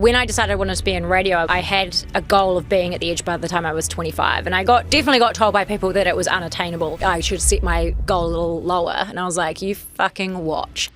When I decided I wanted to be in radio, I had a goal of being at the edge by the time I was 25. And I definitely got told by people that it was unattainable. I should set my goal a little lower. And I was like, you fucking watch.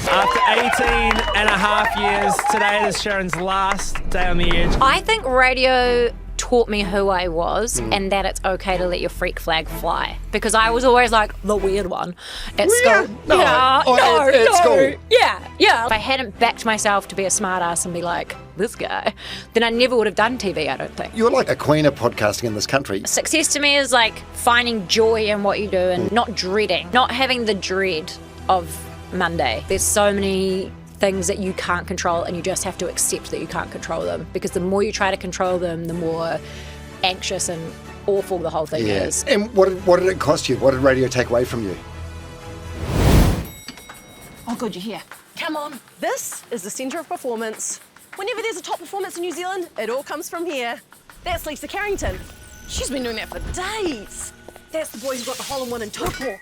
After 18 and a half years, today is Sharyn's last day on the edge. I think radio taught me who I was and that it's okay to let your freak flag fly. Because I was always like the weird one at school. No. At school. Yeah. If I hadn't backed myself to be a smart ass and be like, this guy, then I never would have done TV, I don't think. You're like a queen of podcasting in this country. Success to me is like finding joy in what you do and not dreading, not having the dread of Monday. There's so many things that you can't control and you just have to accept that you can't control them, because the more you try to control them, the more anxious and awful the whole thing is. And what did it cost you? What did radio take away from you? Oh, good, you're here. Come on. This is the centre of performance. Whenever there's a top performance in New Zealand, it all comes from here. That's Lisa Carrington. She's been doing that for days. That's the boy who got the hole-in-one in Tokyo.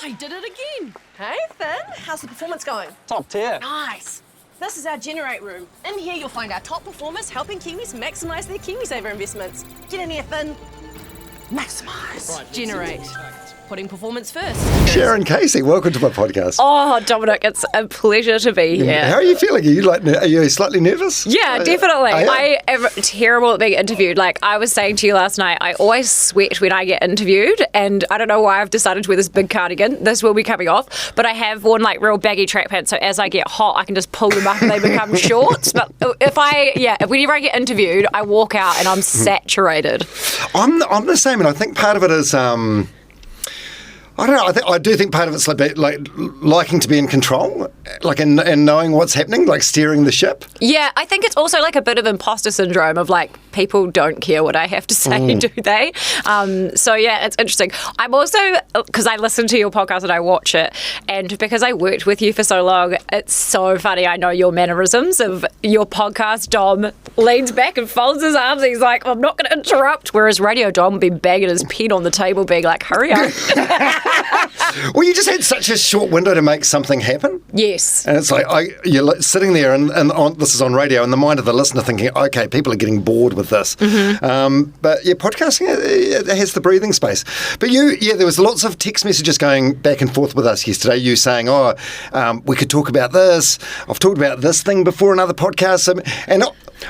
I did it again. Hey, Finn, how's the performance going? Top tier. Nice. This is our Generate room. In here, you'll find our top performers helping Kiwis maximise their KiwiSaver investments. Get in here, Finn. Maximise. Right, Generate. Putting performance first. Sharyn Casey, welcome to my podcast. Oh, Dominic, it's a pleasure to be here. How are you feeling? Are you slightly nervous? Yeah, definitely. I am terrible at being interviewed. Like I was saying to you last night, I always sweat when I get interviewed, and I don't know why I've decided to wear this big cardigan. This will be coming off, but I have worn like real baggy track pants, so as I get hot, I can just pull them up and they become shorts. But whenever I get interviewed, I walk out and I'm saturated. I'm the same, and I think part of it is I don't know. I do think part of it's like liking to be in control, like and knowing what's happening, like steering the ship. Yeah, I think it's also like a bit of imposter syndrome of like people don't care what I have to say, do they? So yeah, it's interesting. I'm also, because I listen to your podcast and I watch it, and because I worked with you for so long, it's so funny. I know your mannerisms of your podcast. Dom leans back and folds his arms. He's like, I'm not going to interrupt. Whereas radio Dom would be banging his pen on the table, being like, hurry up. Well, you just had such a short window to make something happen. Yes. And it's like, you're sitting there and this is on radio, and the mind of the listener thinking, okay, people are getting bored with this. Mm-hmm. But yeah, podcasting, it has the breathing space. But there was lots of text messages going back and forth with us yesterday. You saying, we could talk about this. I've talked about this thing before in other podcasts. And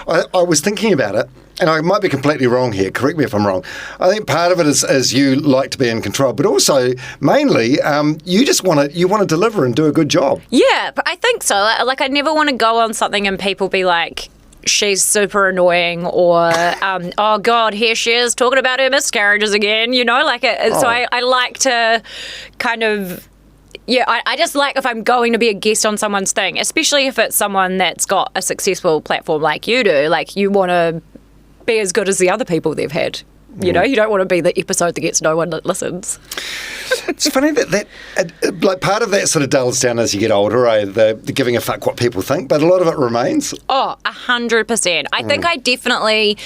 I was thinking about it. And I might be completely wrong here, correct me if I'm wrong. I think part of it is you like to be in control, but also mainly you just want to deliver and do a good job. Yeah, but I think so. Like I never want to go on something and people be like, she's super annoying, or oh God, here she is talking about her miscarriages again, So I like to kind of... Yeah, I just like if I'm going to be a guest on someone's thing, especially if it's someone that's got a successful platform like you do, like you want to be as good as the other people they've had. You know, you don't want to be the episode that gets no one that listens. It's funny that like part of that sort of dulls down as you get older, the giving a fuck what people think, but a lot of it remains. Oh, 100%. I think I definitely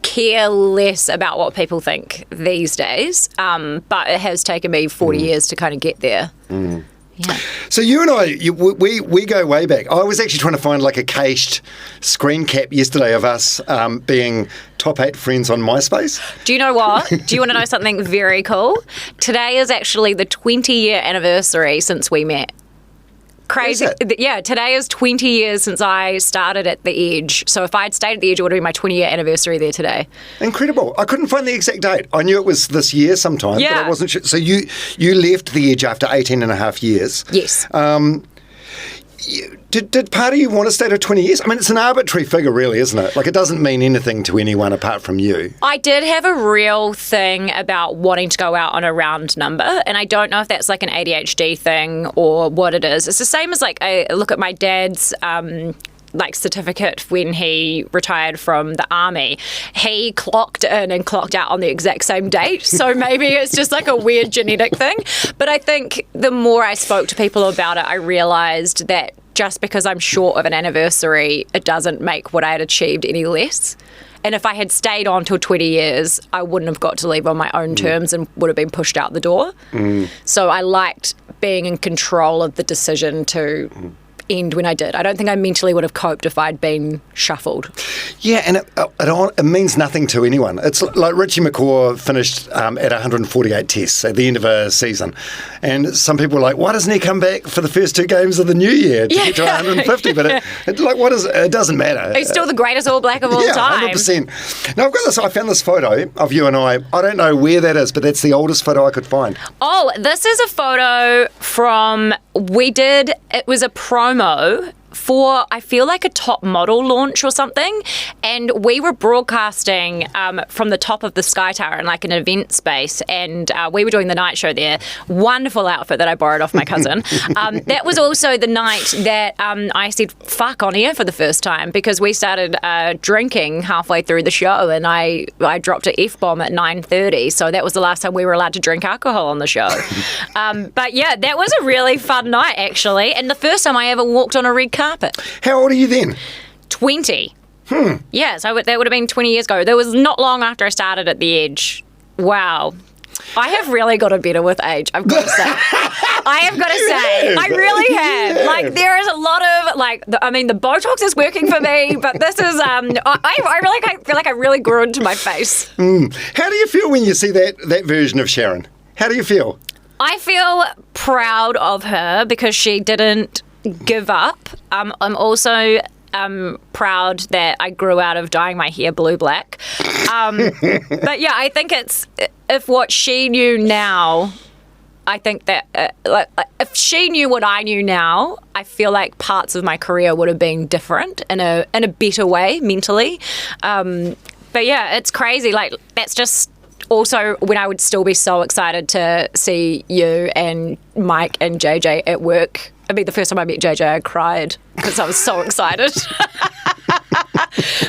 care less about what people think these days, but it has taken me 40 years to kind of get there. Yeah. So you and I, we go way back. I was actually trying to find like a cached screen cap yesterday of us being top 8 friends on MySpace. Do you know what? Do you want to know something very cool? Today is actually the 20-year anniversary since we met. Crazy. Yeah, today is 20 years since I started at The Edge. So if I'd stayed at The Edge, it would have been my 20-year anniversary there today. Incredible. I couldn't find the exact date. I knew it was this year sometime, but I wasn't sure. So you left The Edge after 18 and a half years. Yes. Did part of you want to stay to 20 years? I mean, it's an arbitrary figure, really, isn't it? Like, it doesn't mean anything to anyone apart from you. I did have a real thing about wanting to go out on a round number, and I don't know if that's like an ADHD thing or what it is. It's the same as like I look at my dad's certificate when he retired from the army. He clocked in and clocked out on the exact same date. So maybe it's just like a weird genetic thing. But I think the more I spoke to people about it, I realised that just because I'm short of an anniversary, it doesn't make what I had achieved any less. And if I had stayed on till 20 years, I wouldn't have got to leave on my own terms and would have been pushed out the door. So I liked being in control of the decision to end when I did. I don't think I mentally would have coped if I'd been shuffled. Yeah, and it means nothing to anyone. It's like Richie McCaw finished at 148 tests at the end of a season. And some people are like, why doesn't he come back for the first 2 games of the new year to get to 150? But it doesn't matter. He's still the greatest All Black of all time. 100%. Now, I found this photo of you and I. I don't know where that is, but that's the oldest photo I could find. Oh, this is a photo from, it was a promo for, I feel like, a top model launch or something, and we were broadcasting from the top of the Sky Tower in like an event space, and we were doing the night show there. Wonderful outfit that I borrowed off my cousin. That was also the night that I said fuck on air for the first time, because we started drinking halfway through the show, and I dropped an F-bomb at 9:30, so that was the last time we were allowed to drink alcohol on the show. But yeah, that was a really fun night, actually, and the first time I ever walked on a red carpet. How old are you then? 20. Yeah, so that would have been 20 years ago. That was not long after I started at The Edge. Wow. I have really gotten better with age, I've got to say. I really have. Like, there is a lot of, the Botox is working for me, but this is, I feel like I really grew into my face. How do you feel when you see that version of Sharyn? How do you feel? I feel proud of her because she didn't give up. I'm also proud that I grew out of dyeing my hair blue-black. But yeah, I think if what she knew now, I think that if she knew what I knew now, I feel like parts of my career would have been different in a better way mentally. But yeah, it's crazy. Like, that's just also when I would still be so excited to see you and Mike and JJ at work. I mean, the first time I met JJ, I cried because I was so excited.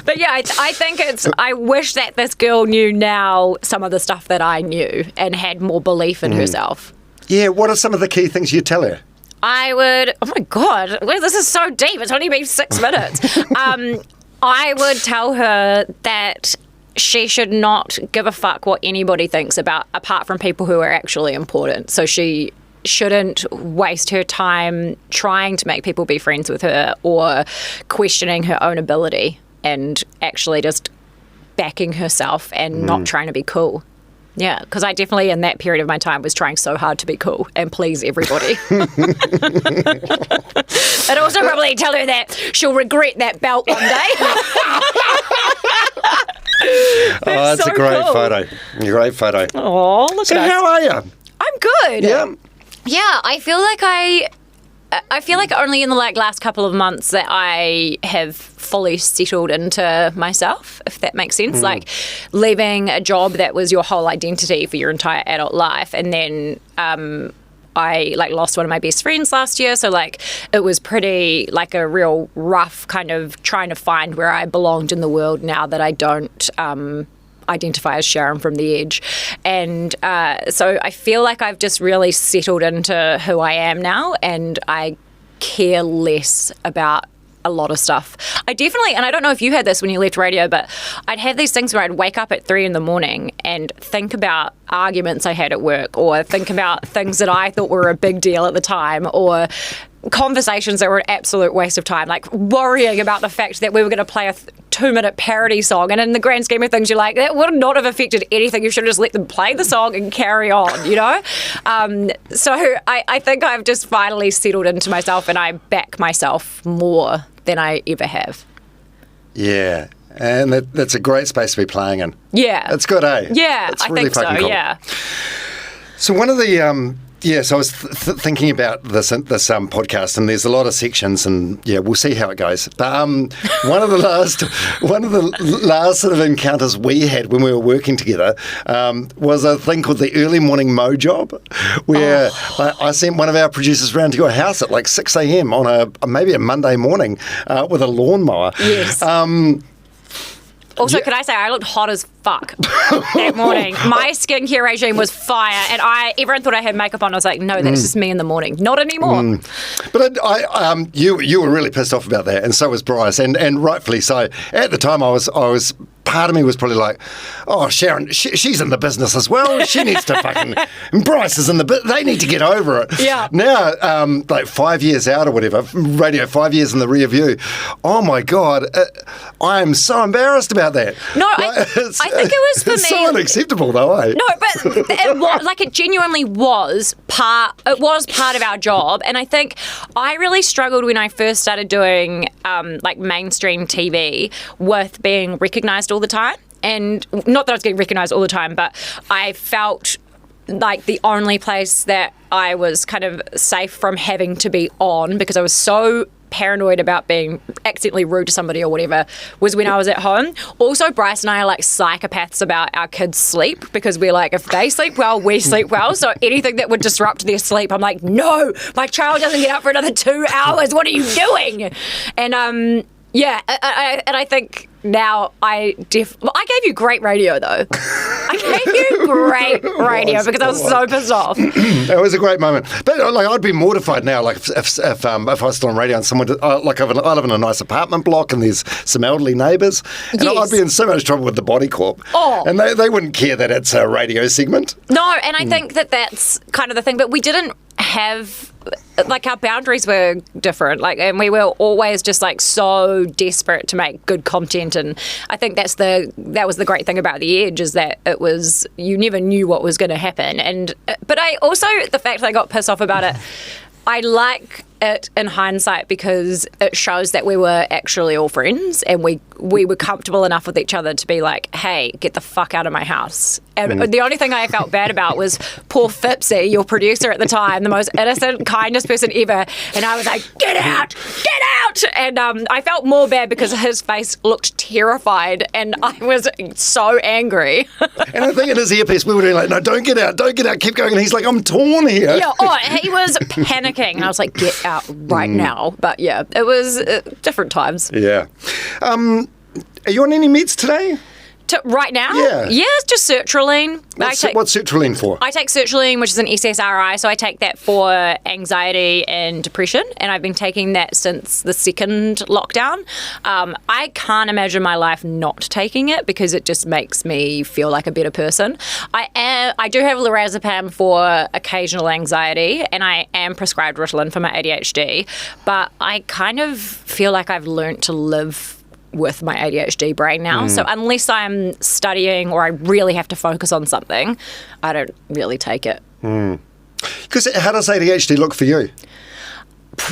But yeah, I think I wish that this girl knew now some of the stuff that I knew and had more belief in herself. Yeah, what are some of the key things you tell her? I would, oh my God, this is so deep. It's only been 6 minutes. I would tell her that she should not give a fuck what anybody thinks apart from people who are actually important. So she shouldn't waste her time trying to make people be friends with her or questioning her own ability, and actually just backing herself and not trying to be cool. Yeah, because I definitely in that period of my time was trying so hard to be cool and please everybody. And also probably tell her that she'll regret that belt one day. That's so a great photo. Great photo. Oh, look at us. So how are you? I'm good. Yeah. Yeah, I feel like only in the last couple of months that I have fully settled into myself, if that makes sense. Like leaving a job that was your whole identity for your entire adult life, and then I lost one of my best friends last year, so it was pretty a real rough kind of trying to find where I belonged in the world now that I don't identify as Sharyn from The Edge. And so I feel like I've just really settled into who I am now, and I care less about a lot of stuff. I definitely, and I don't know if you had this when you left radio, but I'd have these things where I'd wake up at 3 a.m. and think about arguments I had at work, or think about things that I thought were a big deal at the time, or conversations that were an absolute waste of time, like worrying about the fact that we were going to play a 2-minute parody song, and in the grand scheme of things you're like, that would not have affected anything. You should have just let them play the song and carry on, you know? So I think I've just finally settled into myself, and I back myself more than I ever have. Yeah, and that's a great space to be playing in. Yeah. It's good, eh? Yeah, it's I really think so, cool. yeah. So one of the... so I was thinking about this podcast, and there's a lot of sections, and yeah, we'll see how it goes. But one of the last sort of encounters we had when we were working together was a thing called the early morning mow job, where I sent one of our producers round to your house at 6 a.m. on maybe a Monday morning with a lawnmower. Yes. Also, can I say, I looked hot as fuck that morning. My skincare regime was fire, and everyone thought I had makeup on. I was like, no, that's just me in the morning. Not anymore. But you were really pissed off about that, and so was Bryce, and rightfully so. At the time, I was part of me was probably like, oh, Sharyn, she's in the business as well. She needs to fucking, and Bryce is in the business. They need to get over it. Yeah. Now, like 5 years out or whatever, radio 5 years in the rear view, oh my God, I am so embarrassed about that. No, I think it was for me. It's so unacceptable though, eh? No, but it genuinely was part of our job. And I think I really struggled when I first started doing like mainstream TV with being recognised all the time. And not that I was getting recognised all the time, but I felt like the only place that I was kind of safe from having to be on, because I was so paranoid about being accidentally rude to somebody or whatever, was when I was at home. Also, Bryce and I are like psychopaths about our kids' sleep, because we're like, if they sleep well, we sleep well. So anything that would disrupt their sleep, I'm like, no, my child doesn't get up for another 2 hours. What are you doing? And yeah, I think now I gave you great radio though. I gave you great radio because I was so pissed off. It was a great moment. But like, I'd be mortified now, like if I was still on radio and someone like I live in a nice apartment block and there's some elderly neighbours, and Yes. I'd be in so much trouble with the Body Corp. Oh. And they wouldn't care that it's a radio segment. No, and I think that's kind of the thing. But we didn't have, like, our boundaries were different, like, and we were always just like so desperate to make good content. And I think that was the great thing about The Edge, is that it was, you never knew what was going to happen. And but I also, the fact that I got pissed off about it, I like it in hindsight because it shows that we were actually all friends, and we were comfortable enough with each other to be like, hey, get the fuck out of my house. And the only thing I felt bad about was poor Fipsy, your producer at the time, the most innocent, kindest person ever. And I was like, get out! Get out! And I felt more bad because his face looked terrified, and I was so angry. And I think in his earpiece, we were doing like, no, don't get out, keep going. And he's like, I'm torn here. Yeah, he was panicking. And I was like, get out right now. But yeah, it was different times. Yeah. Are you on any meds today? Right now? Yeah. Yeah, it's just sertraline. What's sertraline for? I take sertraline, which is an SSRI, so I take that for anxiety and depression, and I've been taking that since the second lockdown. I can't imagine my life not taking it because it just makes me feel like a better person. I do have lorazepam for occasional anxiety, and I am prescribed Ritalin for my ADHD, but I kind of feel like I've learnt to live with my ADHD brain now. So unless I'm studying or I really have to focus on something, I don't really take it. Because how does ADHD look for you?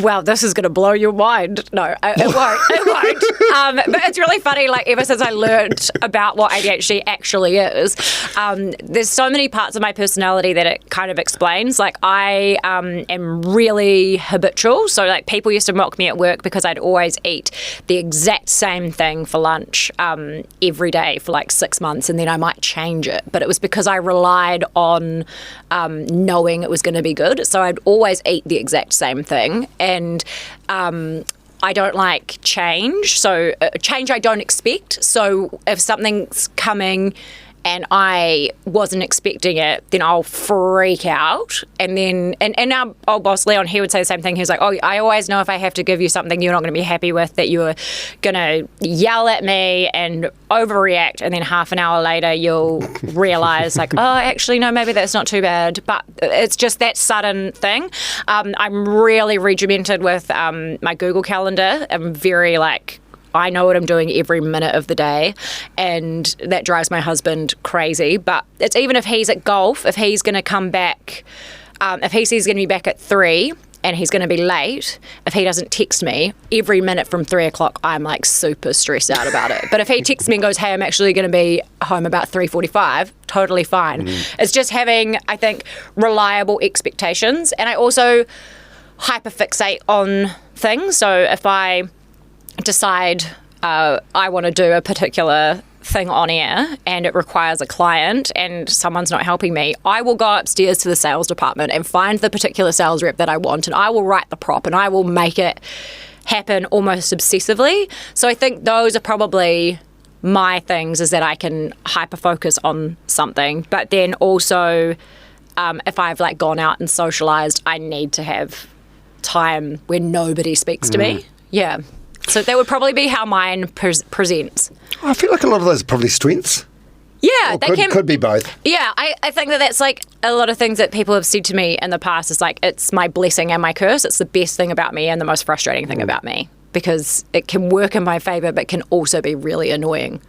Well, this is going to blow your mind. No, it won't. It won't. But it's really funny, like, ever since I learned about what ADHD actually is, there's so many parts of my personality that it kind of explains. Like, I am really habitual. So, like, people used to mock me at work because I'd always eat the exact same thing for lunch every day for, like, 6 months, and then I might change it. But it was because I relied on knowing it was going to be good. So I'd always eat the exact same thing. And I don't like change. So change I don't expect. So if something's coming and I wasn't expecting it, then I'll freak out. And then, and our old boss, Leon, he would say the same thing. He was like, oh, I always know if I have to give you something you're not going to be happy with, that you're going to yell at me and overreact. And then half an hour later, you'll realize like, oh, actually, no, maybe that's not too bad. But it's just that sudden thing. I'm really regimented with my Google Calendar. I'm very like, I know what I'm doing every minute of the day, and that drives my husband crazy. But it's even if he's at golf, if he's going to come back, if he says he's going to be back at 3 and he's going to be late, if he doesn't text me, every minute from 3 o'clock, I'm like super stressed out about it. But if he texts me and goes, hey, I'm actually going to be home about 3:45, totally fine. It's just having, I think, reliable expectations. And I also hyperfixate on things. So if I decide I want to do a particular thing on air and it requires a client and someone's not helping me, I will go upstairs to the sales department and find the particular sales rep that I want, and I will write the prop and I will make it happen almost obsessively. So I think those are probably my things, is that I can hyper focus on something, but then also if I've like gone out and socialized, I need to have time where nobody speaks to me. Yeah. So that would probably be how mine presents. I feel like a lot of those are probably strengths. Yeah, Or they could be both. Yeah, I think that's like a lot of things that people have said to me in the past is like, it's my blessing and my curse. It's the best thing about me and the most frustrating thing about me, because it can work in my favour but can also be really annoying.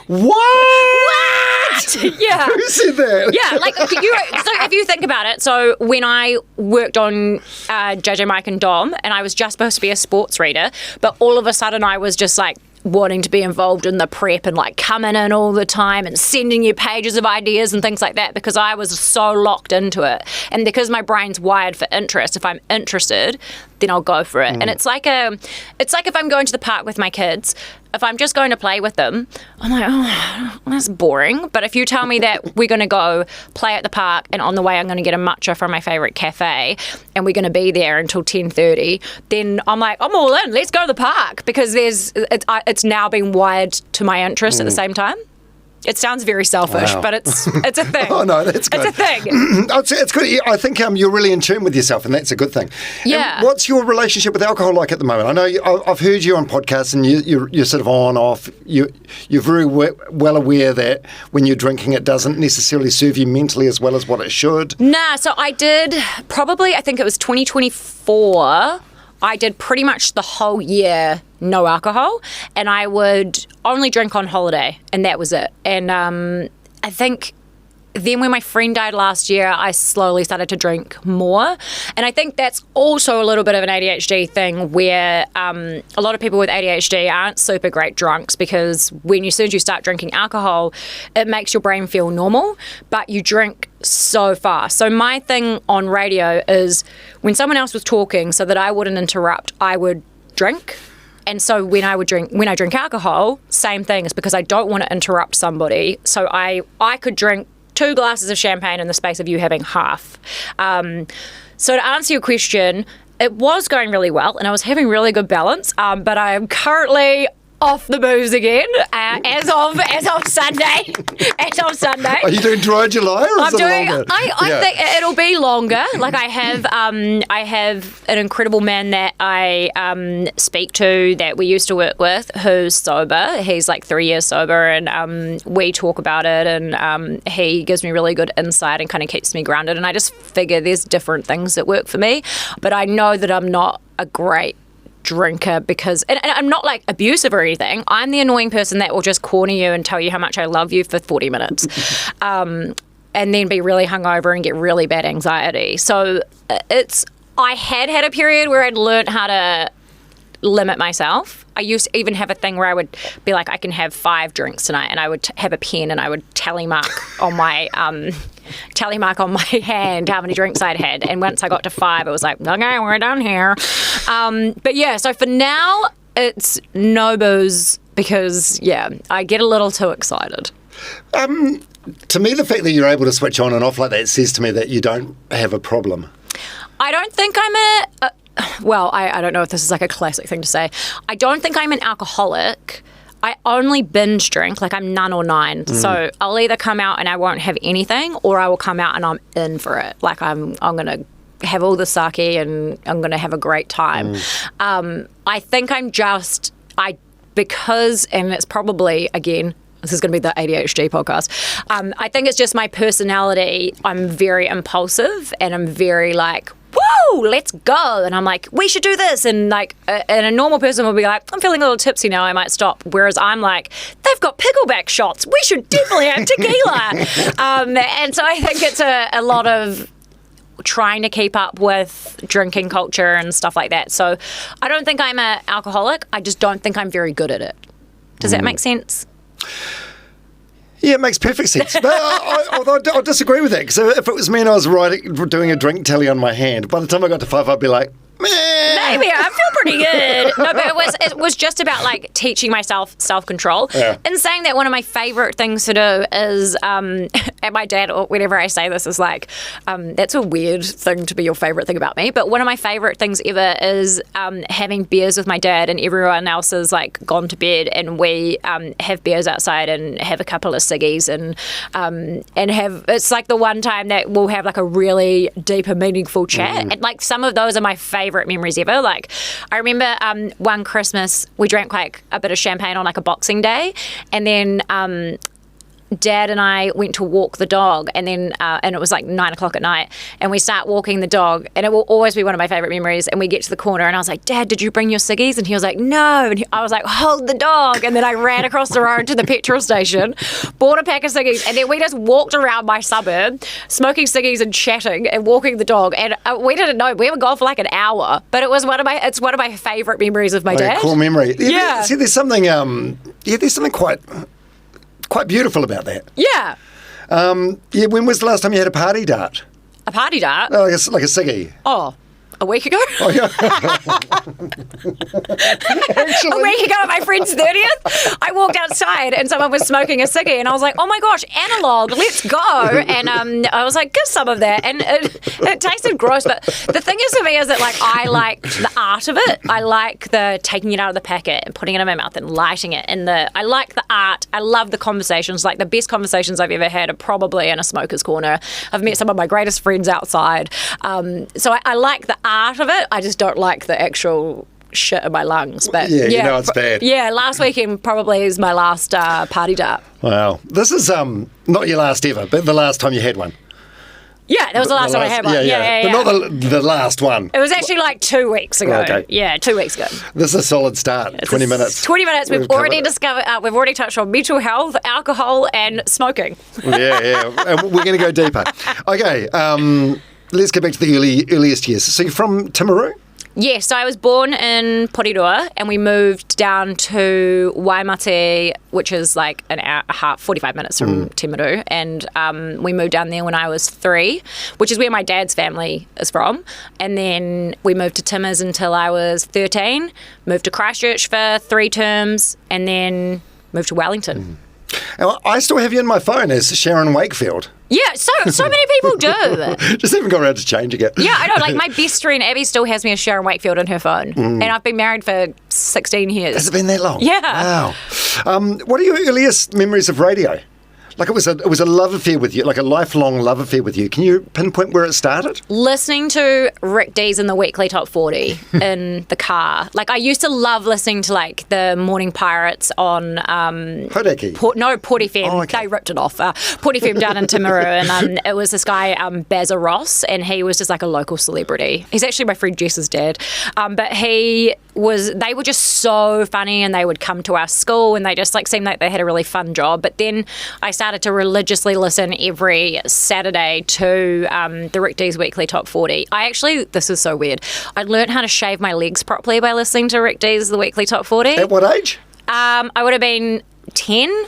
What? Yeah. Who said that? Yeah, like so if you think about it, so when I worked on JJ, Mike and Dom, and I was just supposed to be a sports reader, but all of a sudden I was just like wanting to be involved in the prep and like coming in all the time and sending you pages of ideas and things like that, because I was so locked into it. And because my brain's wired for interest, if I'm interested, then I'll go for it. And it's like if I'm going to the park with my kids, if I'm just going to play with them, I'm like, oh, that's boring. But if you tell me that we're going to go play at the park and on the way I'm going to get a matcha from my favourite cafe and we're going to be there until 10:30, then I'm like, I'm all in. Let's go to the park, because it's now been wired to my interest at the same time. It sounds very selfish, Wow. but it's a thing. Oh, no, that's good. It's a thing. It's good. Yeah, I think you're really in tune with yourself, and that's a good thing. Yeah. And what's your relationship with alcohol like at the moment? I know I've heard you on podcasts, and you're sort of on, off. You're very well aware that when you're drinking, it doesn't necessarily serve you mentally as well as what it should. Nah, so I did probably, I think it was 2024, I did pretty much the whole year no alcohol, and I would only drink on holiday, and that was it. And I think then when my friend died last year, I slowly started to drink more. And I think that's also a little bit of an ADHD thing, where a lot of people with ADHD aren't super great drunks, because as soon as you start drinking alcohol, it makes your brain feel normal, but you drink so fast. So my thing on radio is when someone else was talking, so that I wouldn't interrupt, I would drink. And so when I drink alcohol, same thing, is because I don't want to interrupt somebody. So I could drink 2 glasses of champagne in the space of you having half. So to answer your question, it was going really well and I was having really good balance, but I am currently off the booze again as of Sunday. As of Sunday. Are you doing dry July, or is it longer? I think it'll be longer. Like I have an incredible man that I speak to that we used to work with, who's sober. He's like 3 years sober, and we talk about it, and he gives me really good insight and kind of keeps me grounded. And I just figure there's different things that work for me, but I know that I'm not a great drinker, because and I'm not like abusive or anything. I'm the annoying person that will just corner you and tell you how much I love you for 40 minutes and then be really hungover and get really bad anxiety. So I had a period where I'd learned how to limit myself. I used to even have a thing where I would be like, I can have 5 drinks tonight, and I would have a pen and I would tally mark on my hand how many drinks I'd had. And once I got to 5, it was like, okay, we're done here. But yeah, so for now it's no booze, because I get a little too excited. To me, the fact that you're able to switch on and off like that says to me that you don't have a problem. I don't think I'm I don't know if this is like a classic thing to say. I don't think I'm an alcoholic. I only binge drink, like I'm none or nine. So I'll either come out and I won't have anything, or I will come out and I'm in for it. Like I'm going to have all the sake and I'm going to have a great time. I think I'm just, because, and it's probably, again, this is going to be the ADHD podcast. I think it's just my personality. I'm very impulsive and I'm very like, woo, let's go. And I'm like, we should do this. And like, and a normal person will be like, I'm feeling a little tipsy now, I might stop. Whereas I'm like, they've got pickleback shots. We should definitely have tequila. And so I think it's a lot of trying to keep up with drinking culture and stuff like that. So I don't think I'm an alcoholic. I just don't think I'm very good at it. Does that make sense? Yeah, it makes perfect sense. But I'll disagree with that, because if it was me and I was doing a drink tally on my hand, by the time I got to 5, I'd be like, meh. Maybe I feel pretty good. No, but it was just about like teaching myself self-control. Yeah. And saying that one of my favourite things to do is And my dad, whenever I say this, is like, that's a weird thing to be your favourite thing about me. But one of my favourite things ever is having beers with my dad, and everyone else is like gone to bed, and we have beers outside and have a couple of ciggies and have, it's like the one time that we'll have like a really deep and meaningful chat. And like some of those are my favourite memories ever. Like I remember one Christmas we drank like a bit of champagne on like a Boxing Day, and then Dad and I went to walk the dog, and then and it was like 9 o'clock at night, and we start walking the dog, and it will always be one of my favourite memories. And we get to the corner, and I was like, Dad, did you bring your ciggies? And he was like, no. And I was like, hold the dog. And then I ran across the road to the petrol station, bought a pack of ciggies, and then we just walked around my suburb smoking ciggies and chatting and walking the dog. And we didn't know, we were gone for like an hour, but it's one of my favourite memories of my dad. Cool memory. Yeah. See, there's something quite beautiful about that. Yeah. When was the last time you had a party dart? A party dart? Like a ciggy. Oh, a week ago? Oh, yeah. A week ago at my friend's 30th, I walked outside and someone was smoking a ciggy, and I was like, oh my gosh, analog, let's go. And I was like, give some of that. And it tasted gross, but the thing is for me is that like I like the art of it. I like the taking it out of the packet and putting it in my mouth and lighting it. And I like the art. I love the conversations. Like the best conversations I've ever had are probably in a smoker's corner. I've met some of my greatest friends outside. So I like the art of it. I just don't like the actual shit in my lungs. But yeah, you know it's bad. Yeah, last weekend probably is my last party dart. Wow. This is not your last ever, but the last time you had one. Yeah, that was the last time I had one. Yeah. But not the last one. It was actually like 2 weeks ago. Okay. Yeah, 2 weeks ago. This is a solid start. 20 minutes. 20 minutes. We've already discovered. We've already touched on mental health, alcohol, and smoking. Yeah. And we're going to go deeper. Okay. Let's get back to the earliest years. So you're from Timaru? Yeah, so I was born in Porirua, and we moved down to Waimate, which is like an hour and a half, 45 minutes from Timaru. And we moved down there when I was 3, which is where my dad's family is from. And then we moved to Timers until I was 13, moved to Christchurch for 3 terms, and then moved to Wellington. Now, I still have you in my phone as Sharyn Wakefield. Yeah, so many people do. Just haven't got around to changing it. Yeah, I know. Like my best friend Abby still has me as Sharyn Wakefield in her phone, and I've been married for 16 years. Has it been that long? Yeah. Wow. What are your earliest memories of radio? Like it was a love affair with you, like a lifelong love affair with you. Can you pinpoint where it started? Listening to Rick Dees in the weekly top 40 in the car. Like I used to love listening to like the Morning Pirates on Hodaki. Port FM. Oh, okay. They ripped it off. Port FM down in Timaru, and it was this guy Bazza Ross, and he was just like a local celebrity. He's actually my friend Jess's dad, but they were just so funny, and they would come to our school, and they just like seemed like they had a really fun job. But then I started to religiously listen every Saturday to the Rick Dees weekly top 40. This is so weird, I learned how to shave my legs properly by listening to Rick Dees the weekly top 40. At what age? I would have been 10.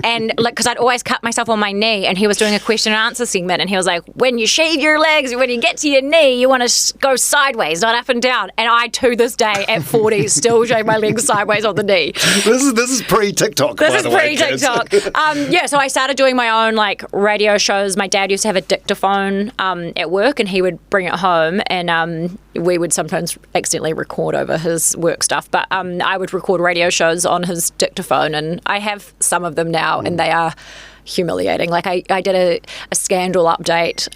And like, because I'd always cut myself on my knee, and he was doing a question and answer segment, and he was like, when you shave your legs, when you get to your knee, you want to go sideways, not up and down. And I, to this day, at 40, still shave my legs sideways on the knee. This is pre-TikTok, by the way. This is pre-TikTok. So I started doing my own like radio shows. My dad used to have a dictaphone at work, and he would bring it home, and we would sometimes accidentally record over his work stuff, but I would record radio shows on his dictaphone, and I have some of them now, and they are humiliating. Like I did a scandal update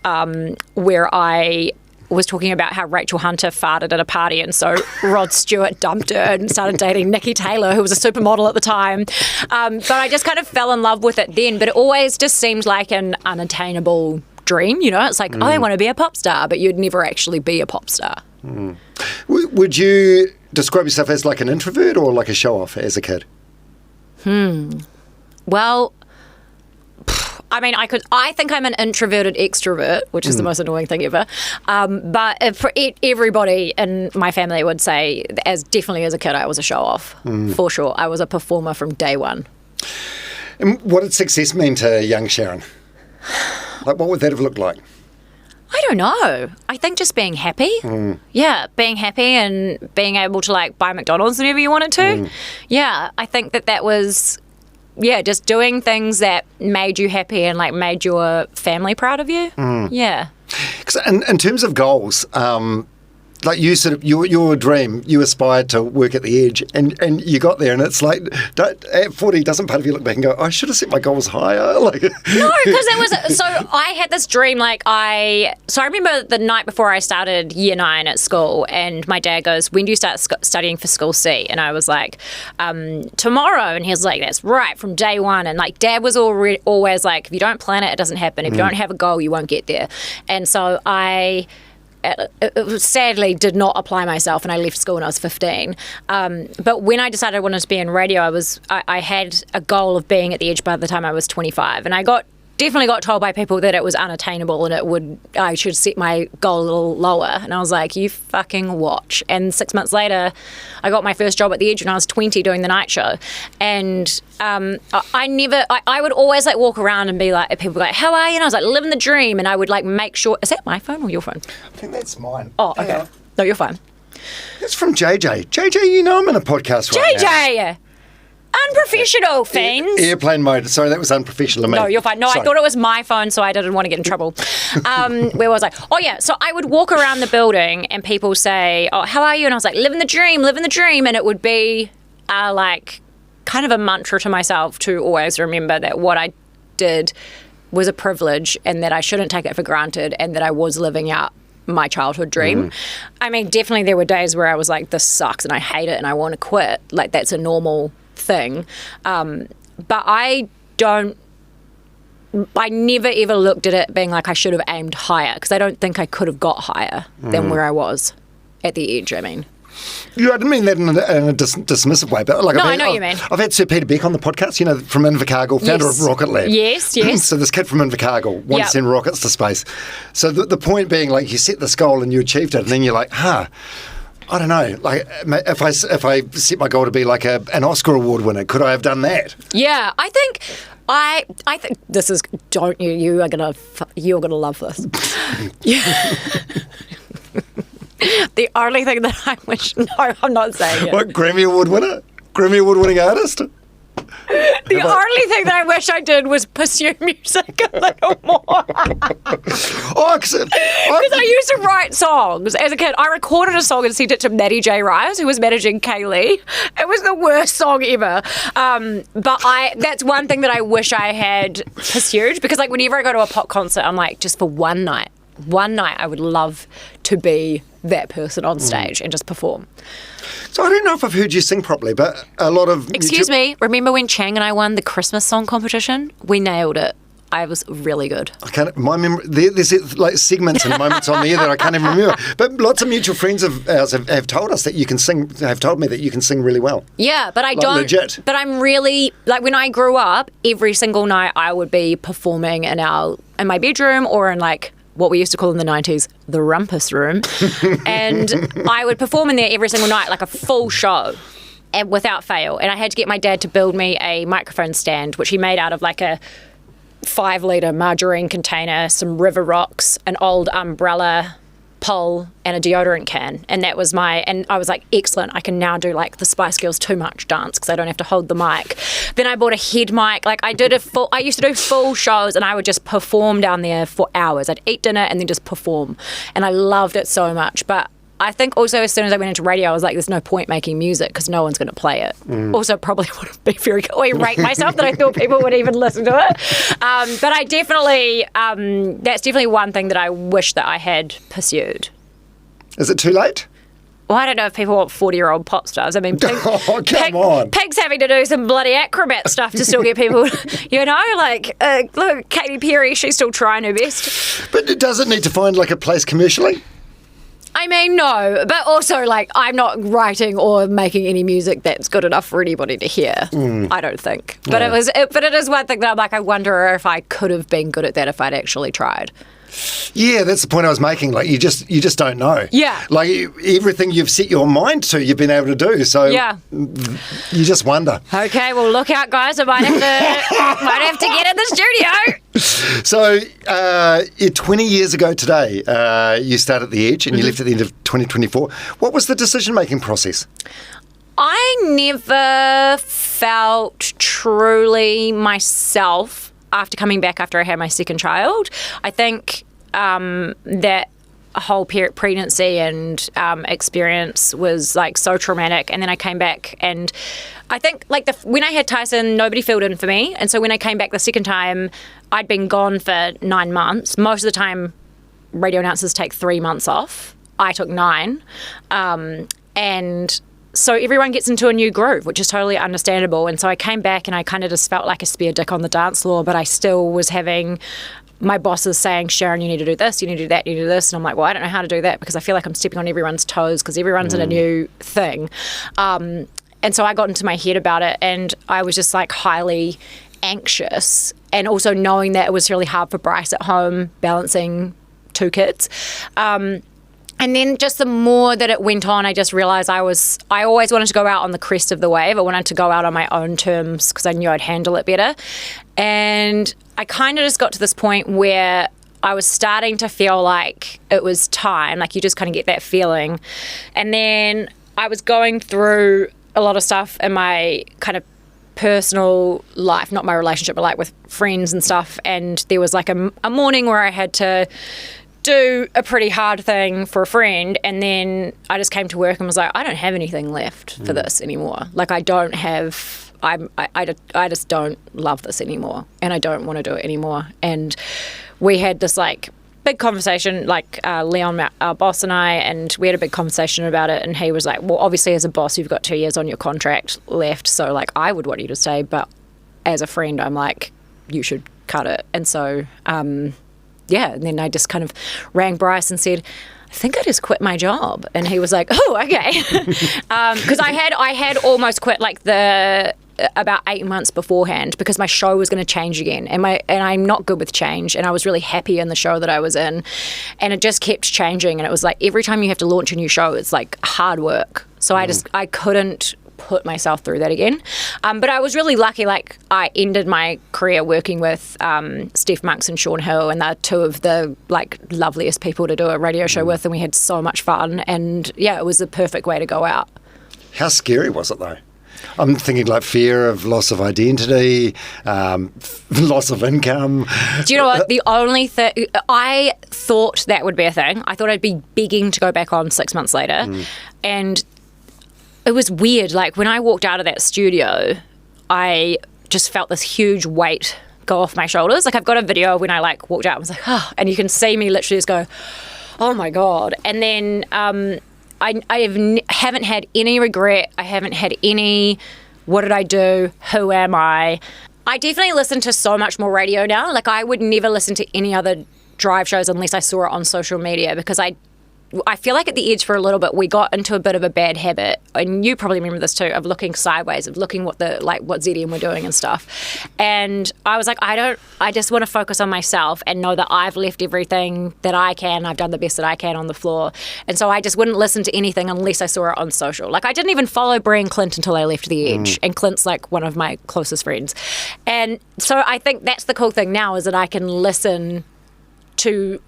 where I was talking about how Rachel Hunter farted at a party, and so Rod Stewart dumped her and started dating Nikki Taylor, who was a supermodel at the time. But I just kind of fell in love with it then, but it always just seemed like an unattainable dream, you know? It's like, I want to be a pop star, but you'd never actually be a pop star. Would you describe yourself as like an introvert or like a show-off as a kid? Well, I mean, I think I'm an introverted extrovert, which is the most annoying thing ever. But everybody in my family would say, definitely as a kid, I was a show-off, for sure. I was a performer from day one. And what did success mean to young Sharyn? Like, what would that have looked like? I don't know. I think just being happy. Yeah, being happy and being able to like buy McDonald's whenever you wanted to. Yeah, I think that was just doing things that made you happy and like made your family proud of you. Yeah. 'Cause in terms of goals, like you sort of your dream, you aspired to work at the edge, and you got there, and it's like at 40, doesn't part of you look back and go, I should have set my goals higher? Like No, because it was so I had this dream I remember the night before I started year 9 at school, and my dad goes, when do you start studying for school C? And I was like, tomorrow. And he was like, that's right, from day one. And like Dad was always like, if you don't plan it, it doesn't happen. If you don't have a goal, you won't get there. And so I sadly did not apply myself, and I left school when I was 15. But when I decided I wanted to be in radio, I had a goal of being at the edge by the time I was 25, and I definitely got told by people that it was unattainable and I should set my goal a little lower. And I was like, you fucking watch. And 6 months later, I got my first job at the Edge when I was 20 doing the night show. And I would always like walk around and be like, people were like, how are you? And I was like, living the dream. And I would like make sure, is that my phone or your phone? I think that's mine. Oh, okay. No, you're fine. It's from JJ. JJ, you know I'm in a podcast right now. JJ! Unprofessional, fiends. Airplane mode. Sorry, that was unprofessional of me. No, you're fine. No, Sorry. I thought it was my phone, so I didn't want to get in trouble. Where was I? Oh, yeah. So I would walk around the building and people say, oh, how are you? And I was like, living the dream, living the dream. And it would be like kind of a mantra to myself to always remember that what I did was a privilege and that I shouldn't take it for granted and that I was living out my childhood dream. I mean, definitely there were days where I was like, this sucks and I hate it and I want to quit. Like, that's a normal thing. But I never ever looked at it being like I should have aimed higher, because I don't think I could have got higher than where I was at the Edge. I mean, Yeah, I didn't mean that in a dismissive way, but like I know what you mean. I've had Sir Peter Beck on the podcast, you know, from Invercargill, founder of Rocket Lab. Yes. So this kid from Invercargill wants to send rockets to space. So the point being, like, you set this goal and you achieved it, and then you're like, I don't know. Like, if I set my goal to be like an Oscar award winner, could I have done that? Yeah, I think this is. Don't you? You're gonna love this. The only thing that I wish. No, I'm not saying it. What, Grammy award winner? Grammy award winning artist? The only thing that I wish I did was pursue music a little more. Because I used to write songs as a kid. I recorded a song and sent it to Maddie J. Rice, who was managing Kaylee. It was the worst song ever. But that's one thing that I wish I had pursued, because like whenever I go to a pop concert, I'm like, just for one night I would love to be that person on stage and just perform. So I don't know if I've heard you sing properly, but a lot of... Excuse me, remember when Chang and I won the Christmas song competition? We nailed it. I was really good. I can't. My memory. There's like segments and moments on there that I can't even remember. But lots of mutual friends of ours have told us that you can sing. Have told me that you can sing really well. Yeah, but I don't. Legit. But I'm really like, when I grew up, every single night I would be performing in my bedroom or in like what we used to call in the 90s the rumpus room, and I would perform in there every single night, like a full show. And without fail. And I had to get my dad to build me a microphone stand, which he made out of like a 5-litre margarine container, some river rocks, an old umbrella pole, and a deodorant can. And that was and I was like, excellent, I can now do like the Spice Girls Too Much dance because I don't have to hold the mic. Then I bought a head mic. Like I used to do full shows, and I would just perform down there for hours. I'd eat dinner and then just perform. And I loved it so much. But I think also as soon as I went into radio, I was like, there's no point making music because no one's going to play it. Also probably wouldn't be very good. I rate myself that I thought people would even listen to it. But I definitely, that's definitely one thing that I wish that I had pursued. Is it too late? Well, I don't know if people want 40-year-old pop stars. I mean, come on. Pig's having to do some bloody acrobat stuff to still get people, you know, like, look, Katy Perry, she's still trying her best. But does it need to find like a place commercially? I mean, no, but also, like, I'm not writing or making any music that's good enough for anybody to hear. I don't think. But it is one thing that I'm like, I wonder if I could have been good at that if I'd actually tried. Yeah, that's the point I was making. Like, you just don't know. Yeah. Like, everything you've set your mind to, you've been able to do. So yeah, you just wonder. Okay, well, look out, guys. I might have to get in the studio. So, 20 years ago today, you started at the Edge and you left at the end of 2024. What was the decision-making process? I never felt truly myself after coming back after I had my second child. I think that whole pregnancy and experience was like so traumatic, and then I came back, and I think like when I had Tyson, nobody filled in for me, and so when I came back the second time, I'd been gone for 9 months. Most of the time radio announcers take 3 months off. I took 9, and so everyone gets into a new groove, which is totally understandable. And so I came back and I kind of just felt like a spare dick on the dance floor, but I still was having my bosses saying, Sharyn, you need to do this, you need to do that, you need to do this. And I'm like, well, I don't know how to do that because I feel like I'm stepping on everyone's toes because everyone's in a new thing. And so I got into my head about it, and I was just like highly anxious, and also knowing that it was really hard for Bryce at home balancing 2 kids. And then just the more that it went on, I just realised I always wanted to go out on the crest of the wave. I wanted to go out on my own terms because I knew I'd handle it better. And I kind of just got to this point where I was starting to feel like it was time, like you just kind of get that feeling. And then I was going through a lot of stuff in my kind of personal life, not my relationship, but like with friends and stuff. And there was like a morning where I had to do a pretty hard thing for a friend, and then I just came to work and was like, I don't have anything left for this anymore. Like I just don't love this anymore, and I don't want to do it anymore. And we had this like big conversation, like Leon, our boss, and I, and we had a big conversation about it. And he was like, well, obviously as a boss you've got 2 years on your contract left, so like I would want you to stay, but as a friend I'm like, you should cut it. And so yeah, and then I just kind of rang Bryce and said, I think I just quit my job. And he was like, oh, okay. Because I had almost quit like about 8 months beforehand because my show was going to change again. And I'm not good with change. And I was really happy in the show that I was in. And it just kept changing. And it was like every time you have to launch a new show, it's like hard work. So I couldn't put myself through that again. But I was really lucky. Like I ended my career working with Steph Monks and Sean Hill, and they're 2 of the like loveliest people to do a radio show with, and we had so much fun. And yeah, it was the perfect way to go out. How scary was it though? I'm thinking like fear of loss of identity, loss of income. Do you know what? The only thing, I thought that would be a thing. I thought I'd be begging to go back on 6 months later. And it was weird. Like when I walked out of that studio, I just felt this huge weight go off my shoulders. Like I've got a video when I like walked out and was like, oh, and you can see me literally just go, oh my God. And then I haven't had any regret. I haven't had any, what did I do? Who am I? I definitely listen to so much more radio now. Like I would never listen to any other drive shows unless I saw it on social media, because I feel like at the Edge for a little bit we got into a bit of a bad habit, and you probably remember this too, of looking sideways, of looking what ZDM were doing and stuff. And I was like, I just want to focus on myself and know that I've left everything that I can. I've done the best that I can on the floor. And so I just wouldn't listen to anything unless I saw it on social. Like I didn't even follow Brie and Clint until I left the Edge. And Clint's like one of my closest friends. And so I think that's the cool thing now, is that I can listen to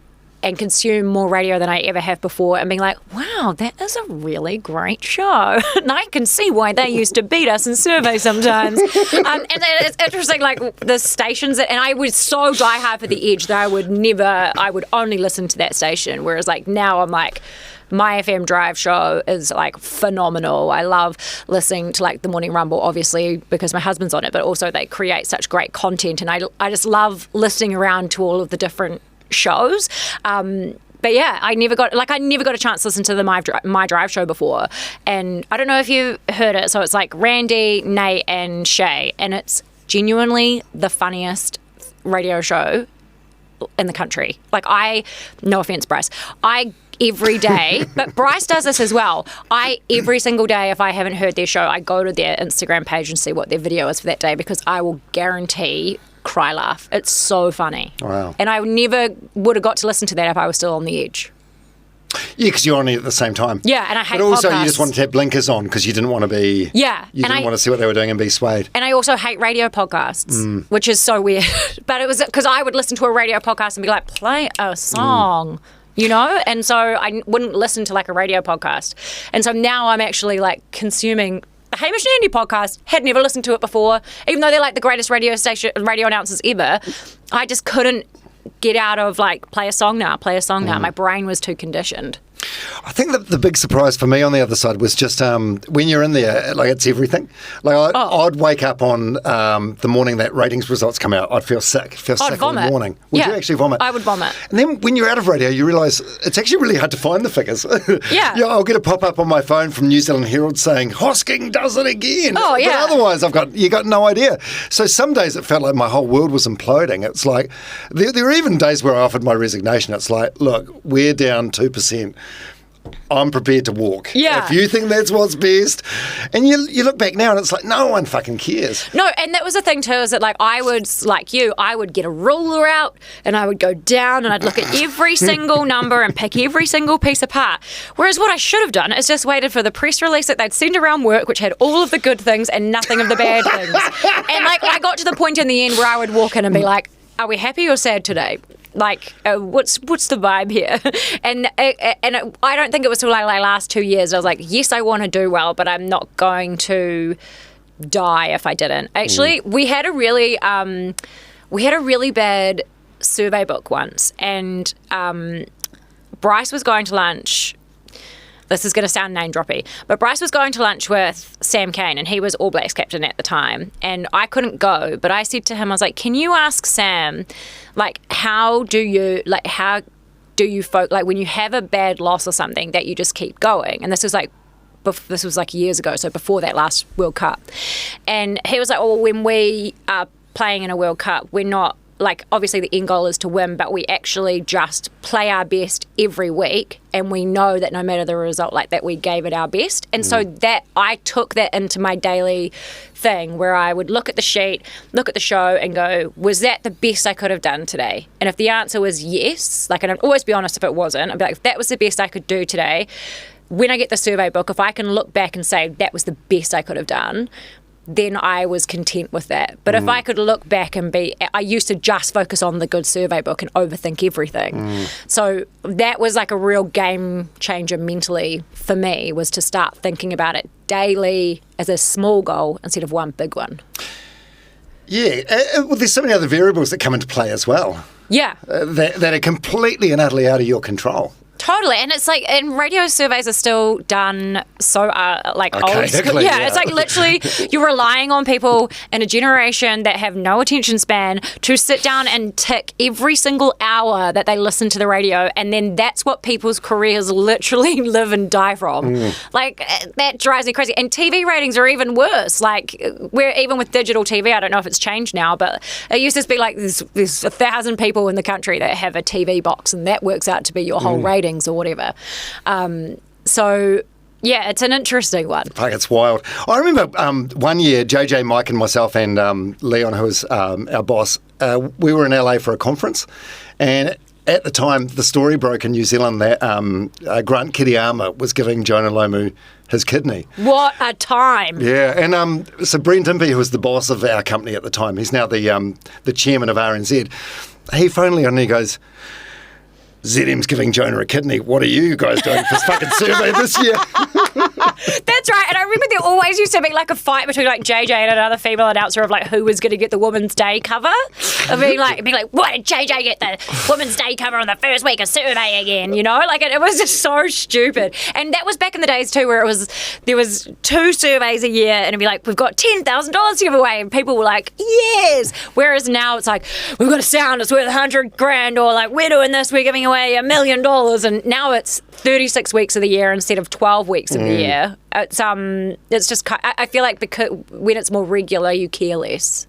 and consume more radio than I ever have before, and being like, wow, that is a really great show. And I can see why they used to beat us in surveys sometimes. And it's interesting, like the stations and I was so diehard for the Edge that I would only listen to that station. Whereas like now I'm like, my FM drive show is like phenomenal. I love listening to like the Morning Rumble, obviously because my husband's on it, but also they create such great content, and I just love listening around to all of the different shows. But yeah, I never got a chance to listen to the My Drive show before. And I don't know if you heard it. So it's like Randy, Nate and Shay, and it's genuinely the funniest radio show in the country. Like no offense, Bryce, every day, but Bryce does this as well. Every single day, if I haven't heard their show, I go to their Instagram page and see what their video is for that day, because I will guarantee cry laugh. It's so funny. Wow. And I never would have got to listen to that if I was still on the Edge. Yeah, because you're on it at the same time. Yeah, and I hate podcasts. But also you just wanted to have blinkers on because you didn't want to be... Yeah. You didn't want to see what they were doing and be swayed. And I also hate radio podcasts, which is so weird. But it was because I would listen to a radio podcast and be like, play a song. You know, and so I wouldn't listen to like a radio podcast. And so now I'm actually like consuming Hamish and Andy podcast, had never listened to it before, even though they're like the greatest radio announcers ever. I just couldn't get out of like, play a song now. My brain was too conditioned. I think that the big surprise for me on the other side was just when you're in there, like it's everything. Like I'd wake up on the morning that ratings results come out, I'd feel sick all vomit. morning. Would you actually vomit? I would vomit. And then when you're out of radio, you realise it's actually really hard to find the figures. Yeah. I'll get a pop-up on my phone from New Zealand Herald saying, Hosking does it again. Oh, yeah. But otherwise, you got no idea. So some days it felt like my whole world was imploding. It's like, there were even days where I offered my resignation. It's like, look, we're down 2%. I'm prepared to walk. Yeah. If you think that's what's best. And you look back now and it's like, no one fucking cares. No, and that was the thing too, is that like I would get a ruler out and I would go down and I'd look at every single number and pick every single piece apart. Whereas what I should have done is just waited for the press release that they'd send around work, which had all of the good things and nothing of the bad things. And like I got to the point in the end where I would walk in and be like, are we happy or sad today? Like, what's the vibe here? And I don't think it was till like last 2 years. I was like, yes, I want to do well, but I'm not going to die if I didn't. Actually, we had a really bad survey book once, and Bryce was going to lunch. This is going to sound name droppy, but Bryce was going to lunch with Sam Cane, and he was All Blacks captain at the time, and I couldn't go, but I said to him, I was like, can you ask Sam, like, how do you like when you have a bad loss or something that you just keep going? And this was like years ago, so before that last World Cup. And he was like, oh, when we are playing in a World Cup, we're not, like, obviously the end goal is to win, but we actually just play our best every week, and we know that no matter the result, like, that we gave it our best. And so that I took that into my daily thing, where I would look at the sheet, look at the show and go, was that the best I could have done today? And if the answer was yes, like, and I'd always be honest if it wasn't, I'd be like, if that was the best I could do today, when I get the survey book, if I can look back and say that was the best I could have done, then I was content with that. But if I could look back and I used to just focus on the good survey book and overthink everything. So that was like a real game changer mentally for me, was to start thinking about it daily as a small goal instead of one big one. Yeah, well, there's so many other variables that come into play as well. Yeah. That are completely and utterly out of your control. Totally, and it's like, and radio surveys are still done so old school. Yeah, it's like literally you're relying on people in a generation that have no attention span to sit down and tick every single hour that they listen to the radio, and then that's what people's careers literally live and die from. Like, that drives me crazy. And TV ratings are even worse. Like, we're even with digital TV, I don't know if it's changed now, but it used to be like there's 1,000 people in the country that have a TV box, and that works out to be your whole rating. Or whatever. So, yeah, it's an interesting one. Like, it's wild. I remember one year, JJ, Mike and myself and Leon, who was our boss, we were in LA for a conference, and at the time, the story broke in New Zealand that Grant Kiriyama was giving Jonah Lomu his kidney. What a time. Yeah, and so Brent Impey, who was the boss of our company at the time, he's now the chairman of RNZ, he phoned Leon and he goes, ZM's giving Jonah a kidney. What are you guys doing for this fucking survey this year? That's right. And I remember there always used to be like a fight between like JJ and another female announcer of like who was going to get the Women's Day cover. Of being like, why did JJ get the Women's Day cover on the first week of survey again? You know, like it was just so stupid. And that was back in the days too, where there was 2 surveys a year, and it'd be like, we've got $10,000 to give away, and people were like, yes. Whereas now it's like, we've got a sound, it's worth $100,000, or like, we're doing this, we're giving away $1 million, and now it's 36 weeks of the year instead of 12 weeks of the year. It's just, I feel like because when it's more regular, you care less.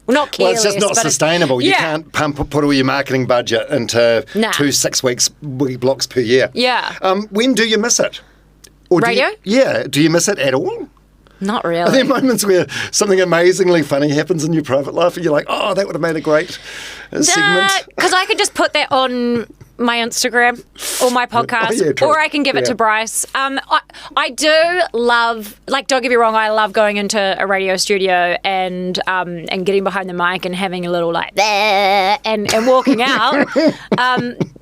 Well, not care less. Well, it's just not sustainable. You can't put all your marketing budget into 2 6-week blocks per year. Yeah. When do you miss it? Or radio? Do you miss it at all? Not really. Are there moments where something amazingly funny happens in your private life and you're like, oh, that would have made a great segment? Because I could just put that on my Instagram or my podcast, or I can give it to Bryce. I do love, like, don't get me wrong, I love going into a radio studio and getting behind the mic and having a little like and walking out.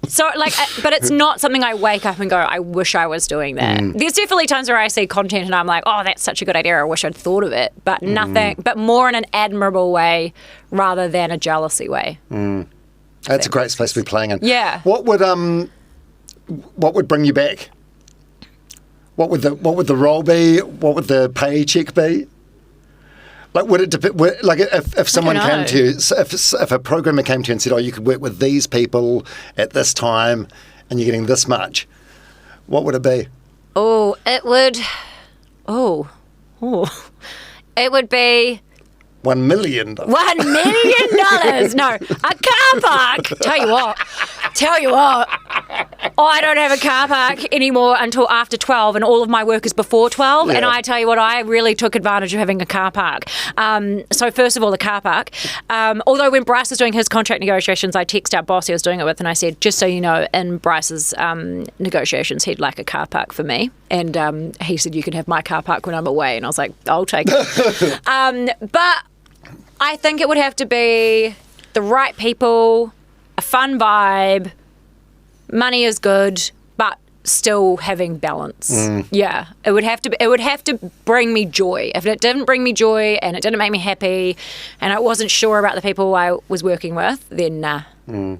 So, like, but it's not something I wake up and go, I wish I was doing that. There's definitely times where I see content and I'm like, oh, that's such a good idea. I wish I'd thought of it. But nothing, but more in an admirable way rather than a jealousy way. That's a great space to be playing in. Yeah. What would bring you back? What would the role be? What would the paycheck be? Like, would it depend? Like, if someone came to you, if a programmer came to you and said, "Oh, you could work with these people at this time, and you're getting this much," what would it be? Oh, it would. It would be $1 million. $1 million. No, a car park. Tell you what. I don't have a car park anymore until after 12, and all of my work is before 12. Yeah. And I tell you what, I really took advantage of having a car park. So first of all, the car park. Although when Bryce was doing his contract negotiations, I texted our boss he was doing it with, and I said, just so you know, in Bryce's negotiations, he'd like a car park for me. And he said, you can have my car park when I'm away. And I was like, I'll take it. But I think it would have to be the right people, a fun vibe. Money is good, but still having balance. Yeah, it would have to bring me joy. If it didn't bring me joy and it didn't make me happy, and I wasn't sure about the people I was working with, then nah. In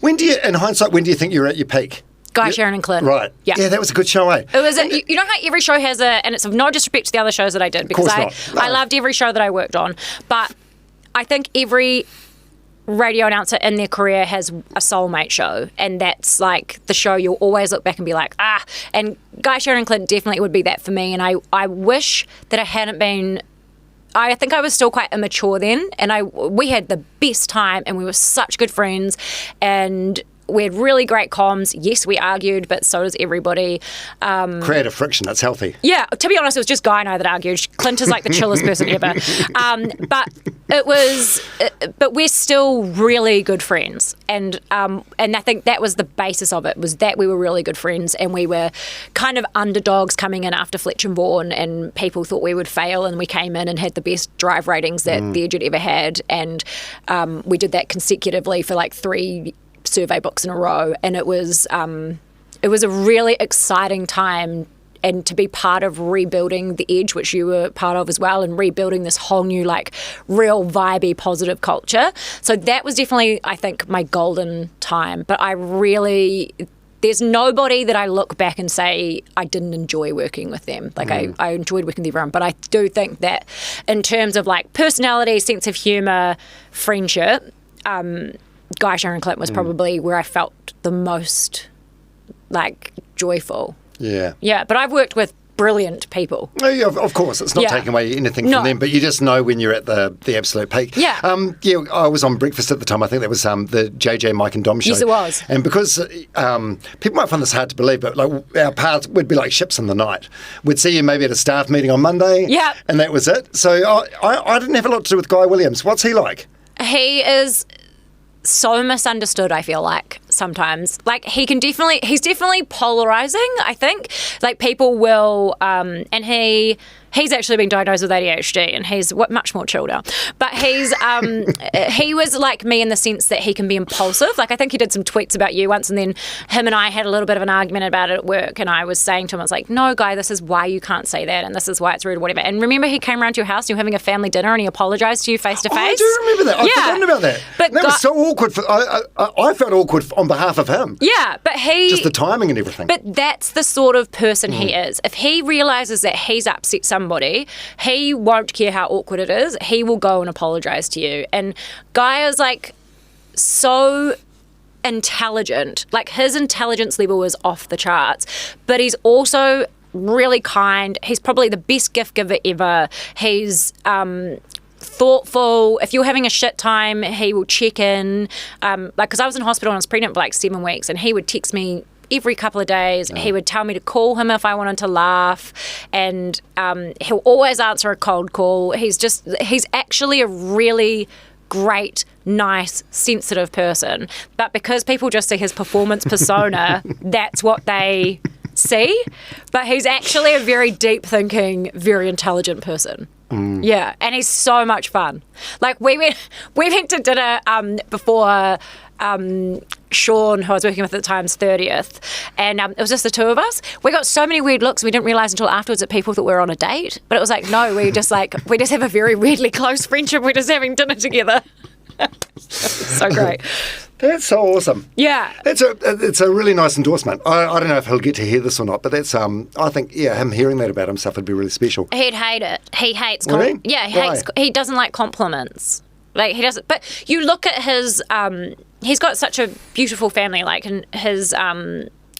hindsight, when do you think you were at your peak? Guy, Sharyn and Clint. Right. Yeah, that was a good show, eh? It was. You know how every show has and it's of no disrespect to the other shows that I did, because I loved every show that I worked on, but I think every radio announcer in their career has a soulmate show, and that's like the show you'll always look back and be like, and Guy, Sharyn and Clint definitely would be that for me. And I wish that I hadn't been. I think I was still quite immature then, and we had the best time, and we were such good friends, and we had really great comms. Yes, we argued, but so does everybody. Creative friction, that's healthy. Yeah, to be honest, it was just Guy and I that argued. Clint is like the chillest person ever. But we're still really good friends. And I think that was the basis of it, was that we were really good friends, and we were kind of underdogs coming in after Fletch and Vaughan, and people thought we would fail, and we came in and had the best drive ratings that The Edge had ever had. And we did that consecutively for like 3 survey books in a row, and it was a really exciting time, and to be part of rebuilding The Edge, which you were part of as well, and rebuilding this whole new, like, real vibey, positive culture. So that was definitely, I think, my golden time. But there's nobody that I look back and say I didn't enjoy working with them. Like, I enjoyed working with everyone, but I do think that in terms of, like, personality, sense of humour, friendship, Guy, Sharyn, Clint was probably where I felt the most, like, joyful. Yeah. Yeah, but I've worked with brilliant people. Oh, yeah, of course, it's not taking away anything from them, but you just know when you're at the absolute peak. Yeah. I was on Breakfast at the time. I think that was the JJ, Mike and Dom show. Yes, it was. And because people might find this hard to believe, but like our paths would be like ships in the night. We'd see you maybe at a staff meeting on Monday, and that was it. So I didn't have a lot to do with Guy Williams. What's he like? He is so misunderstood, I feel like, sometimes. Like, he's definitely polarizing, I think. Like, people will, and he's actually been diagnosed with ADHD, and he's much more chill now. But he was like me in the sense that he can be impulsive. Like, I think he did some tweets about you once, and then him and I had a little bit of an argument about it at work, and I was saying to him, I was like, no, Guy, this is why you can't say that, and this is why it's rude, or whatever. And remember, he came around to your house, and you were having a family dinner, and he apologized to you face to face. I do remember that. I've forgotten about that. But that was so awkward. I felt awkward on behalf of him. Yeah, but just the timing and everything. But that's the sort of person he is. If he realises that he's upset somebody, he won't care how awkward it is. He will go and apologise to you. And Guy is like so intelligent. Like, his intelligence level is off the charts. But he's also really kind. He's probably the best gift giver ever. He's thoughtful. If you're having a shit time, he will check in. Because I was in hospital and I was pregnant for like 7 weeks, and he would text me every couple of days. He would tell me to call him if I wanted to laugh, and he'll always answer a cold call. He's actually a really great, nice, sensitive person. But because people just see his performance persona, that's what they see. But he's actually a very deep thinking, very intelligent person. Yeah, and he's so much fun. Like, we went to dinner before Sharyn Sean, who I was working with at the time's 30th, and it was just the two of us. We got so many weird looks. We didn't realise until afterwards that people thought we were on a date. But it was like, no, we just have a very weirdly close friendship. We're just having dinner together. So great. That's so awesome. Yeah. It's a really nice endorsement. I don't know if he'll get to hear this or not, but that's I think him hearing that about himself would be really special. He'd hate it. He hates. Really? He doesn't like compliments. Like he doesn't. But you look at his. He's got such a beautiful family. Like, and his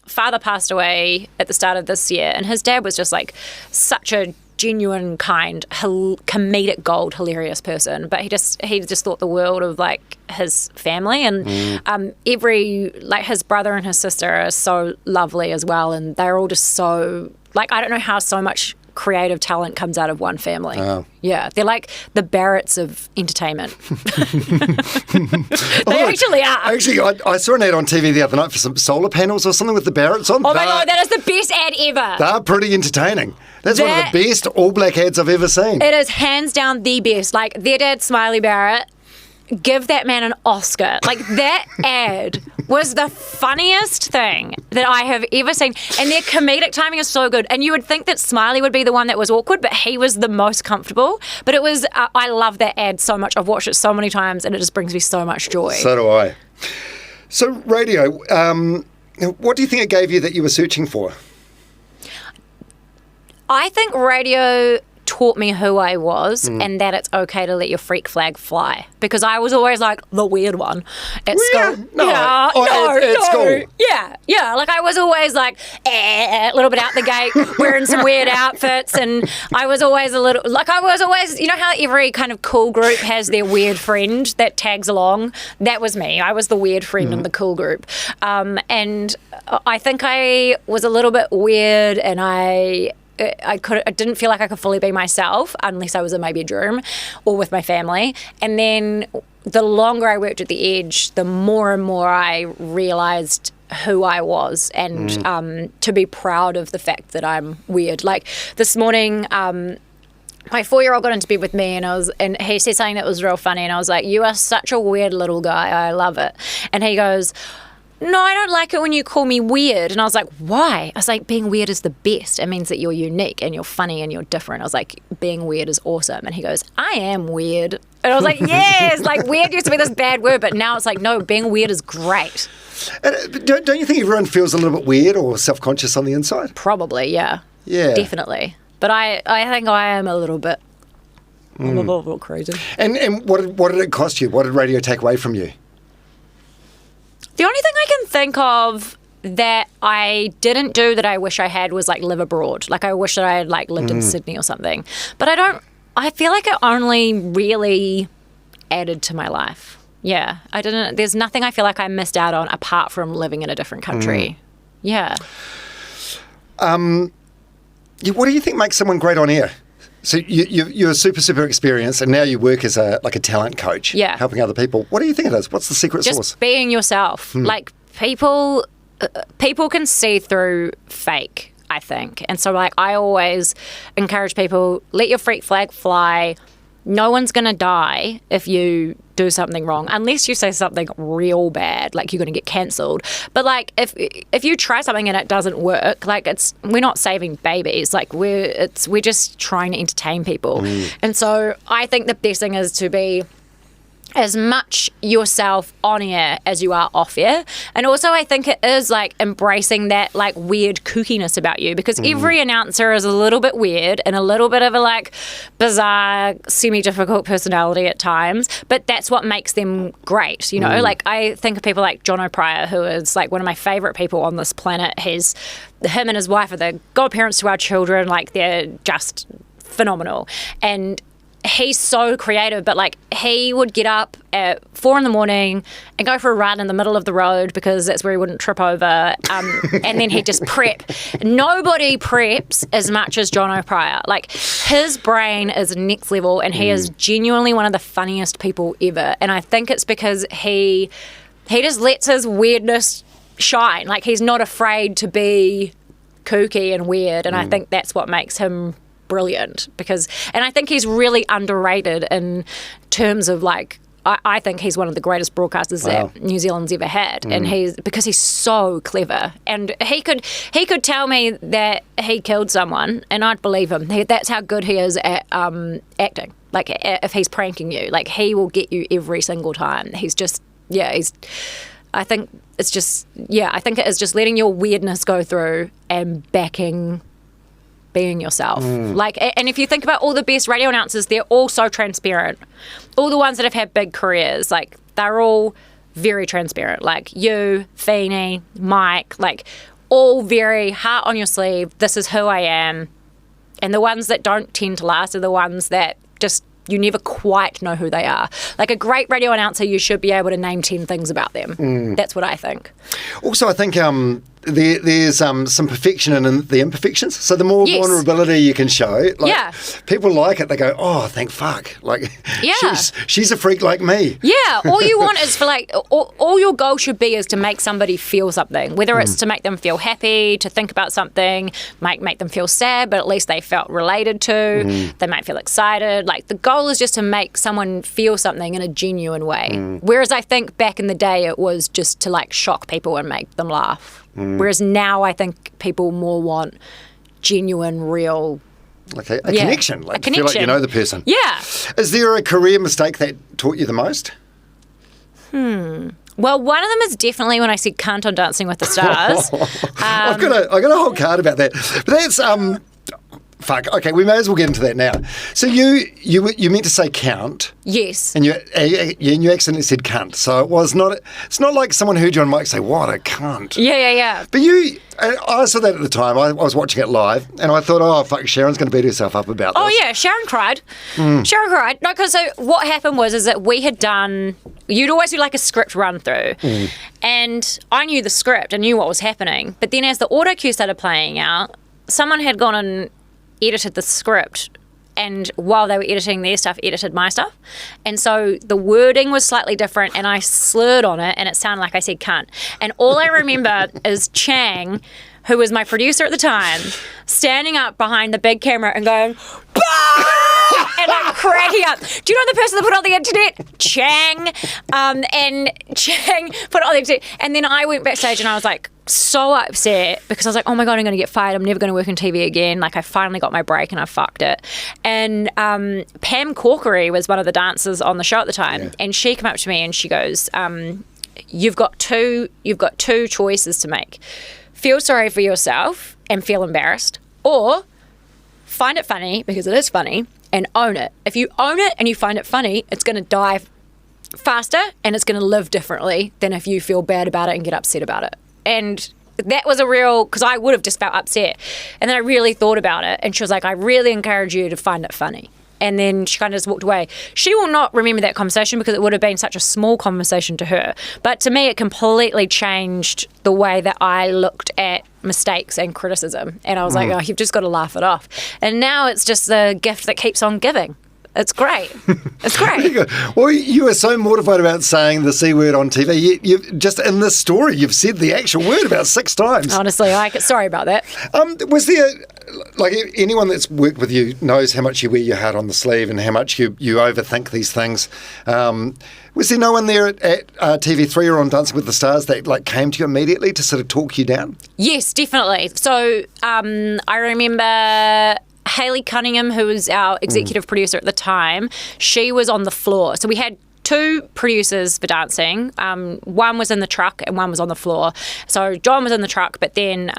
father passed away at the start of this year, and his dad was just like such a genuine, kind, comedic gold, hilarious person. But he just thought the world of like his family, and his brother and his sister are so lovely as well, and they're all just so like, I don't know how so much creative talent comes out of one family. Oh. Yeah, they're like the Barretts of entertainment. They actually are. Actually, I saw an ad on TV the other night for some solar panels or something with the Barretts on. Oh my God, that is the best ad ever. They're pretty entertaining. That's one of the best All Black ads I've ever seen. It is hands down the best. Like, their dad, Smiley Barrett, give that man an Oscar. Like, that ad was the funniest thing that I have ever seen. And their comedic timing is so good. And you would think that Smiley would be the one that was awkward, but he was the most comfortable. But it was, I love that ad so much. I've watched it so many times, and it just brings me so much joy. So do I. So, radio, what do you think it gave you that you were searching for? I think radio taught me who I was and that it's okay to let your freak flag fly, because I was always like the weird one at school. At school. Yeah. Like, I was always like a little bit out the gate, wearing some weird outfits, and I was always you know how every kind of cool group has their weird friend that tags along? That was me. I was the weird friend in the cool group. And I think I was a little bit weird, and I didn't feel like I could fully be myself unless I was in my bedroom or with my family. And then the longer I worked at the Edge, the more and more I realised who I was, and to be proud of the fact that I'm weird. Like, this morning, my 4-year-old got into bed with me, and he said something that was real funny, and I was like, "You are such a weird little guy. I love it." And he goes, "No, I don't like it when you call me weird." And I was like, "Why?" I was like, "Being weird is the best. It means that you're unique and you're funny and you're different." I was like, "Being weird is awesome." And he goes, "I am weird." And I was like, yes, like, weird used to be this bad word, but now it's like, no, being weird is great. Don't you think everyone feels a little bit weird or self-conscious on the inside? Probably, yeah. Yeah. Definitely. But I think I am a little bit, I'm a little crazy. And what did it cost you? What did radio take away from you? The only thing I can think of that I didn't do that I wish I had was like live abroad. Like, I wish that I had like lived in Sydney or something. But I feel like it only really added to my life. Yeah, there's nothing I feel like I missed out on apart from living in a different country. Yeah. What do you think makes someone great on air? So you're super experienced, and now you work as a talent coach, helping other people. What do you think it is? What's the secret sauce? Just being yourself. Like, people can see through fake, I think. And so, like, I always encourage people, let your freak flag fly. No one's going to die if you do something wrong, unless you say something real bad, like you're going to get cancelled. But, like, if you try something and it doesn't work, like, we're not saving babies. Like, we're just trying to entertain people. And so I think the best thing is to be as much yourself on air as you are off air. And also, I think it is like embracing that like weird kookiness about you, because every announcer is a little bit weird and a little bit of a like bizarre, semi-difficult personality at times, but that's what makes them great, you know? Like, I think of people like John O'Pryor, who is like one of my favourite people on this planet. Him and his wife are the godparents to our children. Like, they're just phenomenal. And he's so creative, but like, he would get up at 4 a.m. and go for a run in the middle of the road, because that's where he wouldn't trip over, and then he'd just prep. Nobody preps as much as John O'Pryor. Like, his brain is next level, and he is genuinely one of the funniest people ever. And I think it's because he just lets his weirdness shine. Like, he's not afraid to be kooky and weird, and I think that's what makes him brilliant, and I think he's really underrated in terms of like I think he's one of the greatest broadcasters that New Zealand's ever had, and because he's so clever, and he could tell me that he killed someone, and I'd believe him. That's how good he is at acting. Like, if he's pranking you, like, he will get you every single time. He's just, I think it is just letting your weirdness go through and backing being yourself. Like, and if you think about all the best radio announcers, they're all so transparent. All the ones that have had big careers, like, they're all very transparent. Like you, Feeney, Mike, like, all very heart on your sleeve. This is who I am. And the ones that don't tend to last are the ones that just, you never quite know who they are. Like, a great radio announcer, you should be able to name 10 things about them. That's what I think. Also, I think there's some perfection in the imperfections. So the more vulnerability you can show, like, people like it. They go, oh, thank fuck. Like, she's a freak like me. Yeah, all you want is for, like, all your goal should be is to make somebody feel something, whether it's to make them feel happy, to think about something, make them feel sad, but at least they felt related to, they might feel excited. Like, the goal is just to make someone feel something in a genuine way. Whereas I think back in the day it was just to, like, shock people and make them laugh. Whereas now I think people more want genuine, real... Like a connection. Like, to feel like you know the person. Yeah. Is there a career mistake that taught you the most? Well, one of them is definitely when I said cunt on Dancing with the Stars. I've got a whole card about that. But that's... Fuck. Okay, we may as well get into that now. So you meant to say count. Yes. And you accidentally said cunt. So it's not like someone heard you on mic say, what a cunt. Yeah. But I saw that at the time. I was watching it live and I thought, oh, fuck, Sharyn's going to beat herself up about this. Oh, yeah, Sharyn cried. Sharyn cried. No, because so what happened was that we had done, you'd always do like a script run through. And I knew the script, I knew what was happening. But then as the auto cue started playing out, someone had gone and edited the script, and while they were editing their stuff, edited my stuff, and so the wording was slightly different and I slurred on it and it sounded like I said cunt. And all I remember is Chang, who was my producer at the time, standing up behind the big camera and going, bah! And I'm cracking up. Do you know the person that put it on the internet? Chang. And Chang put it on the internet. And then I went backstage and I was like so upset because I was like, oh my God, I'm going to get fired. I'm never going to work on TV again. Like, I finally got my break and I fucked it. And Pam Corkery was one of the dancers on the show at the time. And she came up to me and she goes, you've got two choices to make. Feel sorry for yourself and feel embarrassed, or find it funny, because it is funny, and own it. If you own it and you find it funny, it's going to die faster and it's going to live differently than if you feel bad about it and get upset about it. And that was a real, because I would have just felt upset. And then I really thought about it, and she was like, I really encourage you to find it funny. And then she kind of just walked away. She will not remember that conversation because it would have been such a small conversation to her. But to me, it completely changed the way that I looked at mistakes and criticism. And I was like, oh, you've just got to laugh it off. And now it's just the gift that keeps on giving. It's great. It's great. Well, you were so mortified about saying the C word on TV. You just in this story, you've said the actual word about 6 times. Honestly, sorry about that. Was there, like, anyone that's worked with you knows how much you wear your heart on the sleeve and how much you overthink these things. Was there no one there at TV3 or on Dancing with the Stars that, like, came to you immediately to sort of talk you down? Yes, definitely. So I remember Hayley Cunningham, who was our executive producer at the time, she was on the floor. So we had 2 producers for dancing. One was in the truck and one was on the floor. So John was in the truck, but then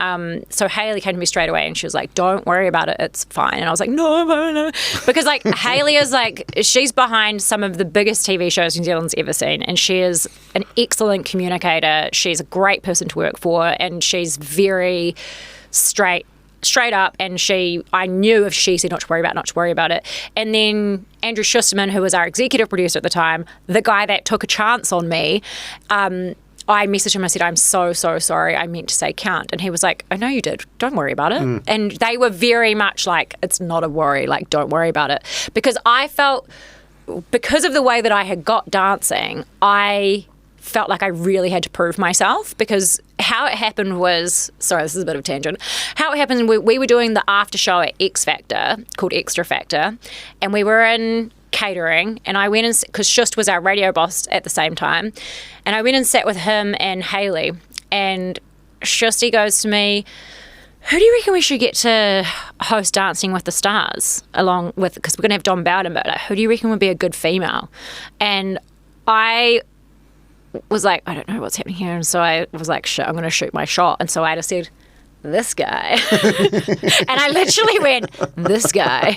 so Hayley came to me straight away and she was like, don't worry about it, it's fine. And I was like, no. Because, like, Hayley is, like, she's behind some of the biggest TV shows New Zealand's ever seen, and she is an excellent communicator. She's a great person to work for, and she's very straight up, and I knew if she said not to worry about it. And then Andrew Schusterman, who was our executive producer at the time, the guy that took a chance on me, I messaged him and I said, I'm so sorry, I meant to say can't. And he was like, I know you did, don't worry about it. And they were very much like, it's not a worry, like, don't worry about it. Because I felt, because of the way that I had got dancing, I felt like I really had to prove myself, because how it happened was, sorry, this is a bit of a tangent. How it happened, we were doing the after show at X Factor, called Extra Factor, and we were in catering, and I went and, because Shust was our radio boss at the same time, and I went and sat with him and Hayley, and Shusty goes to me, who do you reckon we should get to host Dancing with the Stars along with, because we're going to have Dom Bowden, but like, who do you reckon would be a good female? And I was like, I don't know what's happening here. And so I was like, shit, I'm going to shoot my shot. And so I just said, this guy. And I literally went, this guy.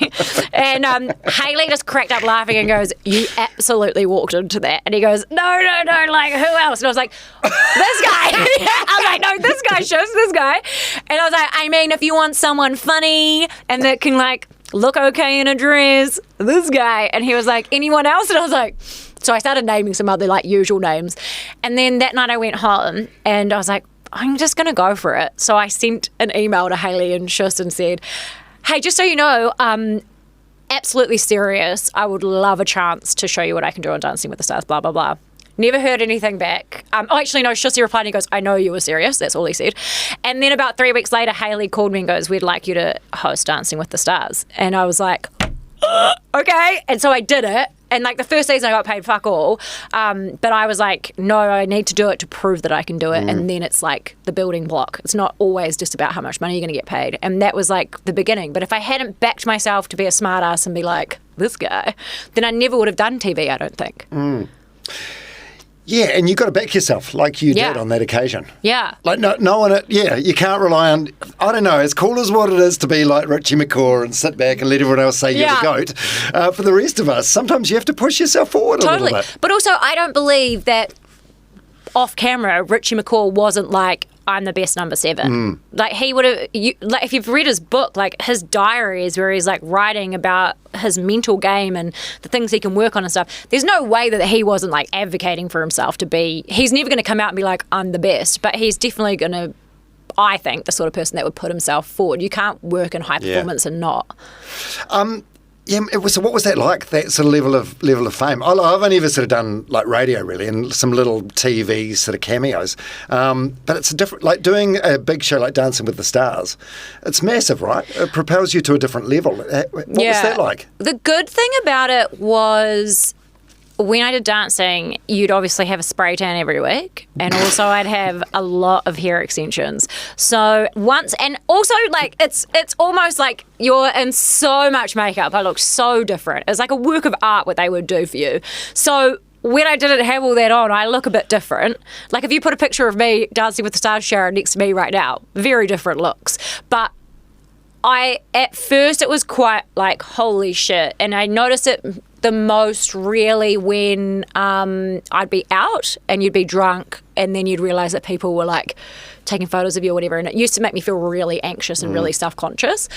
And Hayley just cracked up laughing and goes, you absolutely walked into that. And he goes, no, like, who else? And I was like, this guy. I was like, no, this guy, shows this guy. And I was like, I mean, if you want someone funny and that can, like, look okay in a dress, this guy. And he was like, anyone else? And I was like, so I started naming some other, like, usual names. And then that night I went home and I was like, I'm just going to go for it. So I sent an email to Hayley and Shust and said, hey, just so you know, absolutely serious. I would love a chance to show you what I can do on Dancing with the Stars, blah, blah, blah. Never heard anything back. Actually, no, Shusty replied and he goes, I know you were serious. That's all he said. And then about 3 weeks later, Hayley called me and goes, we'd like you to host Dancing with the Stars. And I was like, okay. And so I did it. And like the first season I got paid fuck all. But I was like, no, I need to do it to prove that I can do it. And then it's like the building block. It's not always just about how much money you're going to get paid. And that was like the beginning. But if I hadn't backed myself to be a smart ass and be like, this guy, then I never would have done TV, I don't think. Yeah, and you got to back yourself like you did on that occasion. Yeah. Like no one, you can't rely on, I don't know, as cool as what it is to be like Richie McCaw and sit back and let everyone else say you're the goat. For the rest of us, sometimes you have to push yourself forward a little bit. But also, I don't believe that off camera, Richie McCaw wasn't like, I'm the best number 7. Like he would have, like if you've read his book, like his diaries where he's like writing about his mental game and the things he can work on and stuff. There's no way that he wasn't like advocating for himself to be, he's never going to come out and be like, I'm the best, but he's definitely going to, I think, the sort of person that would put himself forward. You can't work in high performance and not. Yeah, so what was that like, that sort of level of fame? I've only ever sort of done like radio really and some little TV sort of cameos. But it's a different, like doing a big show like Dancing with the Stars, it's massive, right? It propels you to a different level. What was that like? The good thing about it was when I did dancing, you'd obviously have a spray tan every week, and also I'd have a lot of hair extensions. So once, and also like it's almost like you're in so much makeup. I look so different. It's like a work of art what they would do for you. So when I didn't have all that on, I look a bit different. Like if you put a picture of me Dancing with the Stars Sharyn next to me right now, very different looks. But at first it was quite like, holy shit. And I noticed it the most really when I'd be out and you'd be drunk and then you'd realise that people were like taking photos of you or whatever, and it used to make me feel really anxious and really self-conscious.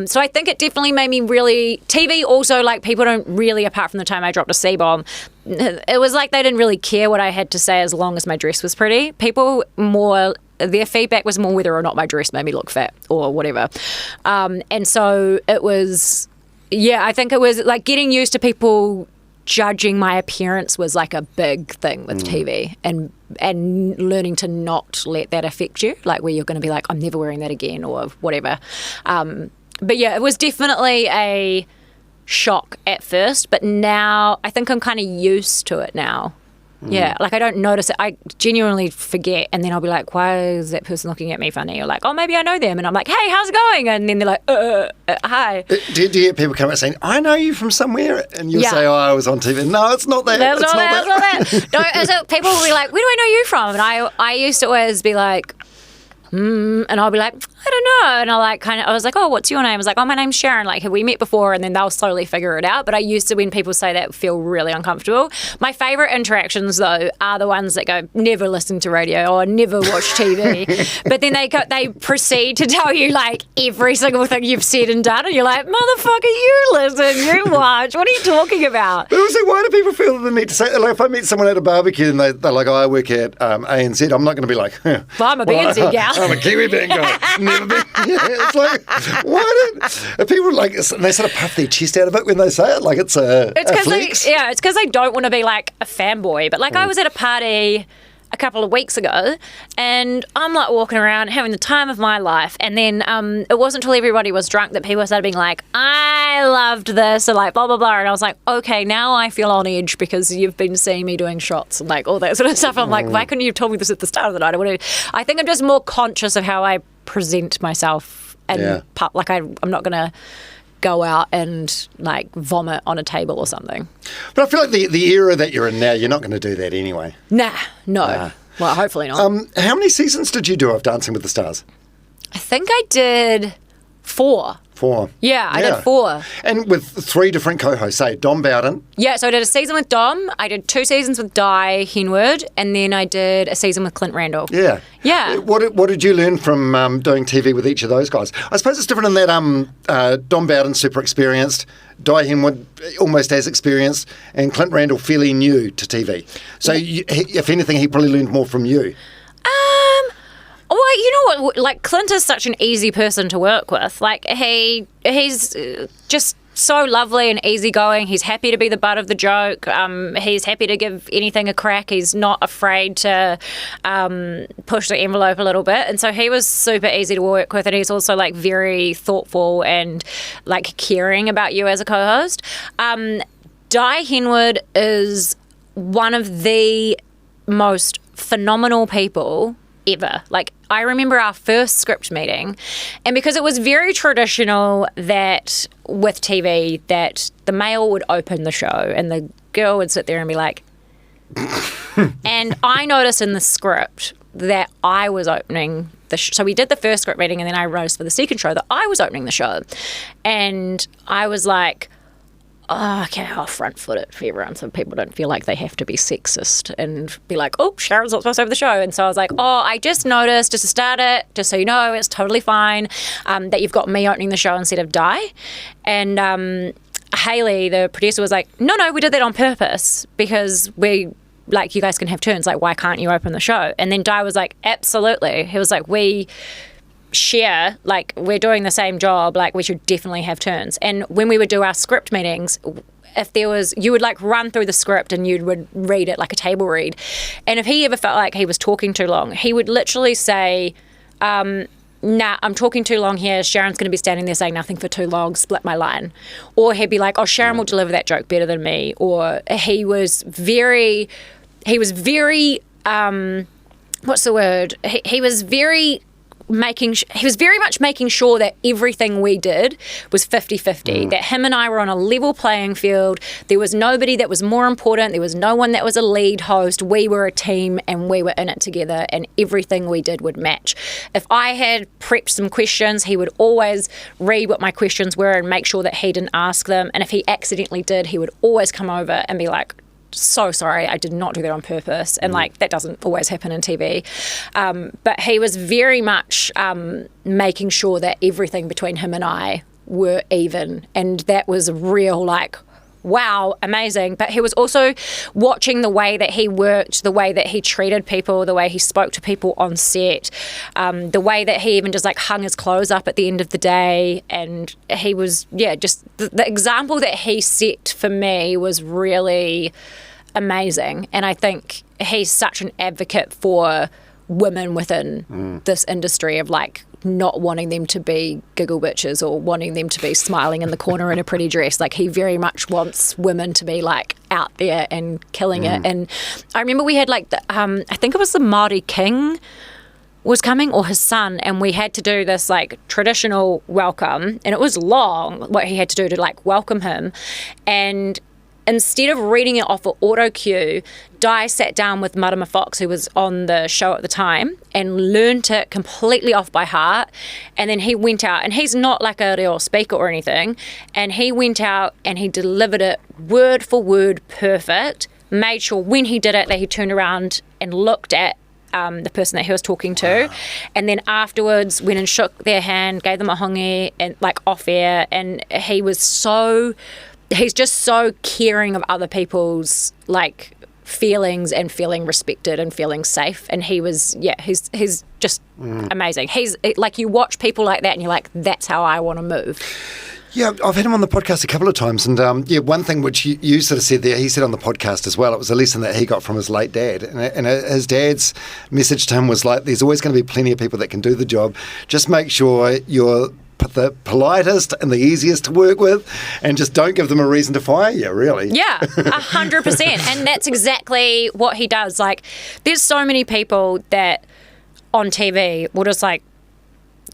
So I think it definitely made me really, TV also, like people don't really, apart from the time I dropped a C-bomb, it was like they didn't really care what I had to say as long as my dress was pretty. People more, their feedback was more whether or not my dress made me look fat or whatever. And so it was, I think it was like getting used to people judging my appearance was like a big thing with TV, and learning to not let that affect you, like where you're going to be like, I'm never wearing that again or whatever. But yeah, it was definitely a shock at first, but now I think I'm kind of used to it now. Yeah, like I don't notice it. I genuinely forget, and then I'll be like, why is that person looking at me funny? Or like, oh, maybe I know them. And I'm like, hey, how's it going? And then they're like, hi. Do you get people come out saying, I know you from somewhere? And you'll say, oh, I was on TV. No, it's not that. That's not that. No, so people will be like, where do I know you from? And I used to always be like, and I'll be like, I don't know. And I was like, oh, what's your name? I was like, oh, my name's Sharyn. Like, have we met before? And then they'll slowly figure it out. But I used to, when people say that, feel really uncomfortable. My favourite interactions, though, are the ones that go, never listen to radio or never watch TV. But then they proceed to tell you, like, every single thing you've said and done. And you're like, motherfucker, you listen, you watch. What are you talking about? But also, why do people feel the need to say that? Like, if I meet someone at a barbecue and they're like, oh, I work at ANZ, I'm not going to be like, well, I'm a BNZ gal. I'm a Kiwi band guy. Never been. Yeah, it's like, why are people like, they sort of puff their chest out of it when they say it? Like it's a flex? It's because they don't want to be like a fanboy. But like I was at a party a couple of weeks ago, and I'm like walking around having the time of my life, and then it wasn't until everybody was drunk that people started being like, I loved this, and like blah blah blah, and I was like, okay, now I feel on edge because you've been seeing me doing shots and like all that sort of stuff. I'm like, why couldn't you have told me this at the start of the night? I think I'm just more conscious of how I present myself, and like I'm not gonna go out and like vomit on a table or something. But I feel like the era that you're in now, you're not going to do that anyway. No. Well, hopefully not. How many seasons did you do of Dancing with the Stars? I think I did 4. 4. Yeah, I did 4. And with 3 different co-hosts, say Dom Bowden. Yeah, so I did a season with Dom, I did 2 seasons with Dye Henwood, and then I did a season with Clint Randell. Yeah. Yeah. What did you learn from doing TV with each of those guys? I suppose it's different in that Dom Bowden super experienced, Dye Henwood almost as experienced, and Clint Randell fairly new to TV. So if anything, he probably learned more from you. Well, you know what? Like, Clint is such an easy person to work with. Like, he's just so lovely and easygoing. He's happy to be the butt of the joke. He's happy to give anything a crack. He's not afraid to push the envelope a little bit. And so he was super easy to work with. And he's also like very thoughtful and like caring about you as a co-host. Dye Henwood is one of the most phenomenal people ever. Like, I remember our first script meeting, and because it was very traditional that with TV that the male would open the show and the girl would sit there and be like, and I noticed in the script that I was opening the so we did the first script meeting, and then I noticed for the second show that I was opening the show, and I was like, oh, okay, I'll front foot it for everyone so people don't feel like they have to be sexist and be like, oh, Sharyn's not supposed to have the show. And so I was like, oh, I just noticed, just to start it, just so you know, it's totally fine that you've got me opening the show instead of Dye. And Hayley, the producer, was like, no, we did that on purpose because you guys can have turns. Like, why can't you open the show? And then Dye was like, absolutely. He was like, we share, like, we're doing the same job, like, we should definitely have turns. And when we would do our script meetings, if there was, you would like run through the script and you would read it like a table read, and if he ever felt like he was talking too long, he would literally say, nah, I'm talking too long here, Sharyn's going to be standing there saying nothing for too long, split my line. Or he'd be like, oh, Sharyn will deliver that joke better than me. Or he was very what's the word, he was very much making sure that everything we did was 50-50, that him and I were on a level playing field. There was nobody that was more important. There was no one that was a lead host. We were a team and we were in it together, and everything we did would match. If I had prepped some questions, he would always read what my questions were and make sure that he didn't ask them. And if he accidentally did, he would always come over and be like, so sorry, I did not do that on purpose. And like, that doesn't always happen in TV. But he was very much making sure that everything between him and I were even. And that was real, like, wow, amazing. But he was also watching the way that he worked, the way that he treated people, the way he spoke to people on set, the way that he even just like hung his clothes up at the end of the day. And he was, just the example that he set for me was really amazing. And I think he's such an advocate for women within this industry of like not wanting them to be giggle bitches or wanting them to be smiling in the corner in a pretty dress. Like, he very much wants women to be like out there and killing it. And I remember we had like I think it was the Māori King was coming, or his son, and we had to do this like traditional welcome, and it was long what he had to do to like welcome him. And instead of reading it off an auto cue, Dye sat down with Marama Fox, who was on the show at the time, and learned it completely off by heart. And then he went out, and he's not like a real speaker or anything, and he went out and he delivered it word for word perfect, made sure when he did it that he turned around and looked at the person that he was talking to, and then afterwards went and shook their hand, gave them a hongi, and like off air. And he's just so caring of other people's like feelings and feeling respected and feeling safe. And he was, he's just amazing. He's like, you watch people like that and you're like, that's how I want to move. Yeah, I've had him on the podcast a couple of times, and one thing which you sort of said there, he said on the podcast as well, it was a lesson that he got from his late dad, and his dad's message to him was like, there's always going to be plenty of people that can do the job, just make sure you're the politest and the easiest to work with, and just don't give them a reason to fire you, really. Yeah, 100%. And that's exactly what he does. Like, there's so many people that on TV will just like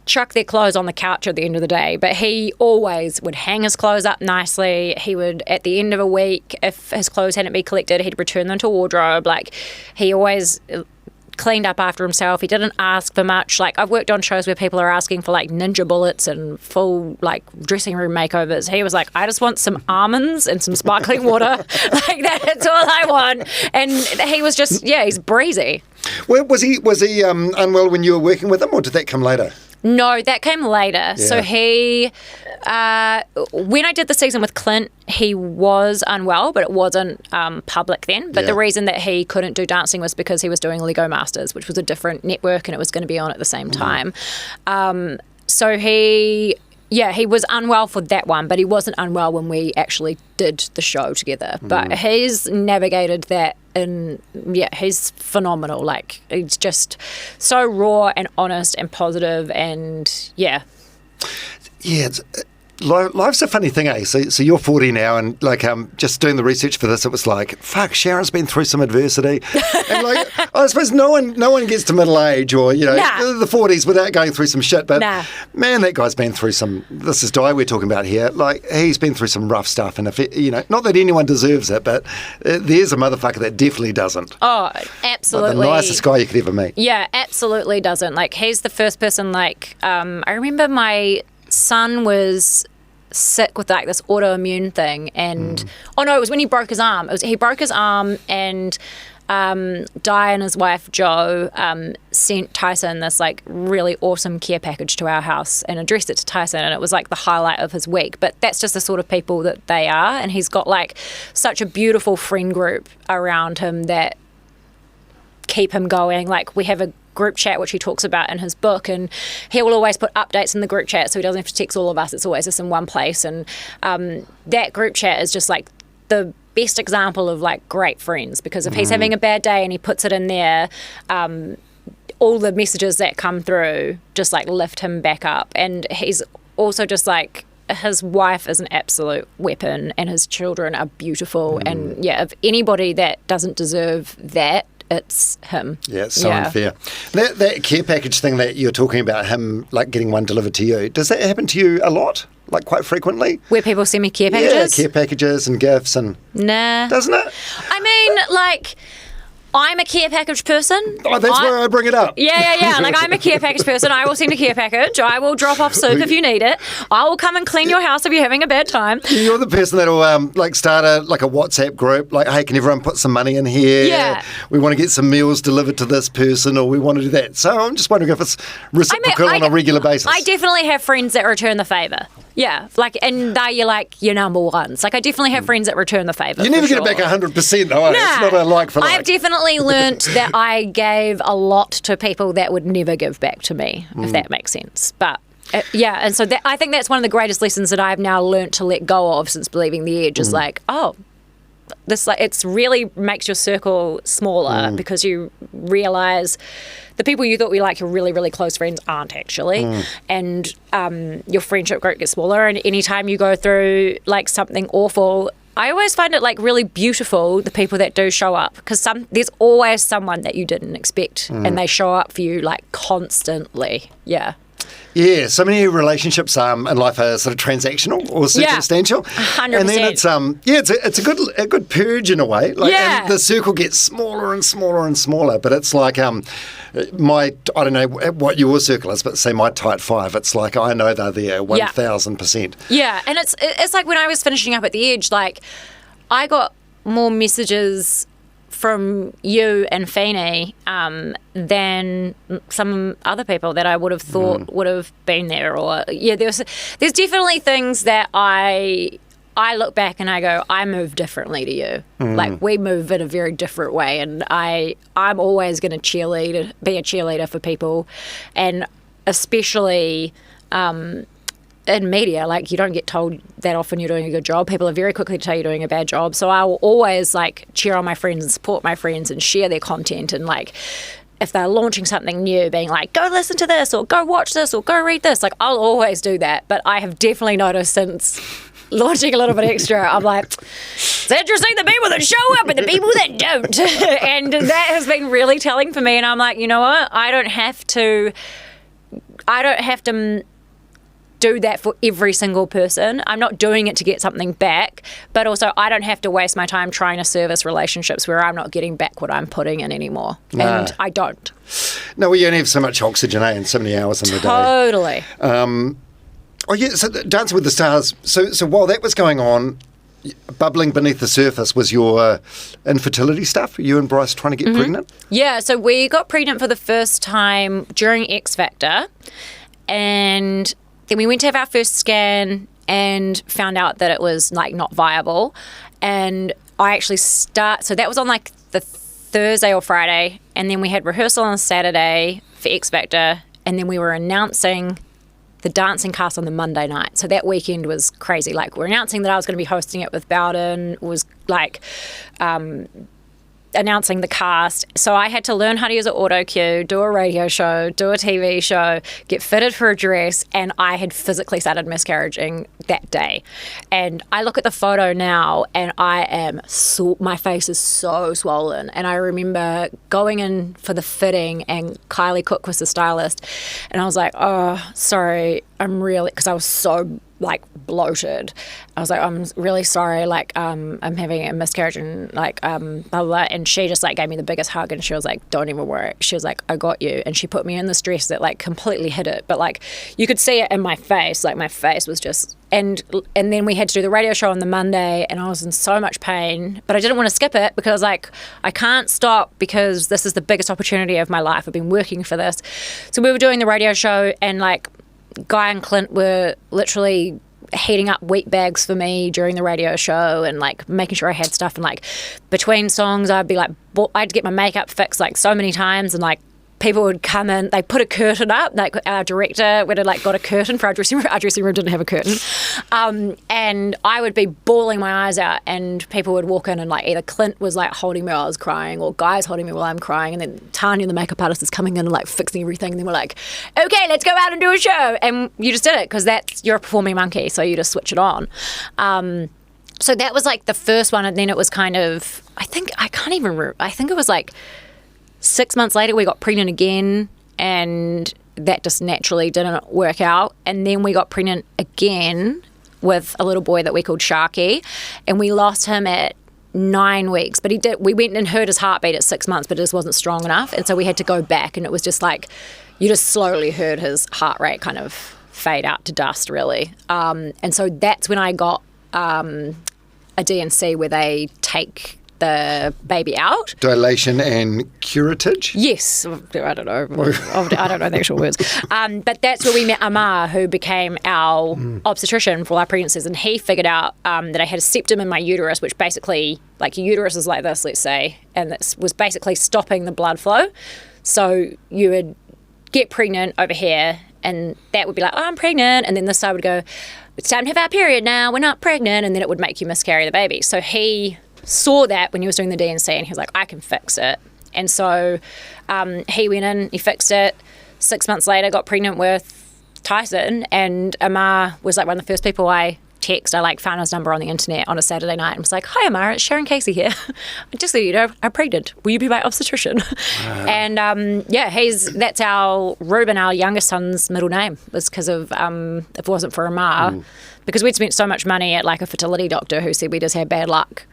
chuck their clothes on the couch at the end of the day, but he always would hang his clothes up nicely. He would, at the end of a week, if his clothes hadn't been collected, he'd return them to wardrobe. Like, he always cleaned up after himself. He didn't ask for much. Like, I've worked on shows where people are asking for like ninja bullets and full like dressing room makeovers. He was like, I just want some almonds and some sparkling water. Like, that's all I want. And he was just, he's breezy. Well, was he unwell when you were working with him, or did that come later? No, that came later. Yeah. So he, when I did the season with Clint, he was unwell, but it wasn't public then. But the reason that he couldn't do dancing was because he was doing Lego Masters, which was a different network, and it was going to be on at the same time. So he was unwell for that one, but he wasn't unwell when we actually did the show together. But he's navigated that, and he's phenomenal. Like, he's just so raw and honest and positive, and life's a funny thing, eh? So you're 40 now, and like just doing the research for this, it was like, fuck, Sharyn's been through some adversity, and like I suppose no one gets to middle age or the 40s without going through some shit. But man, that guy's been through some. This is Dye we're talking about here. Like, he's been through some rough stuff, and if not that anyone deserves it, but there's a motherfucker that definitely doesn't. Oh, absolutely. Like the nicest guy you could ever meet. Yeah, absolutely doesn't. Like, he's the first person. Like, I remember my son was sick with like this autoimmune thing, and it was when he broke his arm. He broke his arm, and Dye and his wife Jo sent Tyson this like really awesome care package to our house and addressed it to Tyson, and it was like the highlight of his week. But that's just the sort of people that they are, and he's got like such a beautiful friend group around him that keep him going. Like, we have a group chat which he talks about in his book, and he will always put updates in the group chat so he doesn't have to text all of us. It's always just in one place, and that group chat is just like the best example of like great friends, because if he's having a bad day and he puts it in there, all the messages that come through just like lift him back up. And he's also just like, his wife is an absolute weapon, and his children are beautiful, and if anybody that doesn't deserve that, it's him. Yeah, it's so unfair. That care package thing that you're talking about, him like getting one delivered to you, does that happen to you a lot? Like, quite frequently? Where people send me care packages? Yeah, care packages and gifts and... Nah. Doesn't it? I mean, like, I'm a care package person. Oh, that's why I bring it up. Yeah. Like, I'm a care package person. I will send a care package. I will drop off soup if you need it. I will come and clean your house if you're having a bad time. You're the person that'll like start a WhatsApp group. Like, hey, can everyone put some money in here? Yeah. We want to get some meals delivered to this person, or we want to do that. So I'm just wondering if it's reciprocal on a regular basis. I definitely have friends that return the favour. Yeah, like, and they're like your number ones. Like, I definitely have friends that return the favour. You never get it back 100% though. Nah, it's not a like for like. I've definitely learnt that I gave a lot to people that would never give back to me, if that makes sense. But and so I think that's one of the greatest lessons that I've now learnt to let go of since Believing the Edge is like, this, like, it's really makes your circle smaller because you realise the people you thought were like your really, really close friends aren't actually, and your friendship group gets smaller. And anytime you go through like something awful, I always find it like really beautiful, the people that do show up, because there's always someone that you didn't expect, and they show up for you like constantly. Yeah, so many relationships in life are sort of transactional or circumstantial. 100%. And then it's a good purge in a way. Like, and the circle gets smaller and smaller and smaller. But it's like I don't know what your circle is, but say my tight five, it's like I know they're there 1,000%. Yeah, and it's like when I was finishing up at the Edge, like I got more messages from you and Feeney than some other people that I would have thought would have been there. Or there's definitely things that I look back and I go, I move differently to you. Like, we move in a very different way, and I'm always going to be a cheerleader for people, and especially in media, like, you don't get told that often you're doing a good job. People are very quickly to tell you're doing a bad job. So I will always, like, cheer on my friends and support my friends and share their content, and, like, if they're launching something new, being like, go listen to this, or go watch this, or go read this. Like, I'll always do that. But I have definitely noticed since launching a little bit extra, I'm like, it's interesting the people that show up and the people that don't. And that has been really telling for me. And I'm like, you know what? I don't have to do that for every single person. I'm not doing it to get something back, but also I don't have to waste my time trying to service relationships where I'm not getting back what I'm putting in anymore. No. And I don't. No, well, you only have so much oxygen, and so many hours in the day. Totally. Oh, yeah, so Dancing with the Stars. So while that was going on, bubbling beneath the surface was your infertility stuff? You and Bryce trying to get pregnant? Yeah, so we got pregnant for the first time during X Factor, and then we went to have our first scan and found out that it was, like, not viable. And I actually so that was on, like, the Thursday or Friday, and then we had rehearsal on Saturday for X Factor, and then we were announcing the dancing cast on the Monday night. So that weekend was crazy. Like, we're announcing that I was going to be hosting it with Bowden, was, like, announcing the cast. So I had to learn how to use an auto cue, do a radio show, do a TV show, get fitted for a dress, and I had physically started miscarriaging that day. And I look at the photo now and my face is so swollen. And I remember going in for the fitting, and Kylie Cook was the stylist, and I was like, oh, sorry, because I was so, like, bloated. I was like, I'm really sorry, like, I'm having a miscarriage, and, like, blah, blah, blah. And she just, like, gave me the biggest hug, and she was like, don't even worry. She was like, I got you. And she put me in this dress that, like, completely hid it. But, like, you could see it in my face. Like, my face was just... And then we had to do the radio show on the Monday, and I was in so much pain, but I didn't want to skip it because, like, I can't stop because this is the biggest opportunity of my life. I've been working for this. So we were doing the radio show, and, like, Guy and Clint were literally heating up wheat bags for me during the radio show, and, like, making sure I had stuff. And, like, between songs, I'd be like, I'd get my makeup fixed, like, so many times, and, like, people would come in, they put a curtain up, like, our director would have, like, got a curtain for our dressing room. Our dressing room didn't have a curtain. And I would be bawling my eyes out, and people would walk in, and, like, either Clint was, like, holding me while I was crying, or Guy's holding me while I'm crying, and then Tanya, the makeup artist, is coming in and, like, fixing everything, and then we're like, okay, let's go out and do a show. And you just did it because you're a performing monkey, so you just switch it on. So that was, like, the first one, and then it was kind of, I think it was, like, 6 months later, we got pregnant again, and that just naturally didn't work out. And then we got pregnant again with a little boy that we called Sharky, and we lost him at 9 weeks. But we went and heard his heartbeat at 6 months, but it just wasn't strong enough. And so we had to go back, and it was just like, you just slowly heard his heart rate kind of fade out to dust, really. And so that's when I got a D&C where they take the baby out. Dilation and curettage? Yes. I don't know. I don't know the actual words. But that's where we met Amar, who became our obstetrician for our pregnancies, and he figured out that I had a septum in my uterus, which basically, like, your uterus is like this, let's say, and this was basically stopping the blood flow. So you would get pregnant over here, and that would be like, oh, I'm pregnant, and then this side would go, it's time to have our period now, we're not pregnant, and then it would make you miscarry the baby. So he saw that when he was doing the D&C, and he was like, I can fix it. And so he went in, he fixed it. 6 months later, got pregnant with Tyson, and Amar was, like, one of the first people I text. I, like, found his number on the internet on a Saturday night and was like, hi Amar, it's Sharyn Casey here. Just so you know, I'm pregnant. Will you be my obstetrician? And that's our Reuben, our youngest son's middle name, was because of if it wasn't for Amar, because we'd spent so much money at, like, a fertility doctor who said we just had bad luck.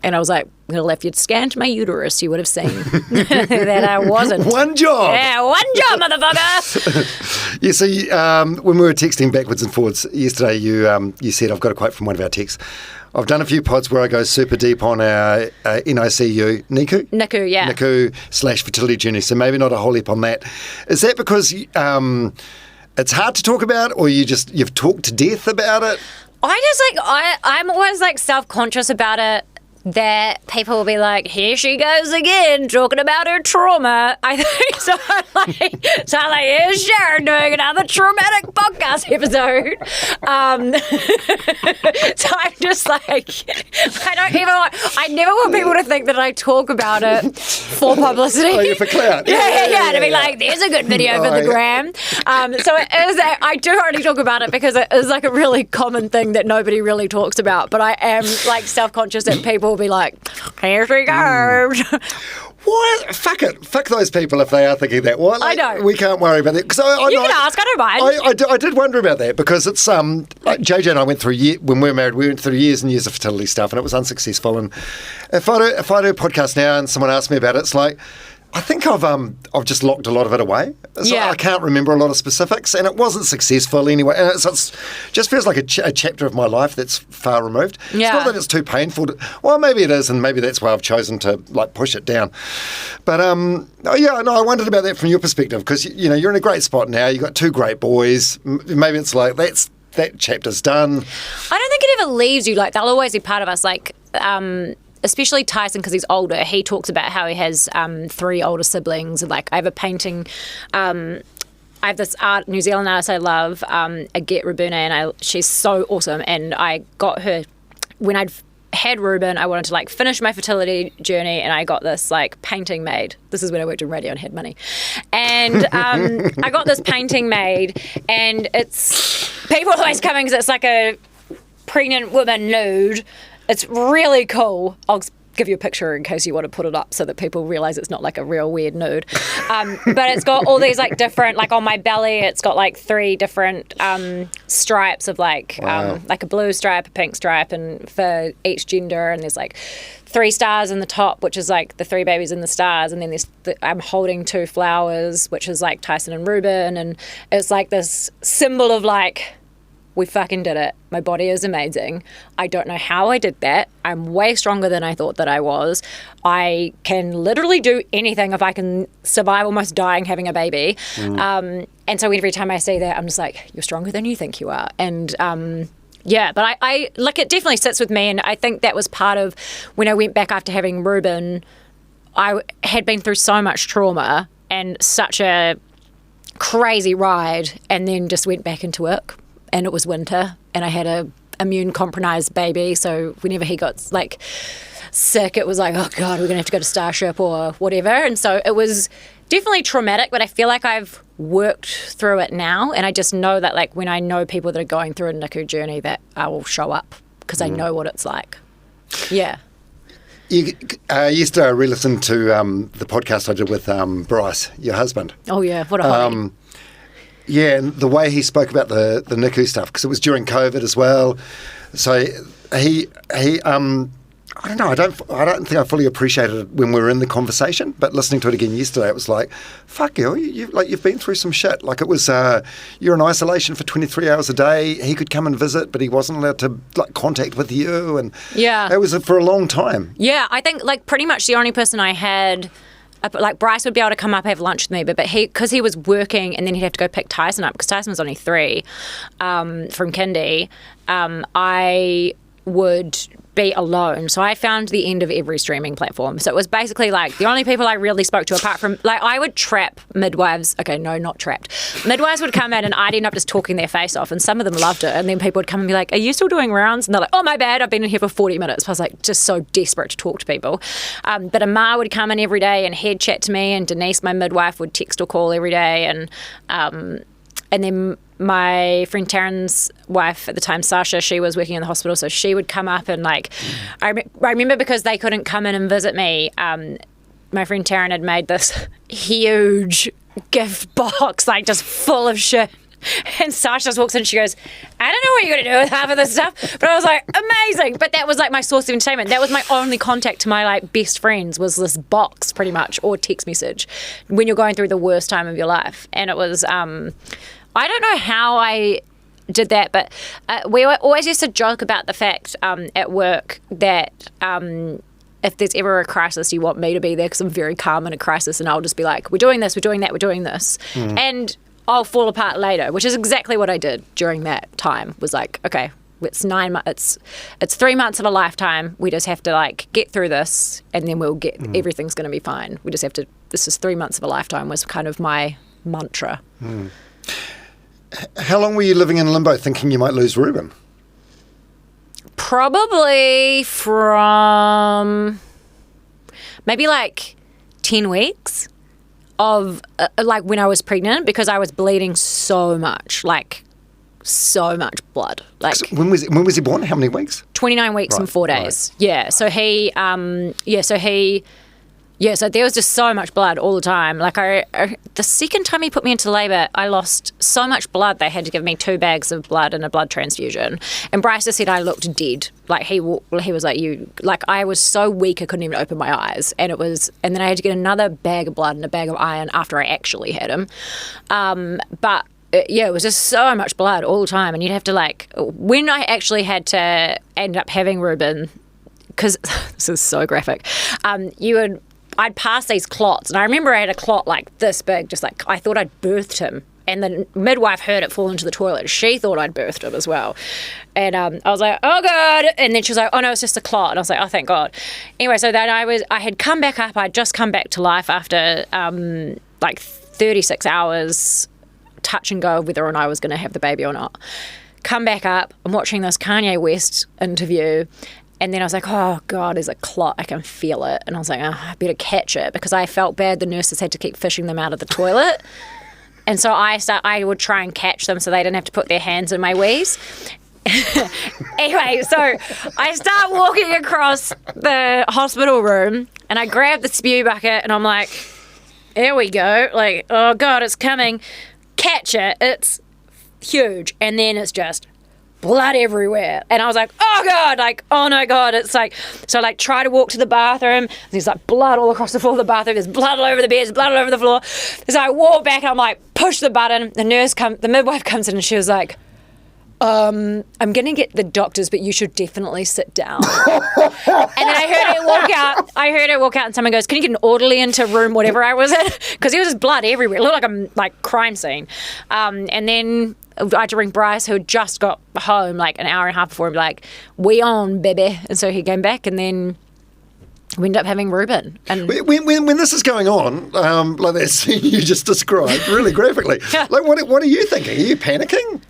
And I was like, well, if you'd scanned my uterus, you would have seen that I wasn't. One job. Yeah, one job, motherfucker. Yeah, so when we were texting backwards and forwards yesterday, you said, I've got a quote from one of our texts. I've done a few pods where I go super deep on our NICU, NICU, yeah. NICU/fertility journey, so maybe not a whole heap on that. Is that because it's hard to talk about, or you've talked to death about it? I'm always, like, self-conscious about it that people will be like, here she goes again, talking about her trauma. I think so. Here's Sharyn doing another traumatic podcast episode. So I'm just like, I never want people to think that I talk about it for publicity. Oh, yeah, for clout. Yeah, to be like, there's a good video for the gram. So it is. I do only talk about it because it is like a really common thing that nobody really talks about. But I am like self-conscious that people will be like, here she goes. What? Fuck it. Fuck those people if they are thinking that. Well, I know. We can't worry about it. You can ask, I don't mind. I did wonder about that because it's like JJ and I went through when we were married. We went through years and years of fertility stuff, and it was unsuccessful. And if I do a podcast now and someone asks me about it, it's like, I think I've just locked a lot of it away. So I can't remember a lot of specifics, and it wasn't successful anyway. And it just feels like a chapter of my life that's far removed. Yeah. It's not that it's too painful. Well, maybe it is, and maybe that's why I've chosen to like push it down. But I wondered about that from your perspective because you're in a great spot now. You've got 2 great boys. Maybe it's like that chapter's done. I don't think it ever leaves you. Like they'll always be part of us. Like. Especially Tyson, because he's older, he talks about how he has 3 older siblings. And like, I have a painting. I have this New Zealand artist I love, Reuben, and she's so awesome. And I got her when I'd had Reuben. I wanted to like finish my fertility journey, and I got this like painting made. This is when I worked in radio and had money, and I got this painting made, and it's people always coming because it's like a pregnant woman nude. It's really cool. I'll give you a picture in case you want to put it up so that people realise it's not like a real weird nude. But it's got all these like different, like on my belly, it's got like 3 different stripes of like a blue stripe, a pink stripe, and for each gender. And there's like 3 stars in the top, which is like the 3 babies in the stars. And then I'm holding 2 flowers, which is like Tyson and Reuben. And it's like this symbol of like, we fucking did it. My body is amazing. I don't know how I did that. I'm way stronger than I thought that I was. I can literally do anything if I can survive almost dying having a baby. And so every time I see that, I'm just like, you're stronger than you think you are. And but I like it definitely sits with me. And I think that was part of when I went back after having Reuben, I had been through so much trauma and such a crazy ride, and then just went back into work. And it was winter, and I had a immune compromised baby. So whenever he got like sick, it was like, oh God, we're gonna have to go to Starship or whatever. And so it was definitely traumatic, but I feel like I've worked through it now. And I just know that like when I know people that are going through a NICU journey, that I will show up because I know what it's like. Yeah. You used to re-listen to the podcast I did with Bryce, your husband. Oh yeah, what a hobby. Yeah, and the way he spoke about the NICU stuff, because it was during COVID as well. So he I don't know. I don't think I fully appreciated it when we were in the conversation. But listening to it again yesterday, it was like, fuck you've been through some shit. Like it was, you're in isolation for 23 hours a day. He could come and visit, but he wasn't allowed to like contact with you, and it was for a long time. Yeah, I think like pretty much the only person I had. Like Bryce would be able to come up have lunch with me, but because he was working and then he'd have to go pick Tyson up because Tyson was only 3 from kindy. I would be alone. So I found the end of every streaming platform. So it was basically like the only people I really spoke to apart from, like I would trap midwives. Okay, no, not trapped. Midwives would come in and I'd end up just talking their face off, and some of them loved it. And then people would come and be like, are you still doing rounds? And they're like, oh, my bad, I've been in here for 40 minutes. I was like, just so desperate to talk to people. But Amar would come in every day and he'd chat to me, and Denise, my midwife, would text or call every day. And then my friend Taran's wife at the time, Sasha, she was working in the hospital, so she would come up and like, I remember because they couldn't come in and visit me, my friend Taran had made this huge gift box, like just full of shit. And Sasha just walks in and she goes, I don't know what you're going to do with half of this stuff. But I was like, amazing. But that was like my source of entertainment. That was my only contact to my like best friends, was this box pretty much, or text message when you're going through the worst time of your life. And it was, I don't know how I did that, but we always used to joke about the fact at work that if there's ever a crisis, you want me to be there because I'm very calm in a crisis, and I'll just be like, we're doing this, we're doing that, we're doing this. And I'll fall apart later, which is exactly what I did during that time. Was like, okay, it's 9 months, it's 3 months of a lifetime. We just have to like get through this, and then we'll get everything's going to be fine. We just have to. This is 3 months of a lifetime was kind of my mantra. How long were you living in limbo, thinking you might lose Reuben? Probably from maybe like 10 weeks of like when I was pregnant, because I was bleeding so much, like so much blood. Like So when was he born? How many weeks? 29 weeks and 4 days. Yeah. So so there was just so much blood all the time. Like the second time he put me into labour, I lost so much blood they had to give me 2 bags of blood and a blood transfusion. And Bryce just said I looked dead. Like he was like I was so weak I couldn't even open my eyes. And then I had to get another bag of blood and a bag of iron after I actually had him. But it was just so much blood all the time. And you'd have to like, when I actually had to end up having Reuben, because this is so graphic, I'd pass these clots, and I remember I had a clot like this big, just like I thought I'd birthed him. And the midwife heard it fall into the toilet. She thought I'd birthed him as well. And I was like, oh God. And then she was like, oh no, it's just a clot. And I was like, oh, thank God. Anyway, so then I had come back up. I'd just come back to life after like 36 hours touch and go of whether or not I was going to have the baby or not. Come back up. I'm watching this Kanye West interview. And then I was like, oh, God, there's a clot. I can feel it. And I was like, oh, I better catch it, because I felt bad the nurses had to keep fishing them out of the toilet. And so I would try and catch them so they didn't have to put their hands in my wheeze. Anyway, so I start walking across the hospital room, and I grab the spew bucket, and I'm like, here we go. Like, oh, God, it's coming. Catch it. It's huge. And then it's just blood everywhere. And I was like, oh God, like, oh no God. It's like, so I like try to walk to the bathroom. There's like blood all across the floor of the bathroom. There's blood all over the bed. There's blood all over the floor. So I walk back and I'm like, push the button. The midwife comes in and she was like, I'm going to get the doctors, but you should definitely sit down. And then I heard her walk out and someone goes, can you get an orderly into room whatever I was in? Because there was just blood everywhere. It looked like a crime scene. And then I had to ring Bryce, who had just got home like an hour and a half before, and be like, we on, baby. And so he came back, and then we ended up having Reuben. And when this is going on, like that scene you just described, really graphically, like what are you thinking? Are you panicking?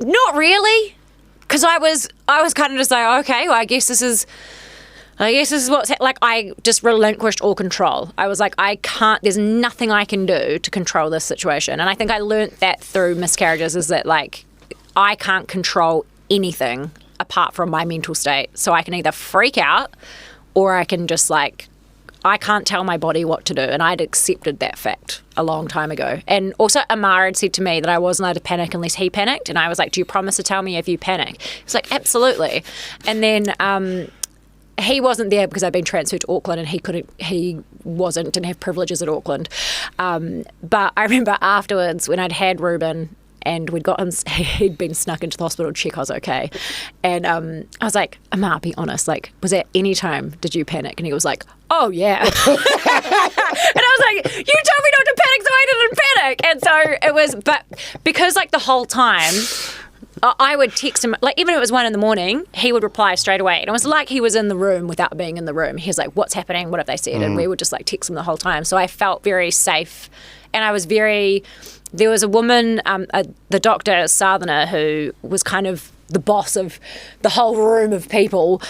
Not really, because I was kind of just like, okay, well, I guess this is what's like. I just relinquished all control. I was like, there's nothing I can do to control this situation. And I think I learnt that through miscarriages, is that like I can't control anything apart from my mental state. So I can either freak out, or I can just like, I can't tell my body what to do. And I'd accepted that fact a long time ago. And also Amar had said to me that I wasn't allowed to panic unless he panicked. And I was like, do you promise to tell me if you panic? He's like, absolutely. And then he wasn't there because I'd been transferred to Auckland, and he didn't have privileges at Auckland. But I remember afterwards when I'd had Reuben, and he'd been snuck into the hospital to check I was okay. And I was like, Amar, be honest, like, was there any time did you panic? And he was like, oh yeah. And I was like, you told me not to panic, so I didn't panic. And so it was, but because like the whole time I would text him, like even if it was 1 a.m, he would reply straight away. And it was like he was in the room without being in the room. He was like, what's happening? What have they said? And we would just like text him the whole time. So I felt very safe. And I was there was a woman, the doctor, Sadhana, who was kind of the boss of the whole room of people.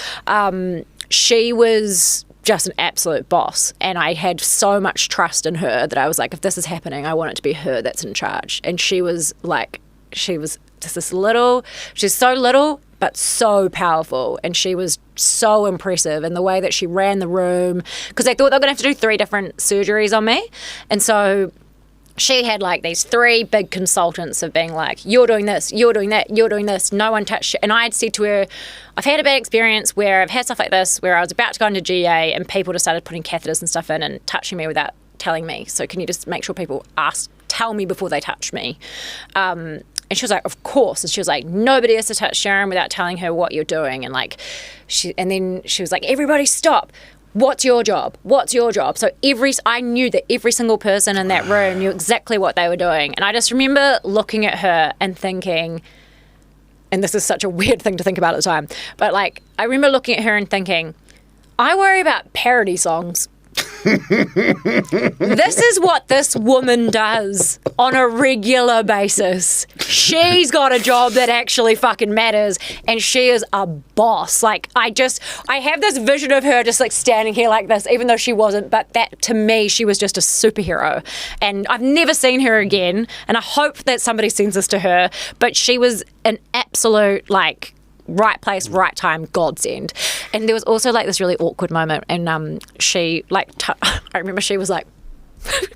She was just an absolute boss. And I had so much trust in her that I was like, if this is happening, I want it to be her that's in charge. And she was just this little, she's so little, but so powerful. And she was so impressive in the way that she ran the room, because they thought they were going to have to do 3 different surgeries on me. And so she had like these 3 big consultants of being like, you're doing this, you're doing that, you're doing this, no one touched it. And I had said to her, I've had a bad experience where I've had stuff like this, where I was about to go into GA and people just started putting catheters and stuff in and touching me without telling me. So can you just make sure people tell me before they touch me? And she was like, of course. And she was like, nobody has to touch Sharyn without telling her what you're doing. And like, then she was like, everybody stop. what's your job? What's your job? So I knew that every single person in that room knew exactly what they were doing. And I just remember looking at her and thinking, and this is such a weird thing to think about at the time, but like, I remember looking at her and thinking, I worry about parody songs. This is what this woman does on a regular basis. She's got a job that actually fucking matters, and she is a boss. Like, I have this vision of her just like standing here like this, even though she wasn't, but that to me, she was just a superhero. And I've never seen her again, and I hope that somebody sends this to her, but she was an absolute, like, right place, right time, godsend. And there was also like this really awkward moment, and she like I remember she was like,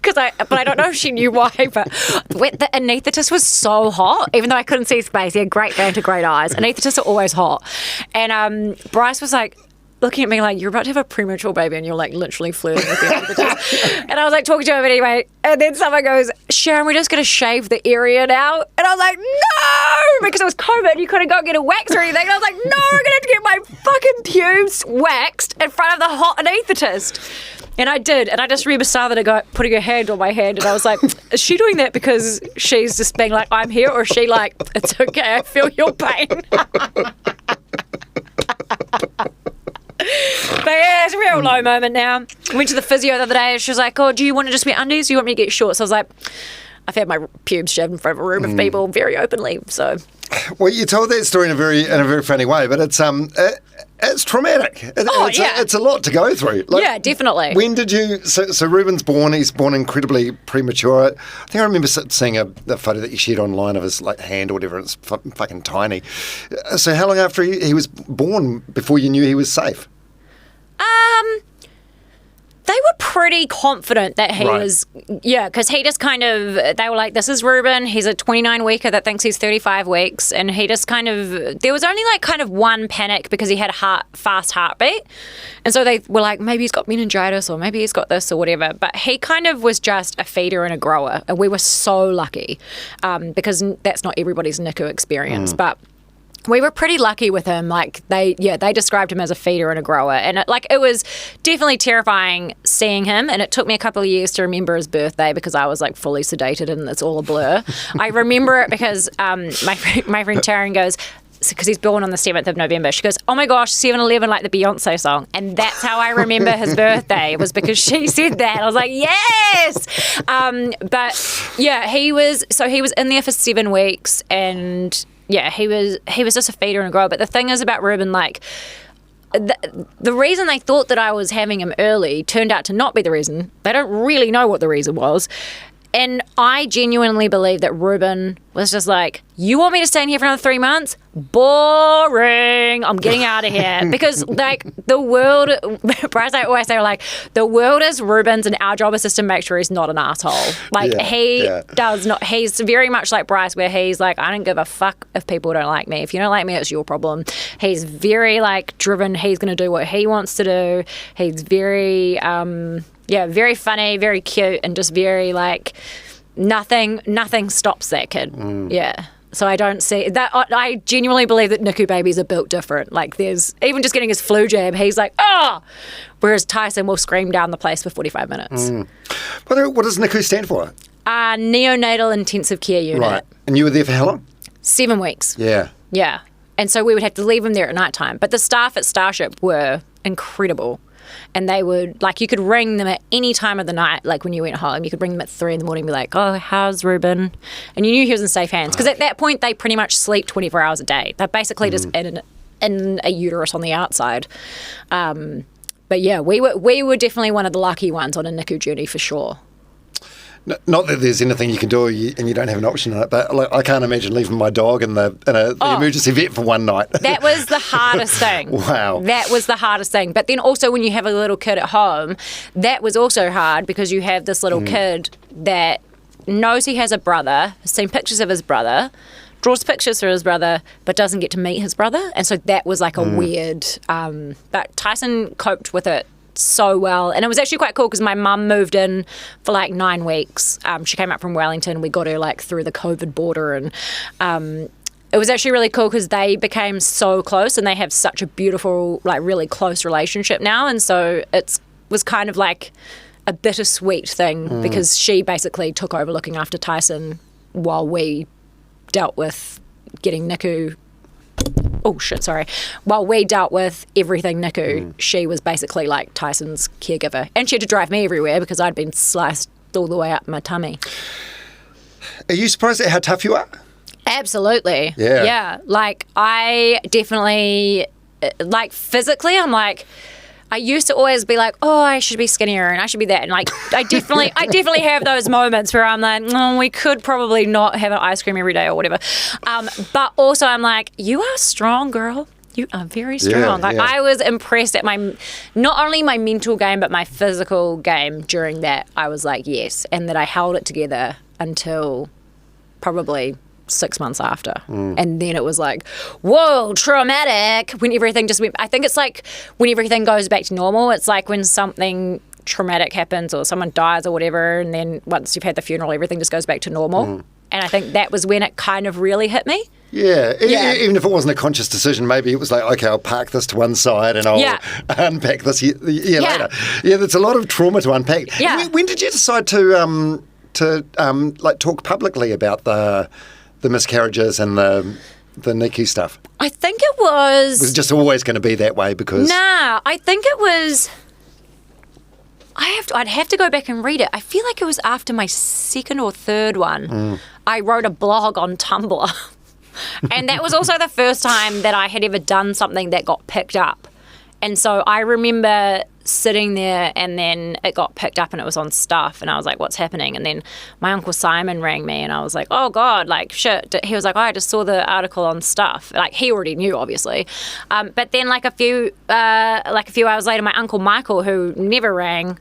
but I don't know if she knew why, but the anaesthetist was so hot, even though I couldn't see his face. He had great banter, great eyes. Anaesthetists are always hot. And Bryce was like looking at me like, you're about to have a premature baby and you're like literally flirting with the anaesthetist. And I was like talking to him anyway, and then someone goes, Sharyn, we're just going to shave the area now. And I was like, no, because it was COVID, you couldn't go get a wax or anything. And I was like, no, I'm going to have to get my fucking pubes waxed in front of the hot anaesthetist. And I did, and I just remember Sarah putting her hand on my hand, and I was like, is she doing that because she's just being like, I'm here, or is she like, it's okay, I feel your pain? But yeah, it's a real low moment now. Went to the physio the other day, and she was like, oh, do you want to just wear undies, or do you want me to get shorts? So I was like, I've had my pubes shaved in front of a room of people very openly, so... Well, you told that story in a very funny way, but it's traumatic. It's a lot to go through. Like, yeah, definitely. When did you? So Reuben's born. He's born incredibly premature. I think I remember seeing a photo that you shared online of his like hand or whatever. It's fucking tiny. So how long after he was born before you knew he was safe? They were pretty confident that he was, because he just kind of, they were like, this is Reuben, he's a 29-weeker that thinks he's 35 weeks, and he just kind of, there was only like kind of one panic because he had a fast heartbeat, and so they were like, maybe he's got meningitis, or maybe he's got this, or whatever, but he kind of was just a feeder and a grower, and we were so lucky, because that's not everybody's NICU experience, but... We were pretty lucky with him. Like they described him as a feeder and a grower, and it was definitely terrifying seeing him. And it took me a couple of years to remember his birthday because I was like fully sedated and it's all a blur. I remember it because my friend Taran goes, because he's born on the 7th of November. She goes, oh my gosh, 7-Eleven, like the Beyonce song. And that's how I remember his birthday, was because she said that. I was like, yes! But yeah, he was in there for 7 weeks, and yeah, he was just a feeder and a grower. But the thing is about Reuben, like, the reason they thought that I was having him early turned out to not be the reason. They don't really know what the reason was. And I genuinely believe that Reuben was just like, you want me to stay in here for another 3 months? Boring. I'm getting out of here. Because, like, the world, Bryce, I always say, like, the world is Reuben's and our job is just to make sure he's not an asshole. Like, does not, he's very much like Bryce, where he's like, I don't give a fuck if people don't like me. If you don't like me, it's your problem. He's very, like, driven. He's going to do what he wants to do. He's very, very funny, very cute, and just very, like, nothing stops that kid. Yeah. So I don't see that. I genuinely believe that NICU babies are built different. Like, there's even just getting his flu jab, he's like, oh, whereas Tyson will scream down the place for 45 minutes. What does NICU stand for? Neonatal Intensive Care Unit. Right. And you were there for how long? 7 weeks. Yeah. Yeah. And so we would have to leave him there at night time. But the staff at Starship were incredible. And they would, like, you could ring them at any time of the night, like when you went home. You could ring them at 3 a.m. and be like, oh, how's Reuben? And you knew he was in safe hands. Because at that point, they pretty much sleep 24 hours a day. They're basically just in a uterus on the outside. But yeah, we were definitely one of the lucky ones on a NICU journey for sure. Not that there's anything you can do and you don't have an option on it, but like, I can't imagine leaving my dog in the emergency vet for one night. That was the hardest thing. Wow. That was the hardest thing. But then also when you have a little kid at home, that was also hard because you have this little kid that knows he has a brother, has seen pictures of his brother, draws pictures for his brother, but doesn't get to meet his brother. And so that was like a weird... but Tyson coped with it so well, and it was actually quite cool because my mum moved in for like 9 weeks. She came up from Wellington. We got her like through the COVID border, and it was actually really cool because they became so close and they have such a beautiful, like really close relationship now. And so it was kind of like a bittersweet thing because she basically took over looking after Tyson while we dealt with getting NICU. Oh shit, sorry. While we dealt with everything NICU, she was basically like Tyson's caregiver. And she had to drive me everywhere because I'd been sliced all the way up my tummy. Are you surprised at how tough you are? Absolutely. Yeah. Yeah. Like, I definitely, like, physically, I'm like, I used to always be like, oh, I should be skinnier and I should be that. And, like, I definitely have those moments where I'm like, we could probably not have an ice cream every day or whatever. But also I'm like, you are strong, girl. You are very strong. I was impressed at not only my mental game, but my physical game during that. I was like, yes. And that I held it together until probably 6 months after. And then it was like, whoa, traumatic. When everything just went, I think it's like when everything goes back to normal, it's like when something traumatic happens or someone dies or whatever, and then once you've had the funeral, everything just goes back to normal. And I think that was when it kind of really hit me. Yeah, even if it wasn't a conscious decision, maybe it was like, okay, I'll park this to one side and I'll unpack this year later. Yeah, there's a lot of trauma to unpack. Yeah. When did you decide to like talk publicly about the miscarriages and the NICU stuff? I think it was just always going to be that way because... Nah, I think it was... I'd have to go back and read it. I feel like it was after my second or third one. I wrote a blog on Tumblr. And that was also the first time that I had ever done something that got picked up. And so I remember sitting there and then it got picked up and it was on Stuff and I was like, what's happening? And then my Uncle Simon rang me and I was like, oh God, like shit. He was like, oh, I just saw the article on Stuff. Like he already knew, obviously. But then like a few hours later, my Uncle Michael, who never rang,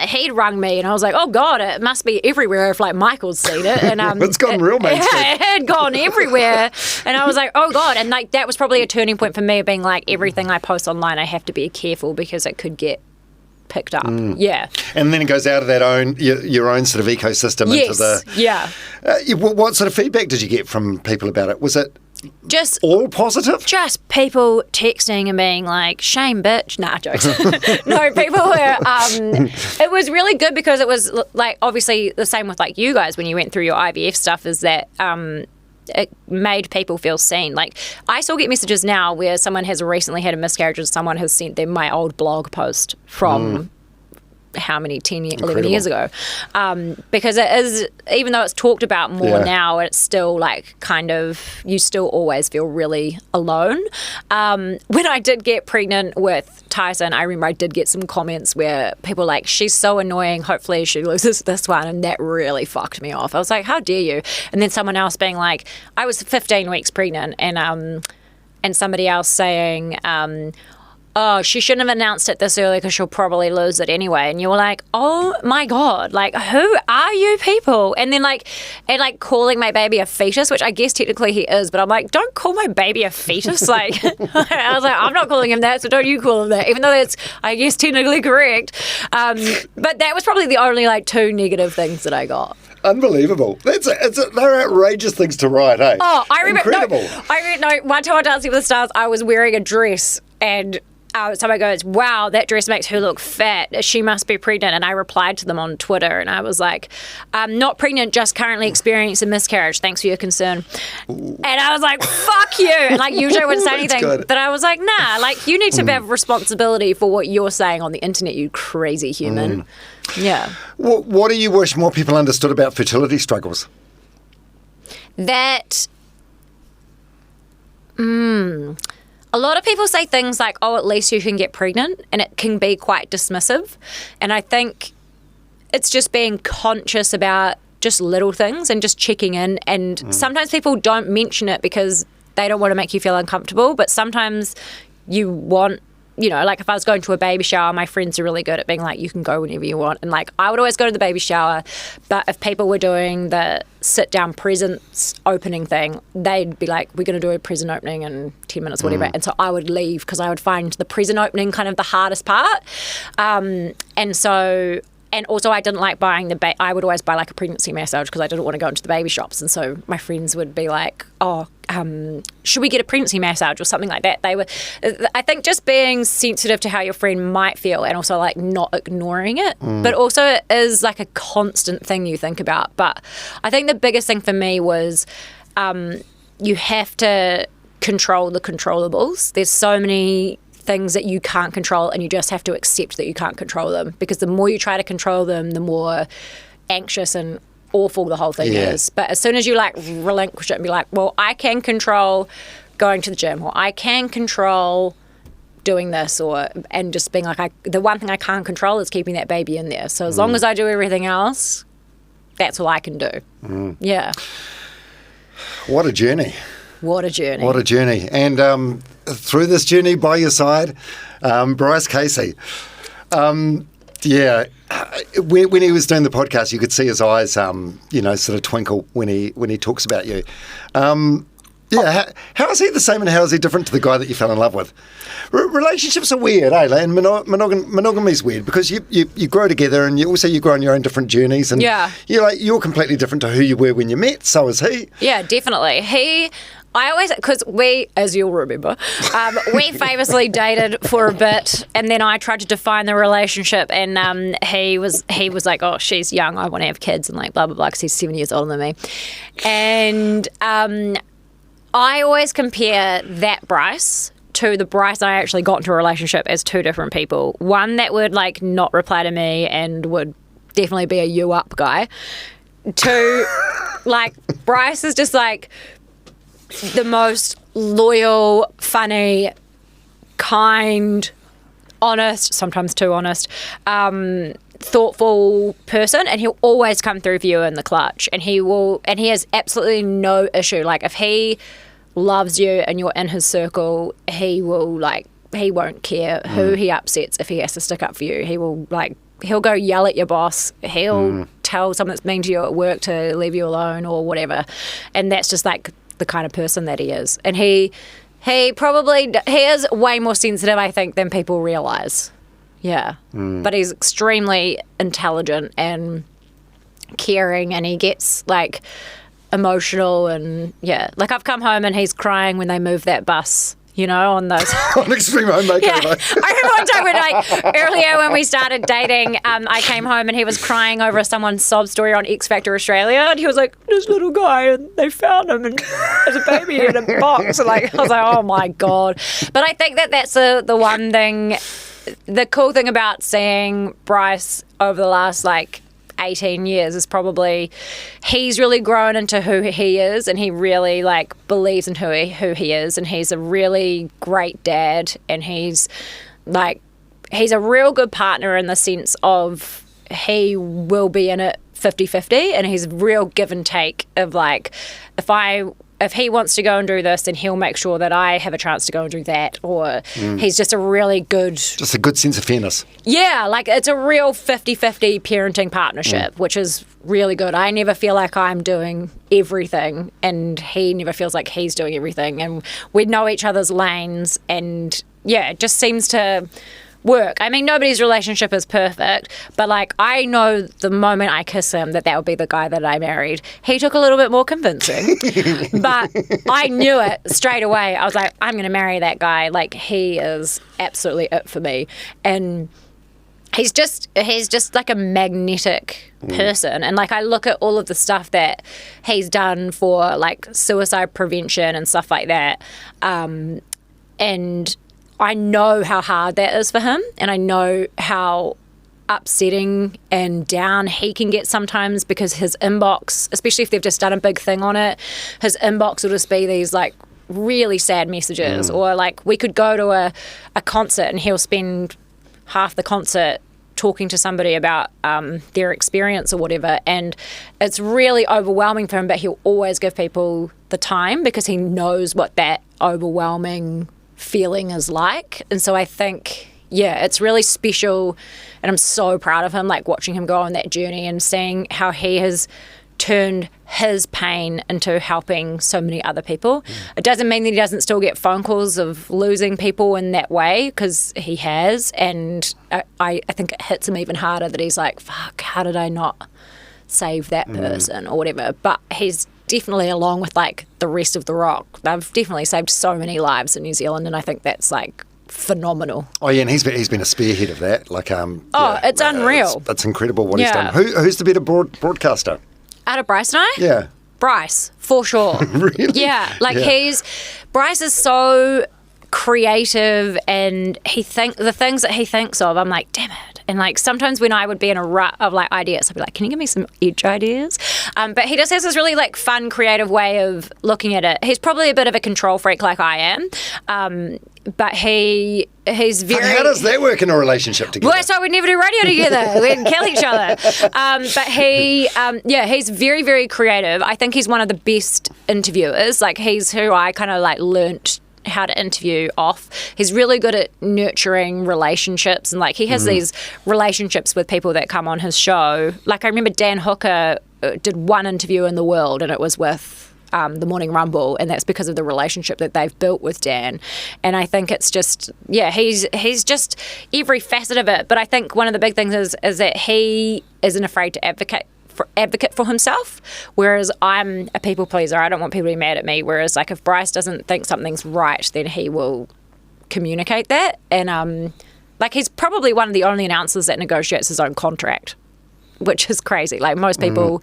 he'd rung me and I was like, oh God, it must be everywhere if like Michael's seen it. And it's gone real mainstream. It had gone everywhere. And I was like, oh God. And like that was probably a turning point for me of being like, everything I post online, I have to be careful because it could get picked up. Yeah. And then it goes out of that your own sort of ecosystem into the... Yeah. What sort of feedback did you get from people about it? Was it just all positive? Just people texting and being like, shame, bitch. Nah, jokes. No, people were... it was really good because it was like, obviously the same with like you guys when you went through your IVF stuff is that... it made people feel seen. Like, I still get messages now where someone has recently had a miscarriage and someone has sent them my old blog post from how many, 11 years ago. Because it is, even though it's talked about more now, it's still like kind of, you still always feel really alone. When I did get pregnant with Tyson, I remember I did get some comments where people were like, she's so annoying, hopefully she loses this one, and that really fucked me off. I was like, how dare you? And then someone else being like, I was 15 weeks pregnant, and somebody else saying, oh, she shouldn't have announced it this early because she'll probably lose it anyway. And you were like, oh my God, like, who are you people? And then like calling my baby a fetus, which I guess technically he is, but I'm like, don't call my baby a fetus. Like, I was like, I'm not calling him that, so don't you call him that, even though that's, I guess, technically correct. But that was probably the only like 2 negative things that I got. Unbelievable. They're outrageous things to write, eh? Oh, I remember. Incredible. One time on Dancing with the Stars, I was wearing a dress and somebody goes, wow, that dress makes her look fat. She must be pregnant. And I replied to them on Twitter and I was like, not pregnant, just currently experiencing a miscarriage. Thanks for your concern. Ooh. And I was like, fuck you. And like usually I wouldn't say anything. But I was like, nah, like you need to have responsibility for what you're saying on the internet, you crazy human. Yeah. What do you wish more people understood about fertility struggles? That... A lot of people say things like, oh, at least you can get pregnant, and it can be quite dismissive. And I think it's just being conscious about just little things and just checking in. And sometimes people don't mention it because they don't want to make you feel uncomfortable, but sometimes you want, you know, like if I was going to a baby shower, my friends are really good at being like, you can go whenever you want. And like, I would always go to the baby shower, but if people were doing the sit down presents opening thing, they'd be like, we're going to do a present opening in 10 minutes, whatever. And so I would leave because I would find the present opening kind of the hardest part. And also I didn't like buying I would always buy like a pregnancy massage because I didn't want to go into the baby shops. And so my friends would be like, oh, should we get a pregnancy massage or something like that? I think just being sensitive to how your friend might feel and also like not ignoring it, but also it is like a constant thing you think about. But I think the biggest thing for me was you have to control the controllables. There's so many things that you can't control and you just have to accept that you can't control them, because the more you try to control them, the more anxious and awful the whole thing is. But as soon as you like relinquish it and be like, well, I can control going to the gym, or I can control doing this, and just being like, the one thing I can't control is keeping that baby in there. So as long as I do everything else, that's all I can do. Yeah. What a journey. What a journey. What a journey. And through this journey by your side, Bryce Casey. Yeah, when he was doing the podcast, you could see his eyes, sort of twinkle when he talks about you. How is he the same and how is he different to the guy that you fell in love with? Relationships are weird, eh? And monogamy is weird because you grow together and you grow on your own different journeys. And you're completely different to who you were when you met. So is he. Yeah, definitely. Because we, as you'll remember, we famously dated for a bit, and then I tried to define the relationship, and he was like, oh, she's young, I want to have kids, and like blah, blah, blah, because he's 7 years older than me. And I always compare that Bryce to the Bryce I actually got into a relationship as two different people. One that would like not reply to me and would definitely be a you up guy. Two, like Bryce is just like the most loyal, funny, kind, honest, sometimes too honest, thoughtful person, and he'll always come through for you in the clutch, and he has absolutely no issue. Like if he loves you and you're in his circle, he won't care who he upsets if he has to stick up for you. He'll go yell at your boss, he'll tell someone that's mean to you at work to leave you alone or whatever, and that's just like the kind of person that he is. And he is way more sensitive, I think, than people realize. Yeah. But he's extremely intelligent and caring, and he gets like emotional, and like I've come home and he's crying when they move that bus, on those on Extreme Home Makeover. Yeah. I remember one time when earlier when we started dating, I came home and he was crying over someone's sob story on X Factor Australia, and he was like, this little guy, and they found him and as a baby in a box, and I was like, oh my God. But I think that's the one thing, the cool thing about seeing Bryce over the last 18 years is probably he's really grown into who he is, and he really believes in who he is, and he's a really great dad, and he's a real good partner in the sense of he will be in it 50-50, and he's real give and take of if he wants to go and do this, then he'll make sure that I have a chance to go and do that. Or he's just a really good... Just a good sense of fairness. Yeah, it's a real 50-50 parenting partnership, which is really good. I never feel like I'm doing everything, and he never feels like he's doing everything. And we know each other's lanes, and it just seems to work. I mean, nobody's relationship is perfect, but I know the moment I kiss him that would be the guy that I married. He took a little bit more convincing, but I knew it straight away. I was like, I'm going to marry that guy. He is absolutely it for me. And he's just like a magnetic person. And I look at all of the stuff that he's done for suicide prevention and stuff like that. And I know how hard that is for him, and I know how upsetting and down he can get sometimes, because his inbox, especially if they've just done a big thing on it, his inbox will just be these really sad messages. Or we could go to a concert and he'll spend half the concert talking to somebody about their experience or whatever, and it's really overwhelming for him, but he'll always give people the time because he knows what that overwhelming feeling is like. And so I think it's really special, and I'm so proud of him, watching him go on that journey and seeing how he has turned his pain into helping so many other people. It doesn't mean that he doesn't still get phone calls of losing people in that way, because he has, and I think it hits him even harder that he's like, fuck, how did I not save that person or whatever. But he's definitely along with like the rest of the rock, they've definitely saved so many lives in New Zealand, and I think that's like phenomenal. Oh yeah, and he's been a spearhead of that. Like it's unreal. It's incredible what he's done. Who's the better broadcaster? Out of Bryce and I? Yeah. Bryce, for sure. Really? Yeah, like Bryce is so creative, and the things that he thinks of, I'm like, damn it. And like sometimes when I would be in a rut of like ideas, I'd be like, can you give me some edge ideas? But he just has this really like fun, creative way of looking at it. He's probably a bit of a control freak like I am. But he's very... How does that work in a relationship together? Well, so we'd never do radio together. We'd kill each other. But he's very, very creative. I think he's one of the best interviewers. Like, he's who I kind of like learnt how to interview off. He's really good at nurturing relationships, and like he has these relationships with people that come on his show. Like, I remember Dan Hooker did one interview in the world, and it was with the Morning Rumble, and that's because of the relationship that they've built with Dan. And I think it's just, he's just every facet of it. But I think one of the big things is that he isn't afraid to advocate for himself, whereas I'm a people pleaser. I don't want people to be mad at me, whereas like if Bryce doesn't think something's right, then he will communicate that. And like he's probably one of the only announcers that negotiates his own contract, which is crazy. Like most people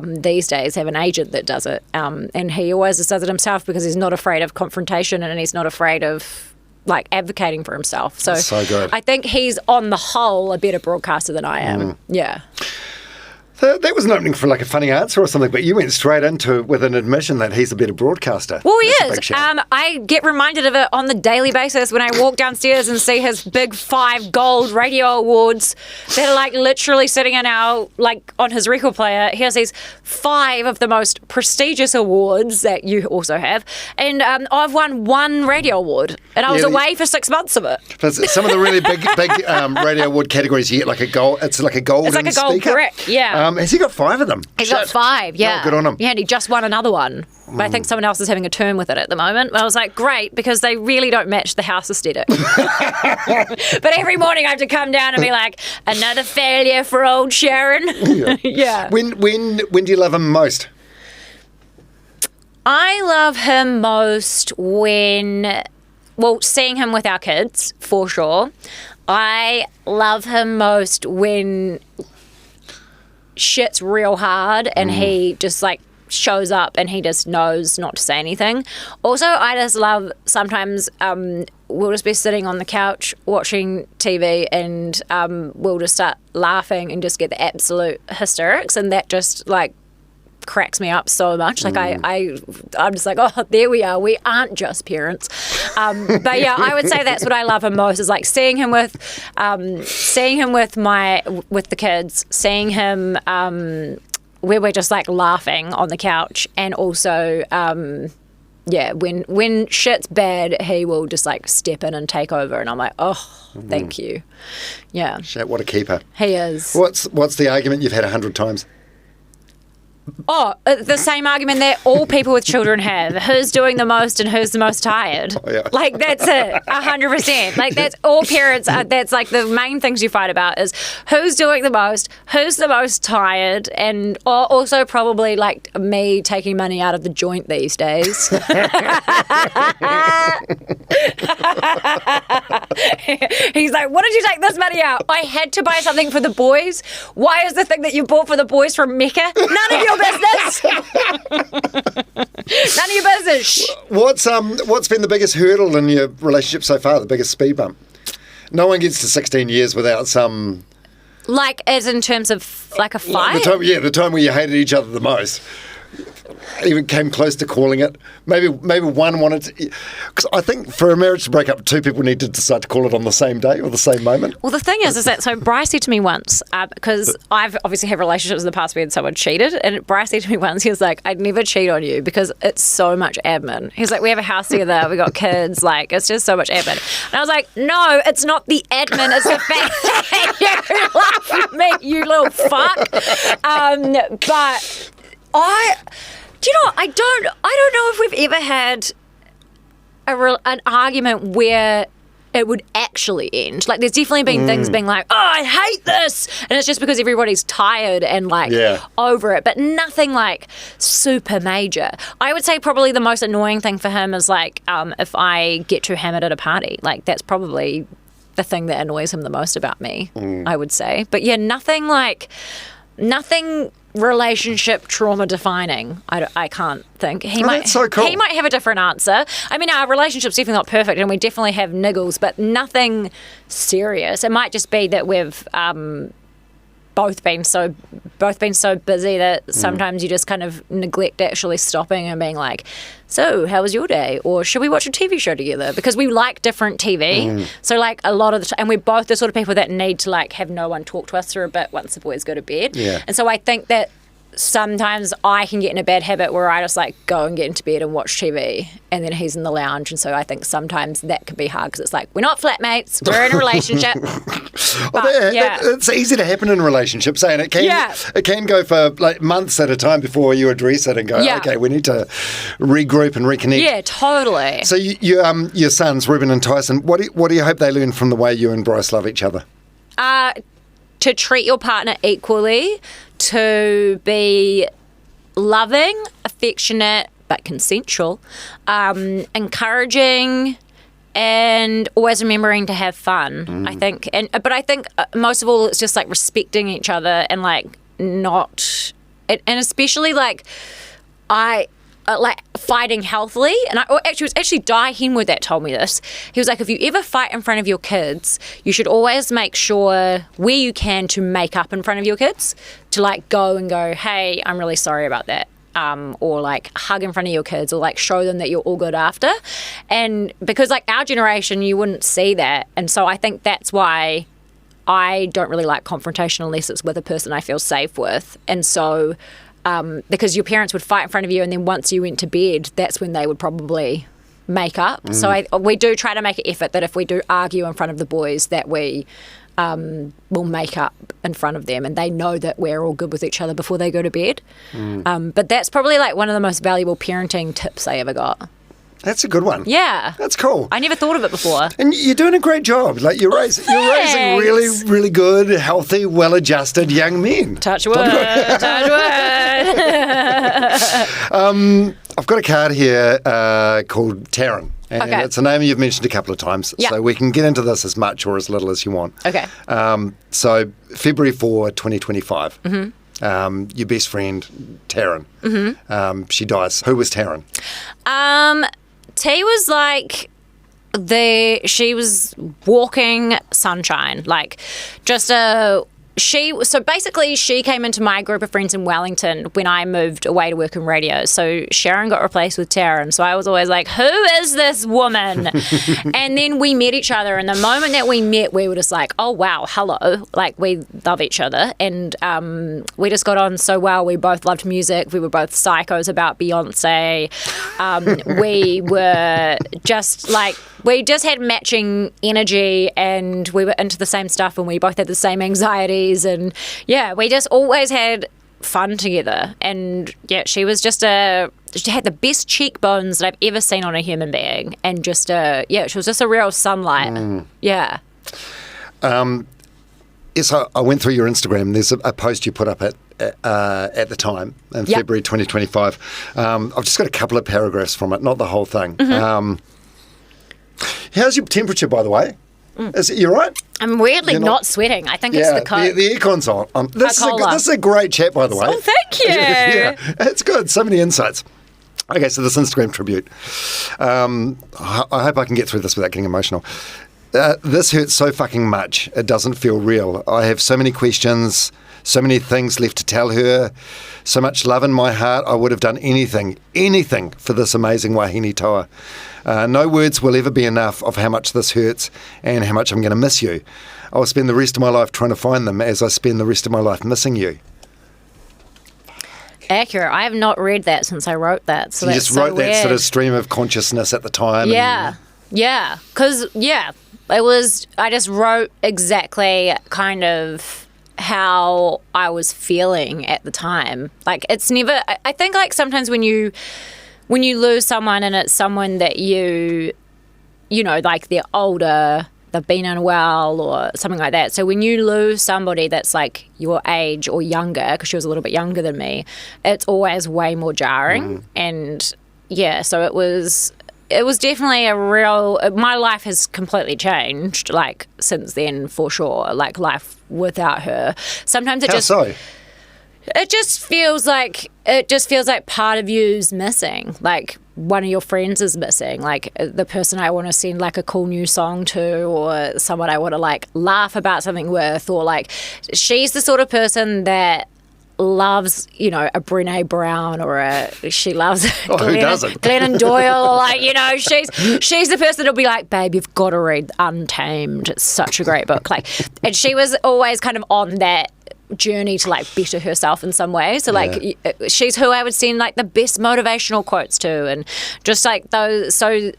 these days have an agent that does it, and he always just does it himself because he's not afraid of confrontation, and he's not afraid of like advocating for himself. So good. I think he's on the whole a better broadcaster than I am. Yeah. That was an opening for like a funny answer or something, but you went straight into it with an admission that he's a better broadcaster. Well, he is. I get reminded of it on the daily basis when I walk downstairs and see his big 5 gold radio awards that are like literally sitting in on his record player. He has these 5 of the most prestigious awards that you also have, and I've won 1 radio award, and I was away for 6 months of it. Some of the really big radio award categories, you get like a gold. It's like a golden It's like a gold speaker. brick, yeah. Has he got 5 of them? He's got 5, yeah. Oh, good on him. Yeah, and he just won another one. But I think someone else is having a turn with it at the moment. And I was like, great, because they really don't match the house aesthetic. But every morning I have to come down and be like, another failure for old Sharyn. Yeah. When do you love him most? I love him most seeing him with our kids, for sure. I love him most when shit's real hard and he just like shows up and he just knows not to say anything. Also, I just love sometimes we'll just be sitting on the couch watching TV and we'll just start laughing and just get the absolute hysterics, and that just like cracks me up so much. Like I'm just like, oh, there we are. We aren't just parents. But yeah, I would say that's what I love him most, is like seeing him with the kids, seeing him where we're just like laughing on the couch, and also when shit's bad, he will just like step in and take over, and I'm like, oh, thank you. Yeah. Shit, what a keeper. He is. What's the argument you've had 100 times? Oh, the same argument that all people with children have. Who's doing the most and who's the most tired? Oh, yeah. Like, that's it, 100%. Like, that's all parents, that's like the main things you fight about is who's doing the most, who's the most tired, and also probably like me taking money out of the joint these days. He's like, what did you take this money out? I had to buy something for the boys. Why is the thing that you bought for the boys from Mecca? None of your business. None of your business. What's been the biggest hurdle in your relationship so far? The biggest speed bump? No one gets to 16 years without some. Like, as in terms of like a fight? The time where you hated each other the most. Even came close to calling it. Maybe one wanted to. Because I think for a marriage to break up, 2 people need to decide to call it on the same day or the same moment. Well, the thing is that, so Bryce said to me once, because I've obviously had relationships in the past where someone cheated, and Bryce said to me once, he was like, I'd never cheat on you because it's so much admin. He's like, we have a house together, we got kids, like, it's just so much admin. And I was like, no, it's not the admin, it's the fact that you love me, you little fuck. But I don't know if we've ever had an argument where it would actually end. Like, there's definitely been things being like, oh, I hate this. And it's just because everybody's tired and, like, over it. But nothing, like, super major. I would say probably the most annoying thing for him is, like, if I get too hammered at a party. Like, that's probably the thing that annoys him the most about me, I would say. But, yeah, nothing relationship trauma defining. I can't think. That's so cool. He might have a different answer. I mean, our relationship's definitely not perfect, and we definitely have niggles, but nothing serious. It might just be that we've both been so busy that sometimes you just kind of neglect actually stopping and being like, so how was your day? Or should we watch a TV show together? Because we like different TV. So, like, a lot of the time, and we're both the sort of people that need to, like, have no one talk to us for a bit once the boys go to bed. And so I think that sometimes I can get in a bad habit where I just, like, go and get into bed and watch TV, and then he's in the lounge. And so I think sometimes that can be hard because it's like, we're not flatmates, we're in a relationship. It's easy to happen in relationships, and it can go for, like, months at a time before you address it and go, okay, we need to regroup and reconnect. Yeah, totally. So your sons, Reuben and Tyson, what do you hope they learn from the way you and Bryce love each other? To treat your partner equally, to be loving, affectionate, but consensual, encouraging, and always remembering to have fun, I think. But I think most of all, it's just, like, respecting each other and, like, not... And especially, like, like, fighting healthily. And it was actually Dye Henwood that told me this. He was like, if you ever fight in front of your kids, you should always make sure where you can to make up in front of your kids, to, like, go, hey, I'm really sorry about that. Or, like, hug in front of your kids, or, like, show them that you're all good after. And because, like, our generation, you wouldn't see that. And so I think that's why I don't really like confrontation unless it's with a person I feel safe with. And so... because your parents would fight in front of you, and then once you went to bed, that's when they would probably make up. So we do try to make an effort that if we do argue in front of the boys, that we will make up in front of them, and they know that we're all good with each other before they go to bed. But that's probably, like, one of the most valuable parenting tips I ever got. That's a good one. Yeah. That's cool. I never thought of it before. And you're doing a great job. Like, you're raising really, really good, healthy, well-adjusted young men. Touch wood. Touch wood. I've got a card here called Taran. And it's a name you've mentioned a couple of times. So we can get into this as much or as little as you want. Okay. So February 4, 2025. Your best friend, Taran. She dies. Who was Taran? T was like she was walking sunshine, like just so basically she came into my group of friends in Wellington when I moved away to work in radio. So Sharyn got replaced with Taran. So I was always like, who is this woman? And then we met each other. And the moment that we met, we were just like, oh, wow, hello. Like, we love each other. And we just got on so well. We both loved music. We were both psychos about Beyonce. We were just like, we just had matching energy, and we were into the same stuff, and we both had the same anxieties, and we just always had fun together. And she was just she had the best cheekbones that I've ever seen on a human being, and just she was just a real sunlight. Yes, I went through your Instagram. There's a post you put up at the time in February 2025. I've just got a couple of paragraphs from it, not the whole thing. How's your temperature, by the way? Is it, you right? I'm weirdly not sweating. I think it's the coat. The aircon's on. This is a great chat, by the way. Oh, thank you. It's good. So many insights. Okay, so this Instagram tribute. I hope I can get through this without getting emotional. This hurts so fucking much. It doesn't feel real. I have so many questions, so many things left to tell her, so much love in my heart. I would have done anything for this amazing wahine toa. No words will ever be enough of how much this hurts and how much I'm going to miss you. I'll spend the rest of my life trying to find them as I spend the rest of my life missing you. Accurate. I have not read that since I wrote that. So you just wrote that sort of stream of consciousness at the time. Yeah. Because, it was, I just wrote exactly kind of how I was feeling at the time. Like, it's never, I think, like, sometimes when you lose someone and it's someone that you like they're older, they've been unwell or something like that. So when you lose somebody that's like your age or younger, because she was a little bit younger than me, it's always way more jarring. And yeah, so it was definitely my life has completely changed, like, since then, for sure. Like, life without her. Sometimes it just feels like part of you's missing. Like, one of your friends is missing, like the person I want to send like a cool new song to, or someone I want to like laugh about something with, or like she's the sort of person that loves, a Brené Brown, or she loves who doesn't? Glennon Doyle, like, she's the person that'll be like, babe, you've got to read Untamed, it's such a great book. Like, and she was always kind of on that journey to like better herself in some way. So like she's who I would send like the best motivational quotes to, and just like those. So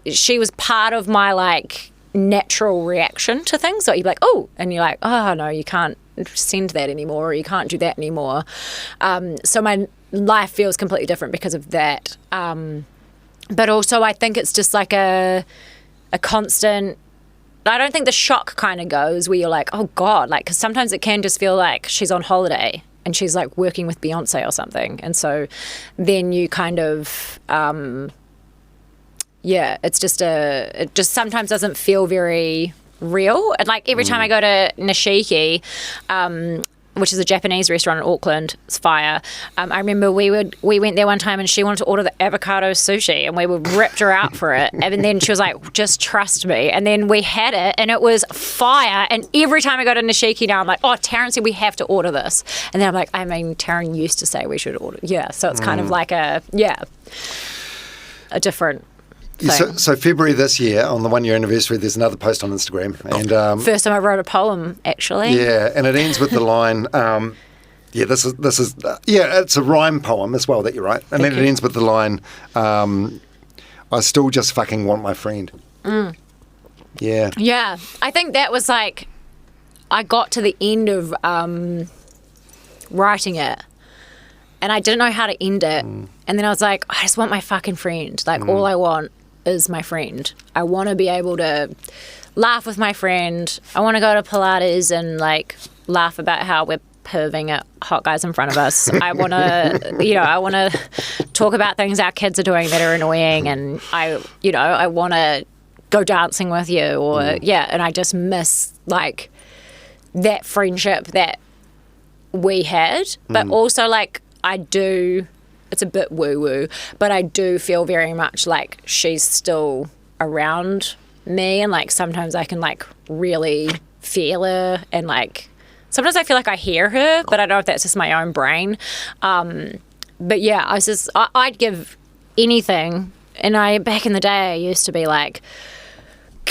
she was part of my like natural reaction to things. So you'd be like, oh, and you're like, oh no, you can't send that anymore, or you can't do that anymore. So my life feels completely different because of that. But also I think it's just like a constant. I don't think the shock kind of goes where you're like, oh God, like, because sometimes it can just feel like she's on holiday and she's like working with Beyonce or something. And so then you kind of, it just sometimes doesn't feel very real. And like every time I go to Nishiki, which is a Japanese restaurant in Auckland, it's fire. I remember we went there one time and she wanted to order the avocado sushi, and we were ripped her out for it. And then she was like, just trust me. And then we had it and it was fire. And every time I go to Nishiki now, I'm like, oh, Taran said we have to order this. And then I'm like, Taran used to say we should order. Yeah, so it's kind of like a different thing. So February this year, on the 1 year anniversary, there's another post on Instagram, and first time I wrote a poem, actually. Yeah, and it ends with the line. This is it's a rhyme poem as well that you write, and then it ends with the line, "I still just fucking want my friend." Yeah. Yeah, I think that was like, I got to the end of writing it, and I didn't know how to end it, and then I was like, I just want my fucking friend. Like all I want is my friend. I want to be able to laugh with my friend. I want to go to Pilates and like laugh about how we're perving at hot guys in front of us. I want to, I want to talk about things our kids are doing that are annoying, and I want to go dancing with you, or and I just miss like that friendship that we had, but also like I do. It's a bit woo-woo, but I do feel very much like she's still around me, and like sometimes I can like really feel her, and like sometimes I feel like I hear her, but I don't know if that's just my own brain. But yeah, I'd give anything, and back in the day I used to be like,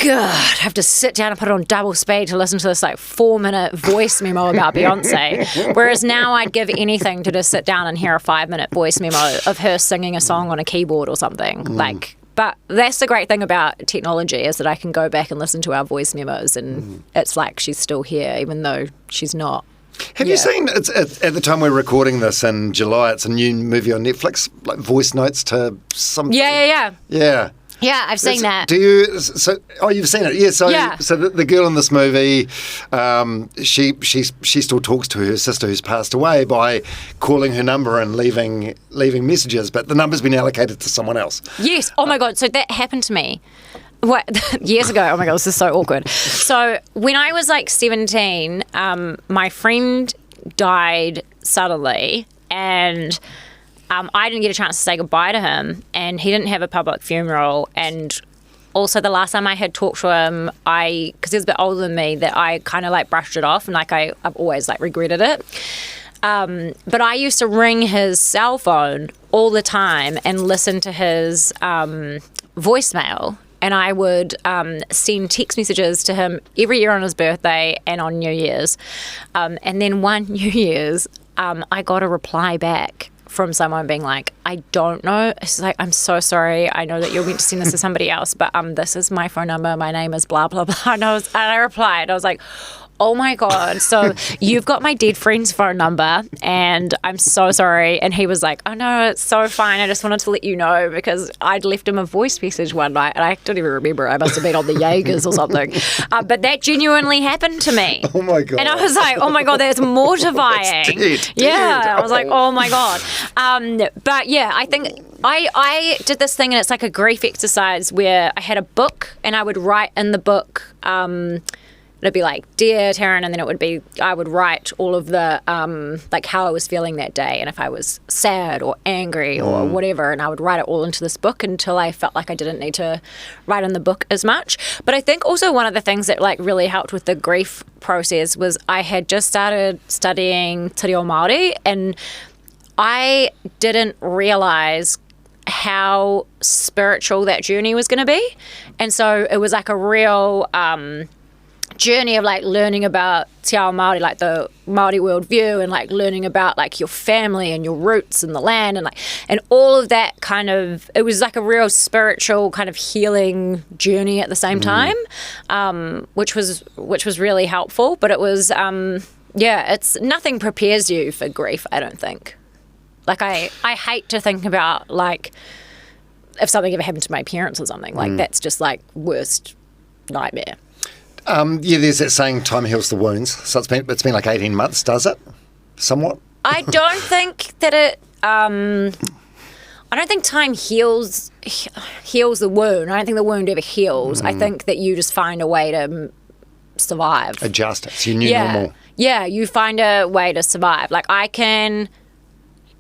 God, I have to sit down and put it on double speed to listen to this like 4-minute voice memo about Beyonce. Whereas now I'd give anything to just sit down and hear a 5-minute voice memo of her singing a song on a keyboard or something. Like, but that's the great thing about technology, is that I can go back and listen to our voice memos, and it's like she's still here, even though she's not. Have you seen, it's at the time we're recording this in July, it's a new movie on Netflix, like Voice Notes to some... Yeah. Yeah, I've seen that. Do you? So, you've seen it. Yeah. So the girl in this movie, she still talks to her sister who's passed away by calling her number and leaving messages, but the number's been allocated to someone else. Yes. Oh my God. So that happened to me. Years ago. Oh my God, this is so awkward. So when I was like 17, my friend died suddenly, and I didn't get a chance to say goodbye to him, and he didn't have a public funeral. And also the last time I had talked to him, because he was a bit older than me, that I kind of like brushed it off, and like I've always like regretted it. But I used to ring his cell phone all the time and listen to his voicemail. And I would send text messages to him every year on his birthday and on New Year's. And then one New Year's, I got a reply back from someone being like, I don't know. It's like, I'm so sorry. I know that you're meant to send this to somebody else, but this is my phone number. My name is blah, blah, blah. And I replied, I was like, oh my God, so you've got my dead friend's phone number and I'm so sorry. And he was like, oh no, it's so fine. I just wanted to let you know because I'd left him a voice message one night and I don't even remember. I must have been on the Jaegers or something. But that genuinely happened to me. Oh my God. And I was like, oh my God, that's mortifying. That's dead. Yeah, I was like, oh my God. But yeah, I think I did this thing and it's like a grief exercise where I had a book and I would write in the book, it'd be like, Dear Taran, and then it would be, I would write all of the, like how I was feeling that day and if I was sad or angry or whatever, and I would write it all into this book until I felt like I didn't need to write in the book as much. But I think also one of the things that like really helped with the grief process was I had just started studying Te Reo Māori and I didn't realise how spiritual that journey was going to be. And so it was like a real journey of like learning about Te Ao Māori, like the Māori worldview, and like learning about like your family and your roots and the land and all of that kind of, it was like a real spiritual kind of healing journey at the same time, which was really helpful. But it was, it's nothing prepares you for grief, I don't think. Like I hate to think about like if something ever happened to my parents or something, like that's just like worst nightmare. There's that saying, time heals the wounds. So it's been like 18 months, does it? Somewhat? I don't think that it... I don't think time heals the wound. I don't think the wound ever heals. I think that you just find a way to survive. Adjust it. It's your new normal. Yeah, you find a way to survive. Like, I can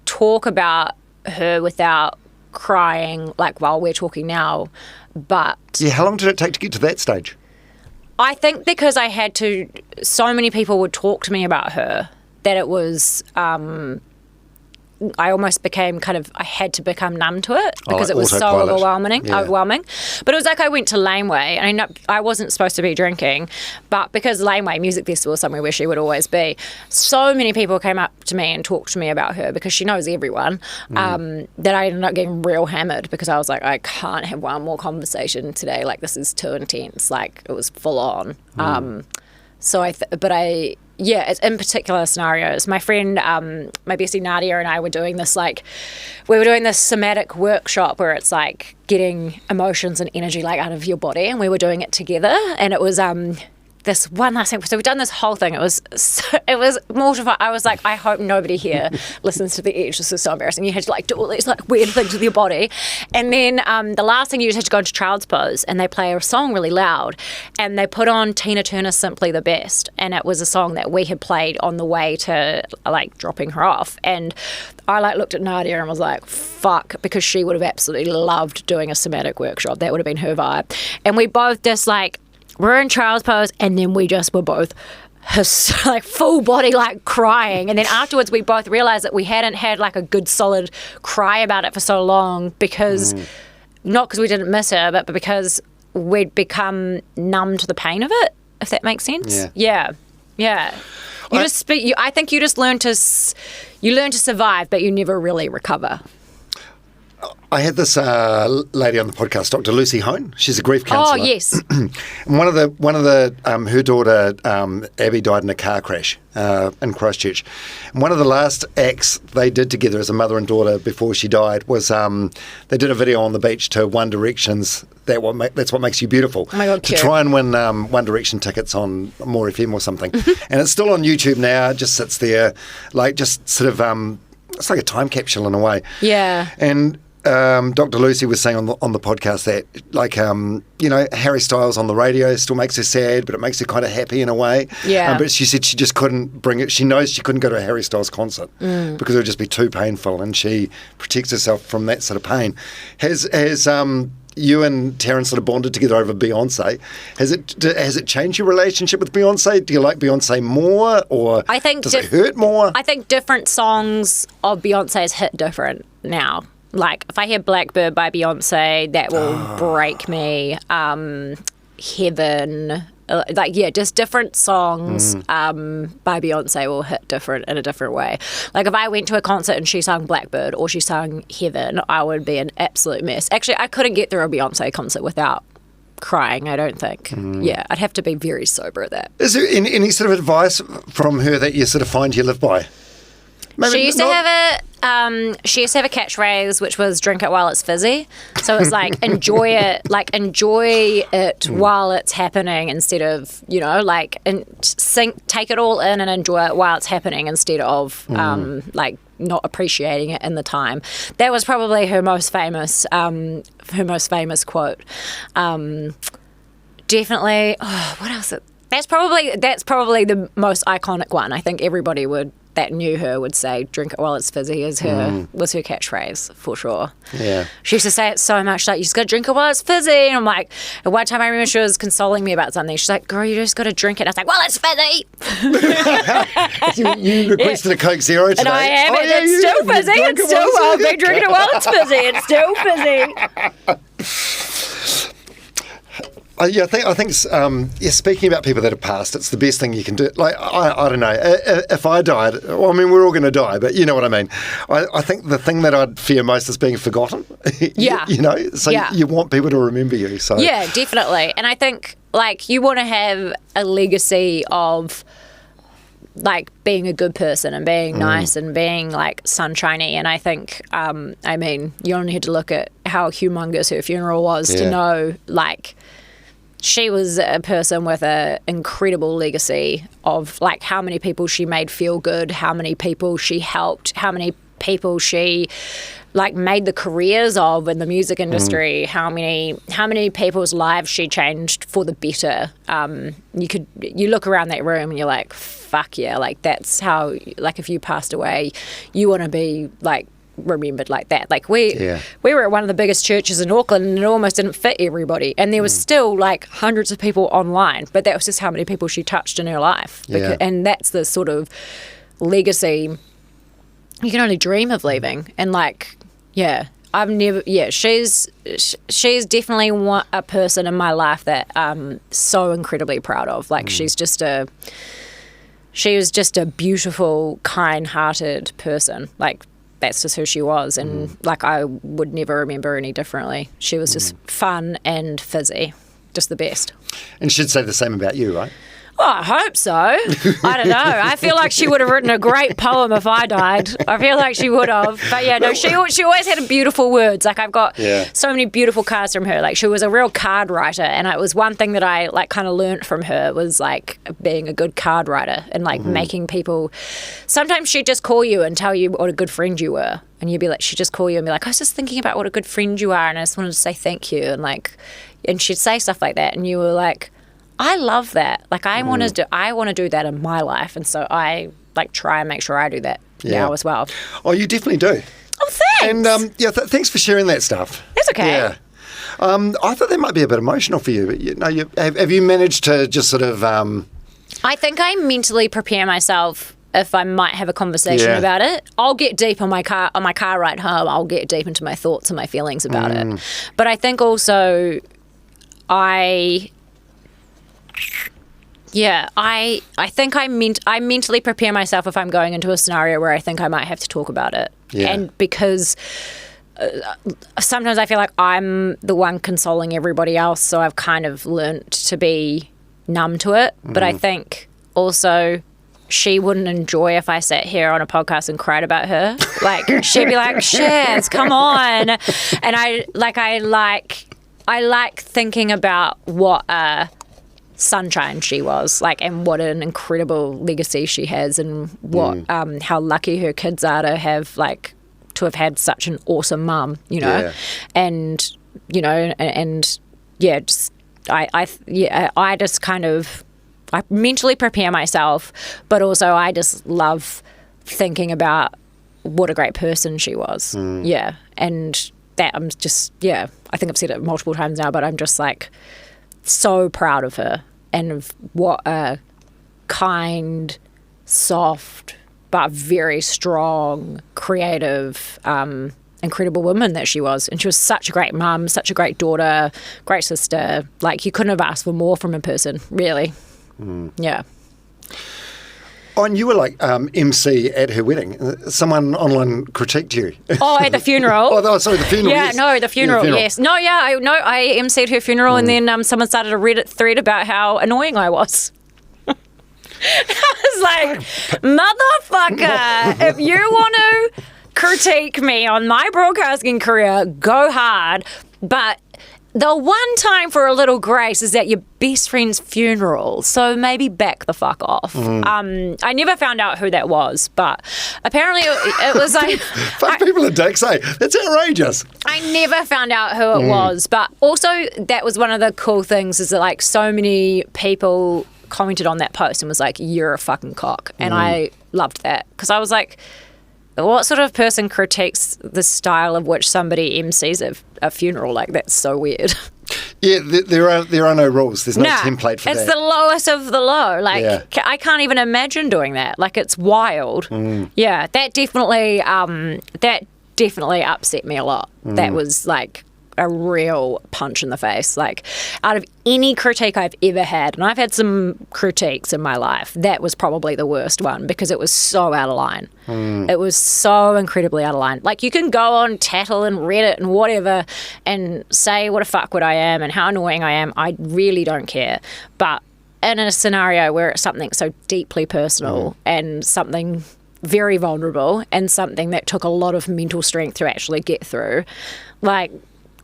talk about her without crying, like, while we're talking now, but... Yeah, how long did it take to get to that stage? I think because I had to, so many people would talk to me about her that it was, I almost became I had to become numb to it because it was so overwhelming. But it was like I went to Laneway and I wasn't supposed to be drinking, but because Laneway Music Festival is somewhere where she would always be, so many people came up to me and talked to me about her because she knows everyone, that I ended up getting real hammered because I was like, I can't have one more conversation today. Like, this is too intense. Like, it was full on. It's in particular scenarios. My friend, my bestie Nadia and I were doing this, somatic workshop where it's like getting emotions and energy like out of your body, and we were doing it together, and it was this one last thing. So we've done this whole thing. It was mortifying. I was like, I hope nobody here listens to the edge. This is so embarrassing. You had to like do all these like weird things with your body. And then the last thing, you just had to go into child's pose, and they play a song really loud, and they put on Tina Turner's Simply the Best. And it was a song that we had played on the way to like dropping her off. And I like looked at Nadia and was like, fuck, because she would have absolutely loved doing a somatic workshop. That would have been her vibe. And we both just like, we're in child's pose, and then we just were both like full body like crying, and then afterwards we both realized that we hadn't had like a good solid cry about it for so long because not because we didn't miss her, but because we'd become numb to the pain of it, if that makes sense. Yeah. I think you just learn to survive, but you never really recover. I had this lady on the podcast, Dr. Lucy Hone. She's a grief counsellor. Oh, yes. And one of the her daughter Abby died in a car crash in Christchurch. And one of the last acts they did together as a mother and daughter before she died was they did a video on the beach to One Direction's That's What Makes You Beautiful. Oh my God, to try and win One Direction tickets on More FM or something. And it's still on YouTube now. It just sits there, like just sort of it's like a time capsule in a way. Yeah. And Dr. Lucy was saying on the podcast that, like, Harry Styles on the radio still makes her sad, but it makes her kind of happy in a way. Yeah. But she said she just couldn't bring it. She knows she couldn't go to a Harry Styles concert because it would just be too painful, and she protects herself from that sort of pain. Has you and Taran sort of bonded together over Beyonce? Has it changed your relationship with Beyonce? Do you like Beyonce more, or does it hurt more? I think different songs of Beyonce's hit different now. Like, if I hear Blackbird by Beyonce, that will break me. Heaven, just different songs by Beyonce will hit different in a different way. Like, if I went to a concert and she sang Blackbird or she sang Heaven, I would be an absolute mess. Actually, I couldn't get through a Beyonce concert without crying, I don't think. Yeah, I'd have to be very sober at that. Is there any sort of advice from her that you sort of find you live by? Maybe She used to have a catchphrase which was "drink it while it's fizzy." So it's like enjoy it while it's happening instead of take it all in and enjoy it while it's happening instead of not appreciating it in the time. That was probably her most famous quote. Definitely. Oh, what else? That's probably the most iconic one. I think everybody that knew her would say "drink it while it's fizzy" was her catchphrase for sure. Yeah. She used to say it so much, like, you just got to drink it while it's fizzy. And I'm like, at one time I remember she was consoling me about something. She's like, girl, you just got to drink it. And I was like, well, it's fizzy. You requested a Coke Zero today. And I am, it's still fizzy. It's still, I'll be drinking it while it's fizzy. It's still fizzy. I think speaking about people that have passed, it's the best thing you can do. Like, I don't know, if I died, well, I mean, we're all going to die, but you know what I mean. I think the thing that I'd fear most is being forgotten. Yeah. So you want people to remember you. So yeah, definitely. And I think, like, you want to have a legacy of, like, being a good person and being nice and being, like, sunshiny. And I think, I mean, you only had to look at how humongous her funeral was to know, like, she was a person with an incredible legacy of, like, how many people she made feel good, how many people she helped, how many people she, like, made the careers of in the music industry, how many people's lives she changed for the better. You look around that room and you're like, fuck yeah, like, that's how, like, if you passed away, you want to be, like, remembered like that. Like, we were at one of the biggest churches in Auckland and it almost didn't fit everybody, and there was still, like, hundreds of people online, but that was just how many people she touched in her life. And that's the sort of legacy you can only dream of leaving. And, like, she's definitely a person in my life that I'm so incredibly proud of. Like, she was just a beautiful, kind-hearted person. Like, that's just who she was, and like, I would never remember her any differently. She was just fun and fizzy, just the best. And she'd say the same about you, right? Oh, I hope so. I don't know. I feel like she would have written a great poem if I died. I feel like she would have. But yeah, no, she always had beautiful words. Like, I've got so many beautiful cards from her. Like, she was a real card writer, and it was one thing that I, like, kind of learnt from her was, like, being a good card writer and, like, making people. Sometimes she'd just call you and tell you what a good friend you were, and you'd be like, she'd just call you and be like, I was just thinking about what a good friend you are, and I just wanted to say thank you, and, like, and she'd say stuff like that, and you were like, I love that. Like, I want to do that in my life, and so I, like, try and make sure I do that now as well. Oh, you definitely do. Oh, thanks. And thanks for sharing that stuff. That's okay. Yeah. I thought that might be a bit emotional for you, but have you managed to just sort of? I think I mentally prepare myself if I might have a conversation about it. I'll get deep on my car ride home. I'll get deep into my thoughts and my feelings about it. But I think also I think I mentally prepare myself if I'm going into a scenario where I think I might have to talk about it. Yeah. And because sometimes I feel like I'm the one consoling everybody else, so I've kind of learnt to be numb to it. But I think also she wouldn't enjoy if I sat here on a podcast and cried about her. Like, she'd be like, Shaz, come on. And I like thinking about what sunshine she was, like, and what an incredible legacy she has, and what how lucky her kids are to have had such an awesome mum, and I just kind of, I mentally prepare myself, but also I just love thinking about what a great person she was. And that I'm just, I think I've said it multiple times now, but I'm just, like, so proud of her and of what a kind, soft, but very strong, creative, incredible woman that she was. And she was such a great mum, such a great daughter, great sister. Like, you couldn't have asked for more from a person, really. Yeah. Oh, and you were like MC at her wedding. Someone online critiqued you. Oh, at the funeral. Sorry, the funeral. Yeah, yes. no, the funeral, yes. No, yeah, I emceed her funeral, and then someone started a Reddit thread about how annoying I was. I was like, motherfucker, if you want to critique me on my broadcasting career, go hard. But the one time for a little grace is at your best friend's funeral, so maybe back the fuck off. I never found out who that was, but apparently it was like... Fuck, people are dicks, eh? That's outrageous. I never found out who it was, but also that was one of the cool things is that like so many people commented on that post and was like, you're a fucking cock. And I loved that because I was like, what sort of person critiques the style of which somebody MCs a funeral? Like, that's so weird. Yeah, there are no rules. There's no template for that. It's the lowest of the low. Like, I can't even imagine doing that. Like, it's wild. Yeah, that definitely upset me a lot. That was like a real punch in the face. Like, out of any critique I've ever had, and I've had some critiques in my life, that was probably the worst one because it was so out of line. It was so incredibly out of line. Like, you can go on Tattle and Reddit and whatever and say what a fuckwit I am and how annoying I am. I really don't care. But in a scenario where it's something so deeply personal and something very vulnerable and something that took a lot of mental strength to actually get through, like,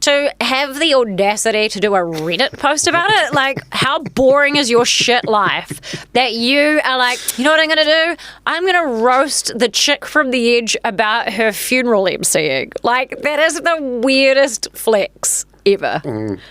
to have the audacity to do a Reddit post about it, like, how boring is your shit life that you are like, you know what I'm going to do? I'm going to roast the chick from The Edge about her funeral emceeing. Like, that is the weirdest flex ever.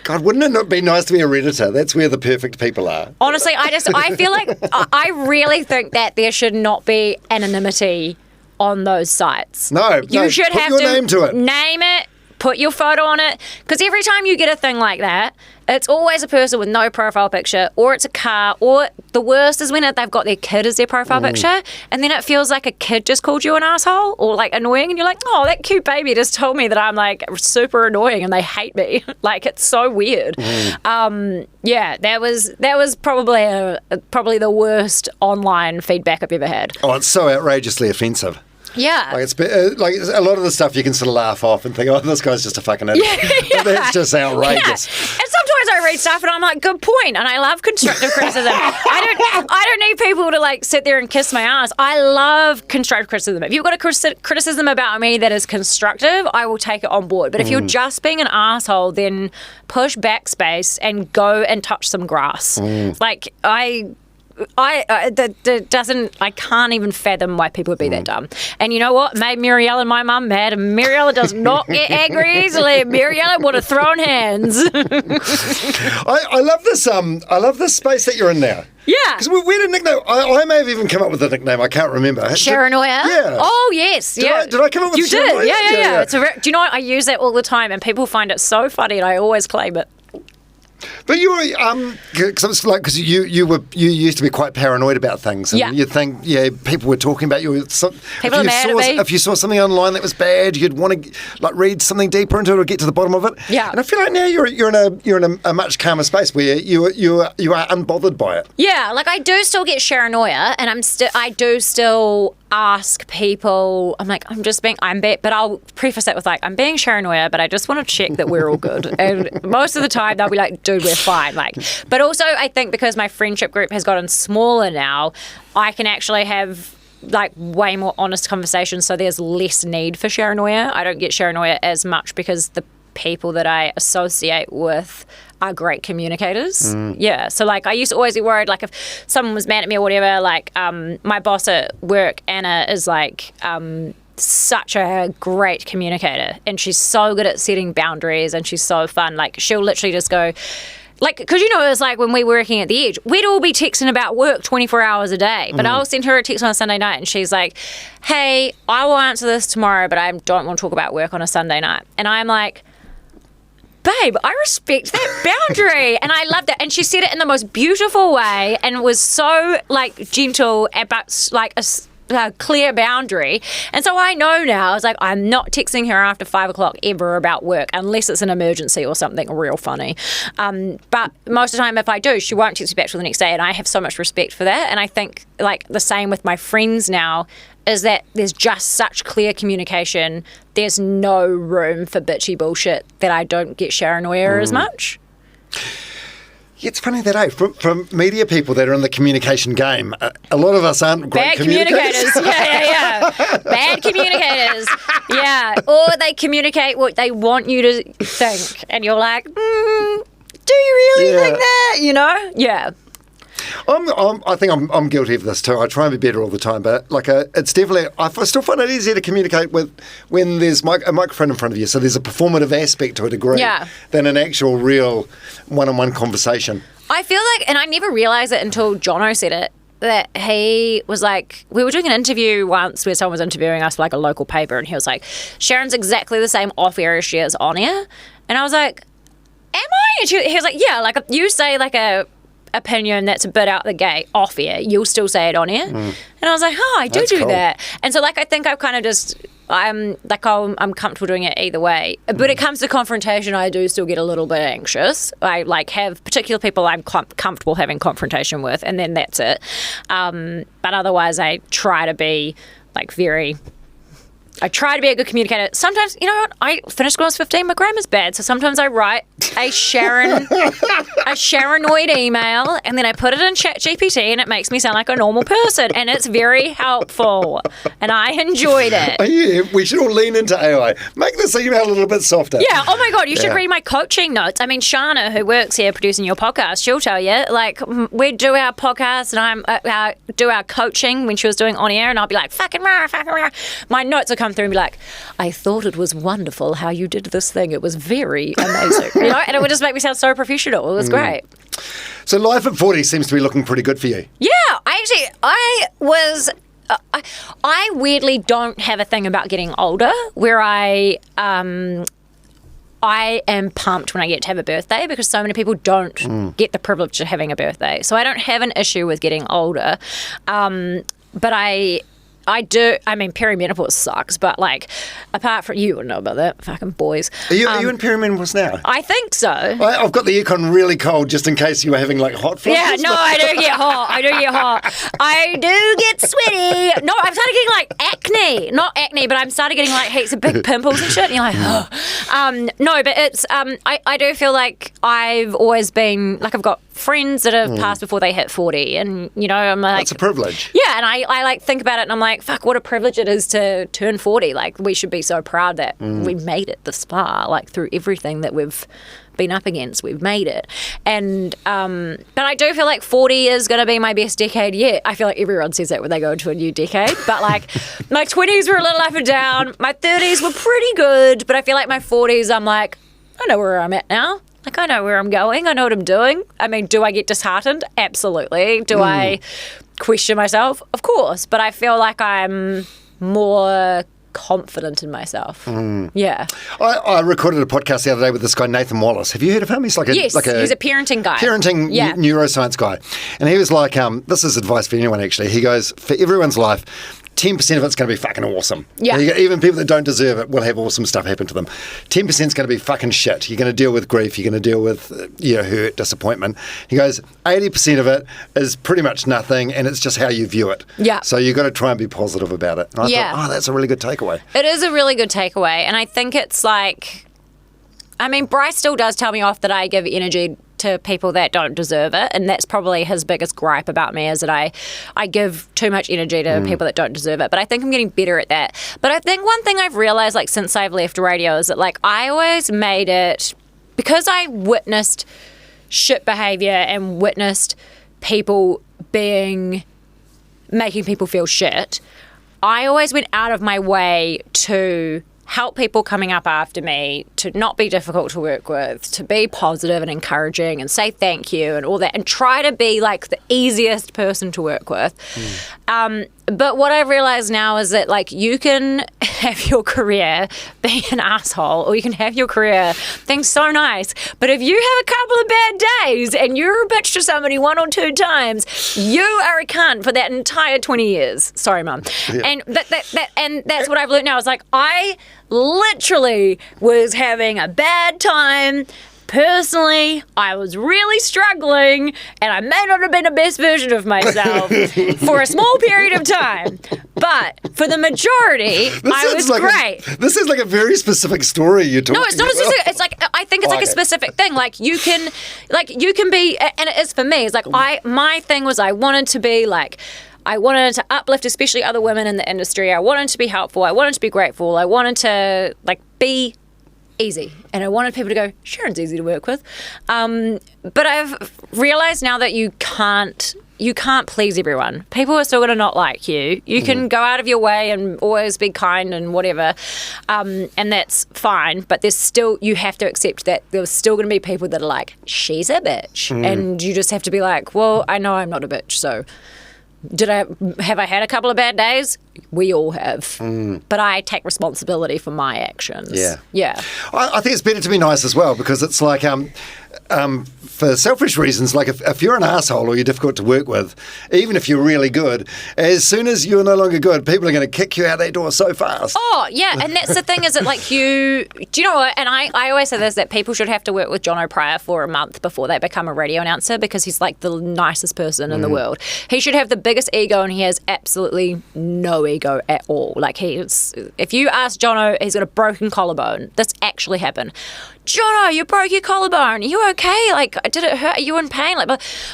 God, wouldn't it not be nice to be a Redditor? That's where the perfect people are. Honestly, I feel like, I really think that there should not be anonymity on those sites. You should put have your to name to it. Name it. Put your photo on it, because every time you get a thing like that, it's always a person with no profile picture, or it's a car, or the worst is when they've got their kid as their profile picture, and then it feels like a kid just called you an asshole or like annoying, and you're like, oh, that cute baby just told me that I'm like super annoying and they hate me. Like, it's so weird. Yeah, that was probably the worst online feedback I've ever had. Oh, it's so outrageously offensive. Yeah. Like, it's a lot of the stuff you can sort of laugh off and think, oh, this guy's just a fucking idiot. But that's just outrageous. Yeah. And sometimes I read stuff and I'm like, good point. And I love constructive criticism. I don't need people to like sit there and kiss my ass. I love constructive criticism. If you've got a criticism about me that is constructive, I will take it on board. But if you're just being an asshole, then push backspace and go and touch some grass. Like, I can't even fathom why people would be that dumb. And you know what? Made Murielle and my mum mad, and Murielle does not get angry easily. Murielle would have thrown hands. I love this. I love this space that you're in now. Yeah. Because we had a nickname. I may have even come up with a nickname. I can't remember. Sharanoia? Yeah. Oh, yes. Did I come up with Sharanoia? You did. Yeah. Do you know what? I use that all the time, and people find it so funny, and I always claim it. But you were, because you used to be quite paranoid about things, and you'd think, people were talking about you. If you saw something online that was bad, you'd want to like read something deeper into it or get to the bottom of it. Yeah. And I feel like now you're in a much calmer space where you are unbothered by it. Yeah, like I do still get Sharanoia, and I do still ask people. I'm like, but I'll preface it with like, I'm being Sharanoia, but I just want to check that we're all good. And most of the time they'll be like, dude, we're fine. Like, but also I think because my friendship group has gotten smaller now, I can actually have like way more honest conversations. So there's less need for Sharanoia. I don't get Sharanoia as much because the people that I associate with are great communicators. Yeah. So like I used to always be worried like if someone was mad at me or whatever, like my boss at work, Anna, is like such a great communicator, and she's so good at setting boundaries, and she's so fun. Like she'll literally just go like, because it was like when we were working at The Edge, we'd all be texting about work 24 hours a day, but I'll send her a text on a Sunday night and she's like, hey, I will answer this tomorrow, but I don't want to talk about work on a Sunday night. And I'm like, babe, I respect that boundary. And I loved it. And she said it in the most beautiful way and was so like gentle about like a clear boundary. And so I know now, it's like, I'm not texting her after 5 o'clock ever about work unless it's an emergency or something real funny. But most of the time, if I do, she won't text me back till the next day, and I have so much respect for that. And I think like the same with my friends now, is that there's just such clear communication. There's no room for bitchy bullshit that I don't get Sharyn as much. Yeah, it's funny that, from media people that are in the communication game, a lot of us aren't great communicators. Yeah. Bad communicators. Yeah. Or they communicate what they want you to think. And you're like, do you really think that? You know? Yeah. I think I'm guilty of this too. I try and be better all the time, but it's definitely, I still find it easier to communicate with when there's a microphone in front of you. So there's a performative aspect to a degree than an actual real one-on-one conversation. I feel like, and I never realised it until Jono said it, that he was like, we were doing an interview once where someone was interviewing us for like a local paper, and he was like, Sharyn's exactly the same off air as she is on air. And I was like, am I? And he was like, yeah, like you say like a opinion that's a bit out the gate off air, you'll still say it on air. And I was like, I do cool. that. And so like I think I've kind of just I'm comfortable doing it either way. But when it comes to confrontation, I do still get a little bit anxious. I like have particular people I'm comfortable having confrontation with, and then that's it. But otherwise I try to be like I try to be a good communicator. Sometimes, you know what? I finished when I was 15. My grammar's bad, so sometimes I write a Sharynoid email, and then I put it in ChatGPT, and it makes me sound like a normal person, and it's very helpful, and I enjoyed it. Yeah, we should all lean into AI. Make this email a little bit softer. Yeah. Oh my God, you should read my coaching notes. I mean, Shana, who works here producing your podcast, she'll tell you. Like, we do our podcast, and I do our coaching when she was doing on air, and I'll be like, fucking rah. My notes will come through and be like, I thought it was wonderful how you did this thing. It was very amazing. You know, and it would just make me sound so professional. It was great. So life at 40 seems to be looking pretty good for you. Yeah, I weirdly don't have a thing about getting older where I am pumped when I get to have a birthday, because so many people don't get the privilege of having a birthday. So I don't have an issue with getting older. But I do. I mean, perimenopause sucks, but like, apart from, you wouldn't know about that, fucking boys. Are you in perimenopause now? I think so. I've got the aircon really cold just in case you were having like hot flushes. Yeah, no, I do get hot. I do get sweaty. No, I'm starting getting like acne. Not acne, but I'm starting getting like heaps of big pimples and shit. And you're like, oh. No, but it's, I do feel like I've always been, like, I've got friends that have passed before they hit 40, and you know, I'm like, that's a privilege. Yeah, and I like think about it, and I'm like, fuck, what a privilege it is to turn 40. Like, we should be so proud that we made it this far, like through everything that we've been up against, we've made it. And but I do feel like 40 is going to be my best decade yet. I feel like everyone says that when they go into a new decade, but like my 20s were a little up and down, my 30s were pretty good, but I feel like my 40s, I'm like, I know where I'm at now. Like, I know where I'm going. I know what I'm doing. I mean, do I get disheartened? Absolutely. Do I question myself? Of course. But I feel like I'm more confident in myself. Yeah. I recorded a podcast the other day with this guy, Nathan Wallace. Have you heard of him? He's like he's a parenting guy. Neuroscience guy. And he was like, this is advice for anyone, actually. He goes, for everyone's life, 10% of it's going to be fucking awesome. Yeah. Even people that don't deserve it will have awesome stuff happen to them. 10% is going to be fucking shit. You're going to deal with grief. You're going to deal with hurt, disappointment. He goes, 80% of it is pretty much nothing, and it's just how you view it. Yeah. So you've got to try and be positive about it. And I thought, that's a really good takeaway. It is a really good takeaway. And I think it's like, I mean, Bryce still does tell me off that I give energy to people that don't deserve it, and that's probably his biggest gripe about me, is that I give too much energy to people that don't deserve it. But I think I'm getting better at that. But I think one thing I've realised, like, since I've left radio, is that, like, I always made it, because I witnessed shit behaviour and witnessed people making people feel shit, I always went out of my way to help people coming up after me, to not be difficult to work with, to be positive and encouraging and say thank you and all that, and try to be like the easiest person to work with. But what I realize now is that, like, you can have your career being an asshole, or you can have your career being so nice. But if you have a couple of bad days and you're a bitch to somebody 1 or 2 times, you are a cunt for that entire 20 years. Sorry, Mum. Yeah. And that's what I've learned now. It's like, I literally was having a bad time. Personally, I was really struggling, and I may not have been the best version of myself for a small period of time. But for the majority, I was great. This is like a very specific story you're talking about. No, it's not specific. It's like, I think it's like a specific thing. Like, you can be, and it is for me. It's like, my thing was, I wanted to uplift, especially other women in the industry. I wanted to be helpful. I wanted to be grateful. I wanted to, like, be easy, and I wanted people to go, Sharyn's easy to work with, but I've realized now that you can't please everyone. People are still going to not like you. You can go out of your way and always be kind and whatever, and that's fine, but you have to accept that there's still going to be people that are like, she's a bitch, and you just have to be like, well, I know I'm not a bitch, so have I had a couple of bad days? We all have. But I take responsibility for my actions. Yeah. I think it's better to be nice as well, because it's like, for selfish reasons, like if you're an asshole or you're difficult to work with, even if you're really good, as soon as you're no longer good, people are going to kick you out that door so fast. Oh, yeah. And that's the thing, is that, like, do you know what? And I always say this, that people should have to work with John O'Pryor for a month before they become a radio announcer, because he's like the nicest person in the world. He should have the biggest ego, and he has absolutely no ego at all. Like, if you ask Jono, he's got a broken collarbone. This actually happened. Jono, you broke your collarbone. Are you okay? Like, did it hurt? Are you in pain? Like,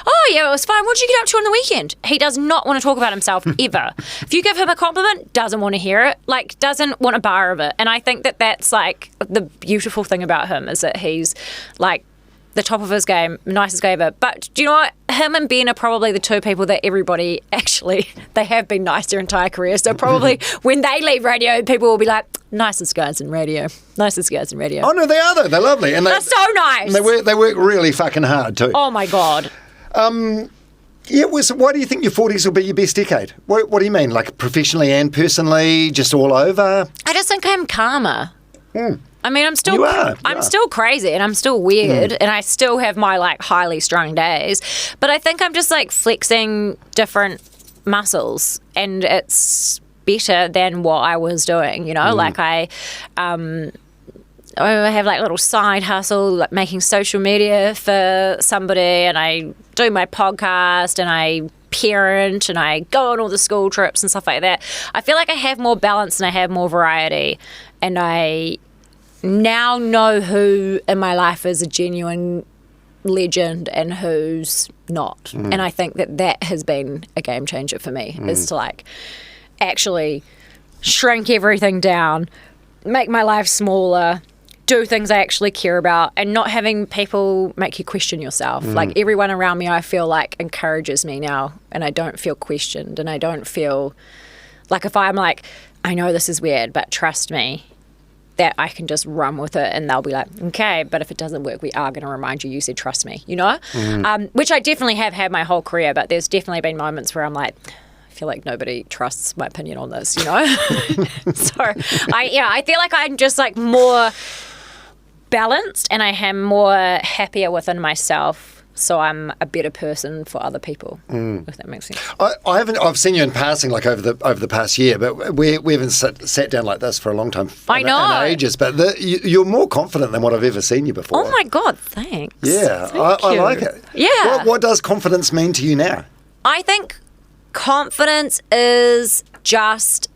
oh yeah, it was fine. What did you get up to on the weekend? He does not want to talk about himself ever. If you give him a compliment, doesn't want to hear it. Like, doesn't want a bar of it. And I think that that's like the beautiful thing about him, is that he's like the top of his game, nicest guy ever. But do you know what? Him and Ben are probably the 2 people that everybody actually, they have been nice their entire career. So probably when they leave radio, people will be like, nicest guys in radio. Nicest guys in radio. Oh, no, they are, though. They're lovely. And they're so nice. And they work really fucking hard, too. Oh, my God. Yeah, so why do you think your 40s will be your best decade? What do you mean? Like, professionally and personally, just all over? I just think I'm calmer. I mean, I'm still crazy, and I'm still weird, and I still have my, like, highly strung days, but I think I'm just, like, flexing different muscles, and it's better than what I was doing, you know? Like, I have, like, a little side hustle, like making social media for somebody, and I do my podcast, and I parent, and I go on all the school trips and stuff like that. I feel like I have more balance and I have more variety, and I now know who in my life is a genuine legend and who's not. And I think that has been a game changer for me, is to, like, actually shrink everything down, make my life smaller, do things I actually care about, and not having people make you question yourself. Like, everyone around me, I feel like, encourages me now, and I don't feel questioned, and I don't feel like, if I'm like, I know this is weird, but trust me, that I can just run with it, and they'll be like, okay, but if it doesn't work, we are going to remind you said trust me, you know? Which I definitely have had my whole career, but there's definitely been moments where I'm like, I feel like nobody trusts my opinion on this, you know? So I feel like I'm just, like, more balanced, and I am more happier within myself. So I'm a better person for other people, if that makes sense. I've seen you in passing, like, over the past year, but we haven't sat down like this for a long time. I know. In ages, but you're more confident than what I've ever seen you before. Oh my God, thanks. Yeah, I like it. Yeah. What does confidence mean to you now? I think confidence is just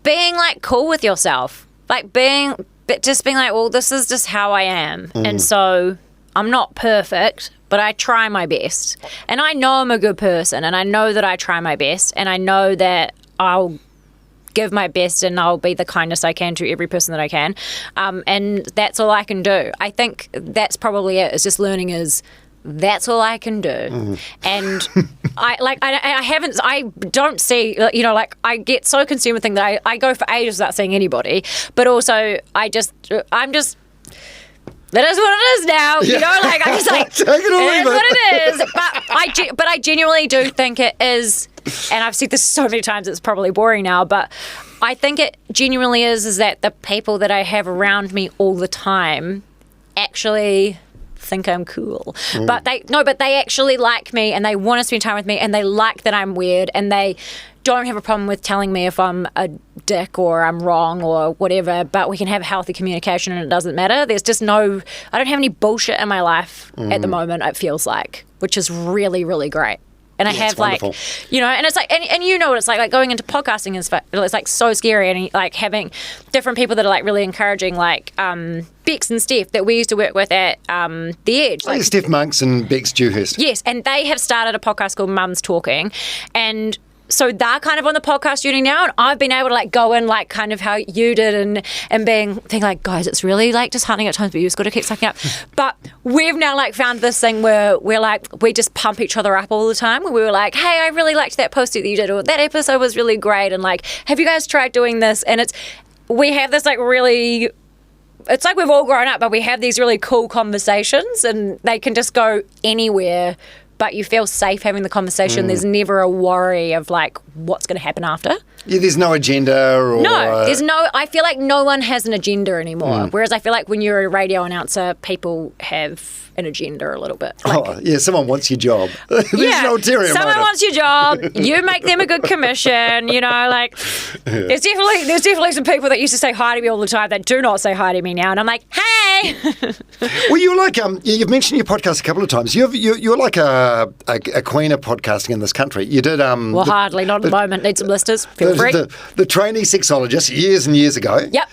being, like, cool with yourself, like being like, well, this is just how I am, and so I'm not perfect, but I try my best. And I know I'm a good person, and I know that I try my best, and I know that I'll give my best and I'll be the kindest I can to every person that I can. And that's all I can do. I think that's probably it. It's just learning that's all I can do. And I don't see, you know, like, I get so consumed with things that I go for ages without seeing anybody, but also I'm just, that is what it is now, you know, like, I'm just like, take it or leave it is what it is. But I genuinely do think it is and I've said this so many times, it's probably boring now, but I think it genuinely is that the people that I have around me all the time actually think I'm cool. But they actually like me and they want to spend time with me and they like that I'm weird and they don't have a problem with telling me if I'm a dick or I'm wrong or whatever, but we can have healthy communication and it doesn't matter. There's just I don't have any bullshit in my life at the moment, it feels like, which is really, really great. And I have like, and it's like, and you know what it's like going into podcasting is it's like so scary, and like having different people that are like really encouraging, like Bex and Steph that we used to work with at The Edge. Like, Steph Monks and Bex Dewhurst. Yes, and they have started a podcast called Mums Talking, and so they're kind of on the podcast journey now, and I've been able to like go in like kind of how you did and being like, guys, it's really like disheartening at times, but you just got to keep sucking up. But we've now like found this thing where we just pump each other up all the time. Where we were like, hey, I really liked that post that you did, or that episode was really great, and like, have you guys tried doing this? And we have this like really. It's like we've all grown up, but we have these really cool conversations, and they can just go anywhere. But you feel safe having the conversation. There's never a worry of like what's going to happen after. Yeah, there's no agenda or... No, I feel like no one has an agenda anymore. Whereas I feel like when you're a radio announcer, people have an agenda a little bit. Like, someone wants your job. There's no ulterior motive. Someone wants your job. You make them a good commission. Like there's definitely some people that used to say hi to me all the time that do not say hi to me now, and I'm like, hey. Well, you're like you've mentioned your podcast a couple of times. You're like a queen of podcasting in this country. You did hardly, not at the moment. Need some listeners. Feel free. The trainee sexologist years and years ago. Yep.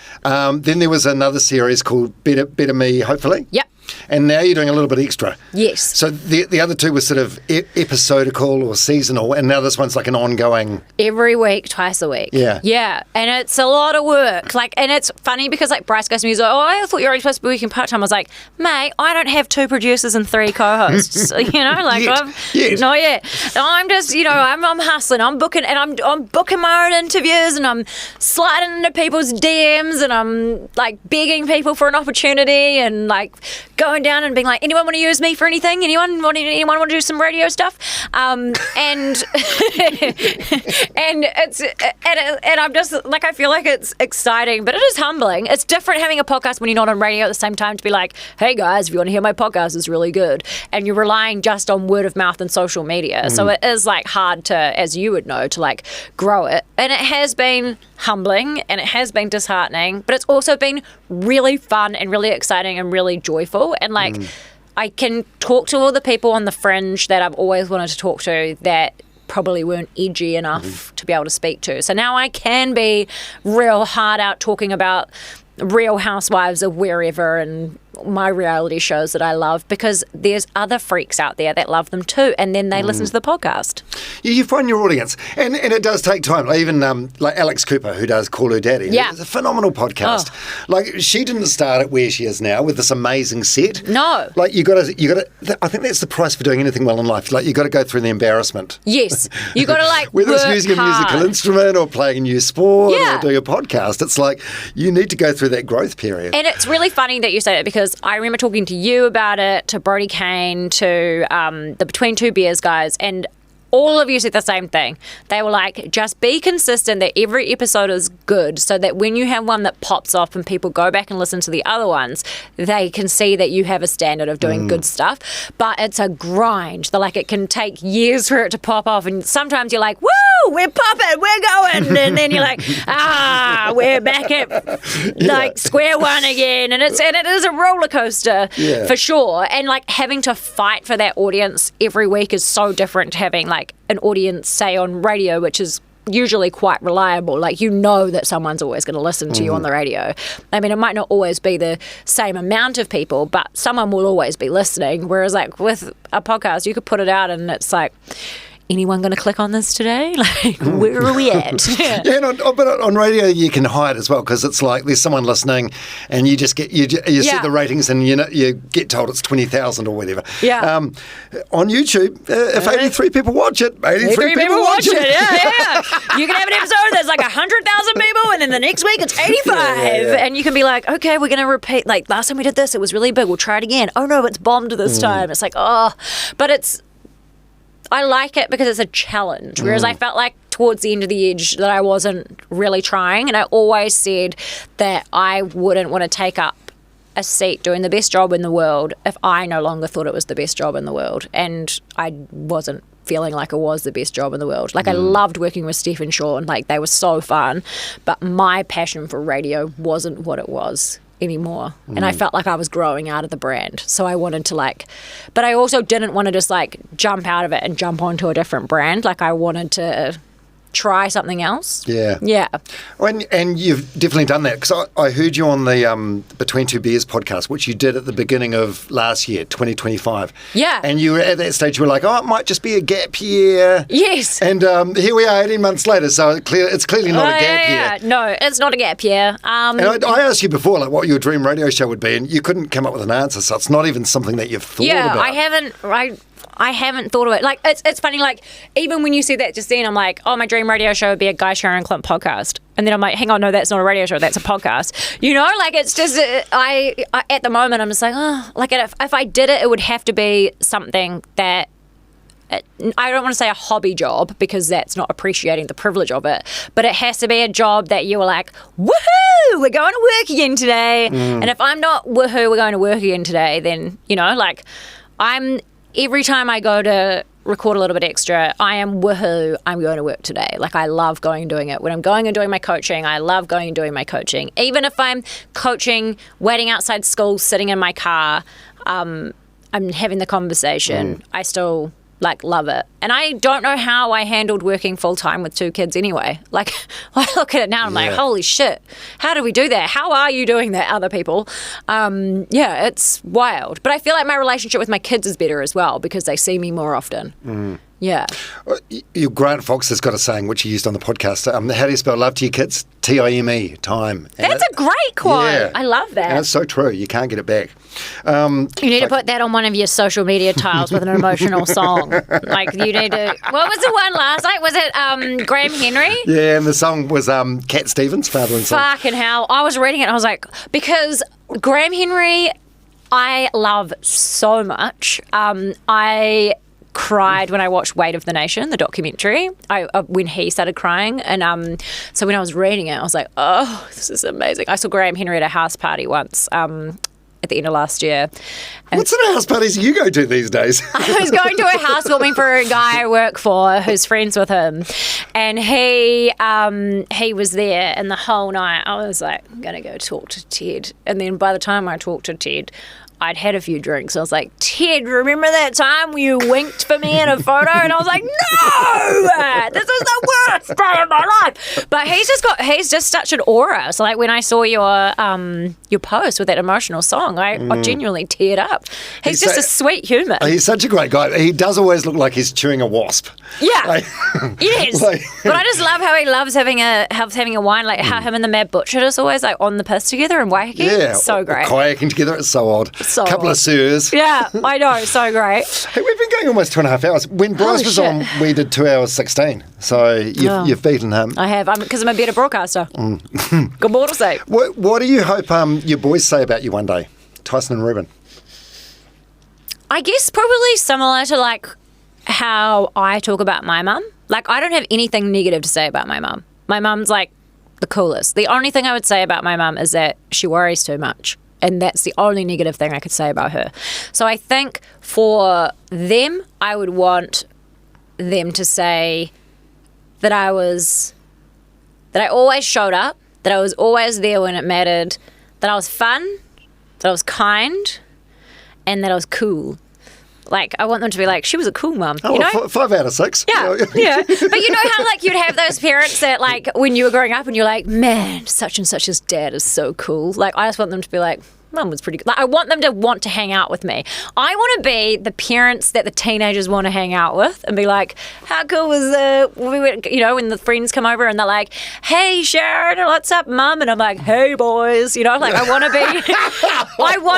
Then there was another series called Better Me, hopefully. Yep. And now you're doing a little bit extra. Yes. So the other two were sort of episodical or seasonal, and now this one's like an ongoing... Every week, twice a week. Yeah. Yeah, and it's a lot of work. Like, and it's funny because like Bryce goes to me, he's like, I thought you were only supposed to be working part-time. I was like, mate, I don't have 2 producers and 3 co-hosts. Not yet. I'm just, I'm hustling. I'm booking, and I'm booking my own interviews, and I'm sliding into people's DMs, and I'm like begging people for an opportunity, and like going down and being like, anyone want to use me for anything? Anyone want to do some radio stuff? And and I'm just like, I feel like it's exciting, but it is humbling. It's different having a podcast when you're not on radio at the same time to be like, hey guys, if you want to hear my podcast, it's really good. And you're relying just on word of mouth and social media. So it is like hard to, as you would know, to like grow it. And it has been humbling and it has been disheartening, but it's also been really fun and really exciting and really joyful. And like, I can talk to all the people on the fringe that I've always wanted to talk to that probably weren't edgy enough to be able to speak to. So now I can be real hard out talking about Real Housewives of wherever and my reality shows that I love, because there's other freaks out there that love them too, and then they listen to the podcast. Yeah, you find your audience, and it does take time. Like even like Alex Cooper, who does Call Her Daddy, it's a phenomenal podcast. Like she didn't start at where she is now with this amazing set. No, like you got to. I think that's the price for doing anything well in life. Like you got to go through the embarrassment. Yes, you got to like whether work it's using hard. a musical instrument or playing a new sport or doing a podcast. It's like you need to go through that growth period. And it's really funny that you say that, because I remember talking to you about it, to Brody Kane, to the Between Two Beers guys, and all of you said the same thing. They were like, just be consistent that every episode is good, so that when you have one that pops off and people go back and listen to the other ones, they can see that you have a standard of doing good stuff. But it's a grind. Like it can take years for it to pop off, and sometimes you're like, woo, we're popping, we're going, and then you're like, we're back at like square one again, and it is a roller coaster for sure. And like having to fight for that audience every week is so different to having like an audience, say, on radio, which is usually quite reliable. Like, you know that someone's always going to listen to you on the radio. I mean, it might not always be the same amount of people, but someone will always be listening. Whereas like with a podcast, you could put it out and it's like, anyone going to click on this today? Like, where are we at? But on radio you can hide as well, because it's like there's someone listening, and you just get you see the ratings, and you get told it's 20,000 or whatever. On YouTube, if 83 people watch it, 83 people watch it. You can have an episode that's like 100,000 people, and then the next week it's 85, and you can be like, okay, we're going to repeat. Like last time we did this, it was really big. We'll try it again. Oh no, it's bombed this time. It's like, but it's. I like it because it's a challenge. Whereas I felt like towards the end of the edge that I wasn't really trying, and I always said that I wouldn't want to take up a seat doing the best job in the world if I no longer thought it was the best job in the world, and I wasn't feeling like it was the best job in the world. Like I loved working with Steph and Sean, like they were so fun, but my passion for radio wasn't what it was anymore, and I felt like I was growing out of the brand, so I wanted to but I also didn't want to just jump out of it and jump onto a different brand. Like I wanted to try something else. Yeah. And you've definitely done that, because I heard you on the Between Two Beers podcast, which you did at the beginning of last year, 2025. Yeah. And you were at that stage, you were like, it might just be a gap year. Yes. And here we are 18 months later, so it's clearly not a gap year. No, it's not a gap year. And I asked you before, what your dream radio show would be, and you couldn't come up with an answer, so it's not even something that you've thought about. I haven't thought of it. It's funny, even when you said that just then, I'm like, oh, my dream radio show would be a Guy, Sharyn and Clint podcast. And then I'm like, hang on, no, that's not a radio show, that's a podcast. It's just, I at the moment, I'm just like, if I did it, it would have to be something that, I don't want to say a hobby job, because that's not appreciating the privilege of it, but it has to be a job that you were like, woohoo, we're going to work again today. And if I'm not woohoo, we're going to work again today, then, every time I go to record a little bit extra, I am woohoo, I'm going to work today. I love going and doing it. When I'm going and doing my coaching, I love going and doing my coaching. Even if I'm coaching, waiting outside school, sitting in my car, I'm having the conversation, I still love it. And I don't know how I handled working full time with 2 kids anyway. I look at it now and I'm like, holy shit, how do we do that? How are you doing that, other people? It's wild. But I feel like my relationship with my kids is better as well, because they see me more often. Yeah. Grant Fox has got a saying, which he used on the podcast. How do you spell love to your kids? Time. Time. That's a great quote. Yeah. I love that. And it's so true. You can't get it back. You need to put that on one of your social media tiles with an emotional song. You need to... What was the one last night? Was it Graham Henry? Yeah, and the song was Cat Stevens, father and son. Fucking hell. I was reading it and I was like... Because Graham Henry, I love so much. I cried when I watched Weight of the Nation, the documentary, when he started crying. And so when I was reading it, I was like, oh, this is amazing. I saw Graham Henry at a house party once at the end of last year. And what sort of house parties do you go to these days? I was going to a housewarming for a guy I work for who's friends with him. And he was there, and the whole night I was like, I'm going to go talk to Ted. And then by the time I talked to Ted, I'd had a few drinks. I was like, Ted, remember that time you winked for me in a photo? And I was like, no, this is the worst day of my life. But he's just such an aura. So when I saw your post with that emotional song, I genuinely teared up. He's just a sweet human. He's such a great guy. He does always look like he's chewing a wasp. Yeah, yes. But I just love how he loves having a wine. How him and the Mad Butcher is always on the piss together and Waikiki. Yeah, so great. Kayaking together. It's so odd. So couple odd. Of sirs. Yeah, I know. So great. Hey, we've been going almost 2.5 hours. When Bryce was on, we did 2 hours 16. So you've beaten him. I have, because I'm a better broadcaster. Good more to say. What do you hope your boys say about you one day, Tyson and Reuben? I guess probably similar to how I talk about my mum. I don't have anything negative to say about my mum. My mum's the coolest. The only thing I would say about my mum is that she worries too much. And that's the only negative thing I could say about her. So I think for them, I would want them to say that I always showed up, that I was always there when it mattered, that I was fun, that I was kind, and that I was cool. I want them to be she was a cool mum. Oh, you know? 5 out of 6. Yeah, yeah. But you know how you'd have those parents that when you were growing up and you're like, man, such and such's dad is so cool. I just want them to be like, Mum was pretty good. I want them to want to hang out with me. I want to be the parents that the teenagers want to hang out with and be like, how cool was when the friends come over and they're like, hey, Sharyn, what's up, Mum? And I'm like, hey, boys. I want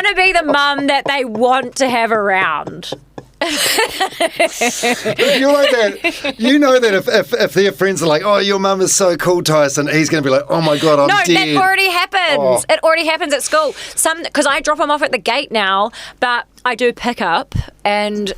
to be the mum that they want to have around. If you're like that, you know that if their friends are like, oh, your mum is so cool, Tyson, he's going to be like, oh my God, I'm dead. No, that already happens. Oh. It already happens at school. Because I drop them off at the gate now, but I do pick up, and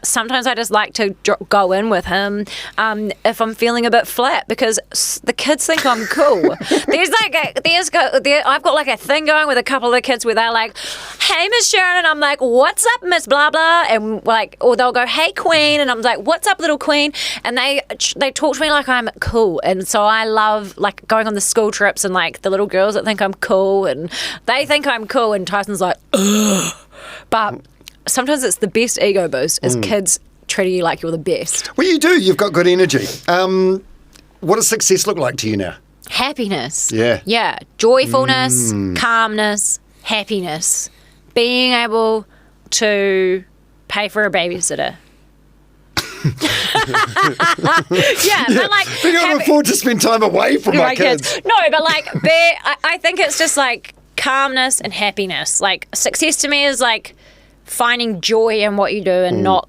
sometimes I just like to go in with him if I'm feeling a bit flat, because the kids think I'm cool. I've got like a thing going with a couple of the kids where they're like, "Hey, Miss Sharyn," and I'm like, "What's up, Miss blah blah," and like, or they'll go, "Hey, Queen," and I'm like, "What's up, little Queen?" And they talk to me like I'm cool, and so I love like going on the school trips and like the little girls that think I'm cool, and they think I'm cool, and Tyson's like, ugh. But sometimes it's the best ego boost is kids treating you like you're the best. Well, you do. You've got good energy. What does success look like to you now? Happiness. Yeah. Yeah. Joyfulness, calmness, happiness. Being able to pay for a babysitter. Yeah, but like being able to afford to spend time away from my kids. No, but like I think it's just like calmness and happiness. Like success to me is like finding joy in what you do and not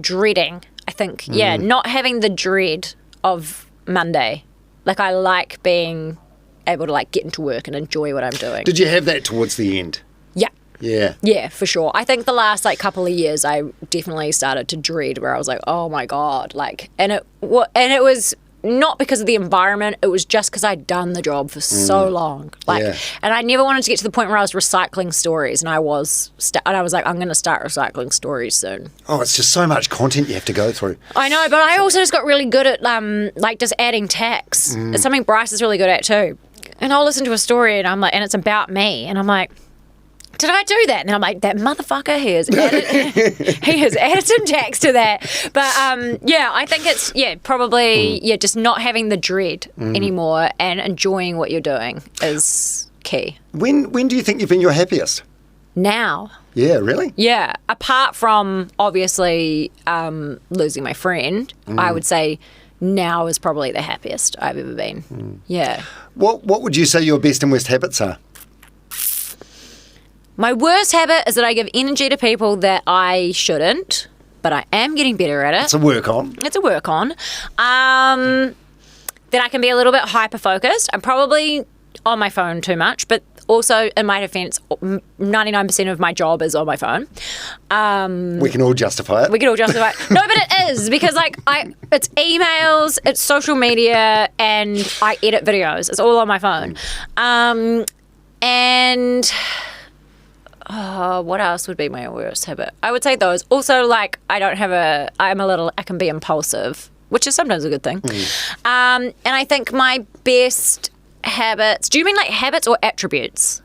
dreading. I think not having the dread of Monday. Like I like being able to like get into work and enjoy what I'm doing. Did you have that towards the end? Yeah. Yeah. Yeah, for sure. I think the last like couple of years I definitely started to dread, where I was like, oh my God, like, and it was not because of the environment, it was just because I'd done the job for so long. Like, and I never wanted to get to the point where I was recycling stories, and I was like, I'm going to start recycling stories soon. Oh, it's just so much content you have to go through. I know, but I also just got really good at like just adding text. It's something Bryce is really good at too. And I'll listen to a story and I'm like, and it's about me, and I'm like, did I do that? And I'm like, that motherfucker, he has added some text to that. But yeah, I think it's probably just not having the dread anymore and enjoying what you're doing is key. When do you think you've been your happiest? Now. Yeah, really? Yeah. Apart from obviously losing my friend, I would say now is probably the happiest I've ever been. Yeah. What would you say your best and worst habits are? My worst habit is that I give energy to people that I shouldn't, but I am getting better at it. It's a work on. That I can be a little bit hyper-focused. I'm probably on my phone too much, but also, in my defense, 99% of my job is on my phone. We can all justify it. No, but it is, because like it's emails, it's social media, and I edit videos. It's all on my phone. And what else would be my worst habit? I would say those. Also, like, I can be impulsive, which is sometimes a good thing. And I think my best habits, do you mean like habits or attributes?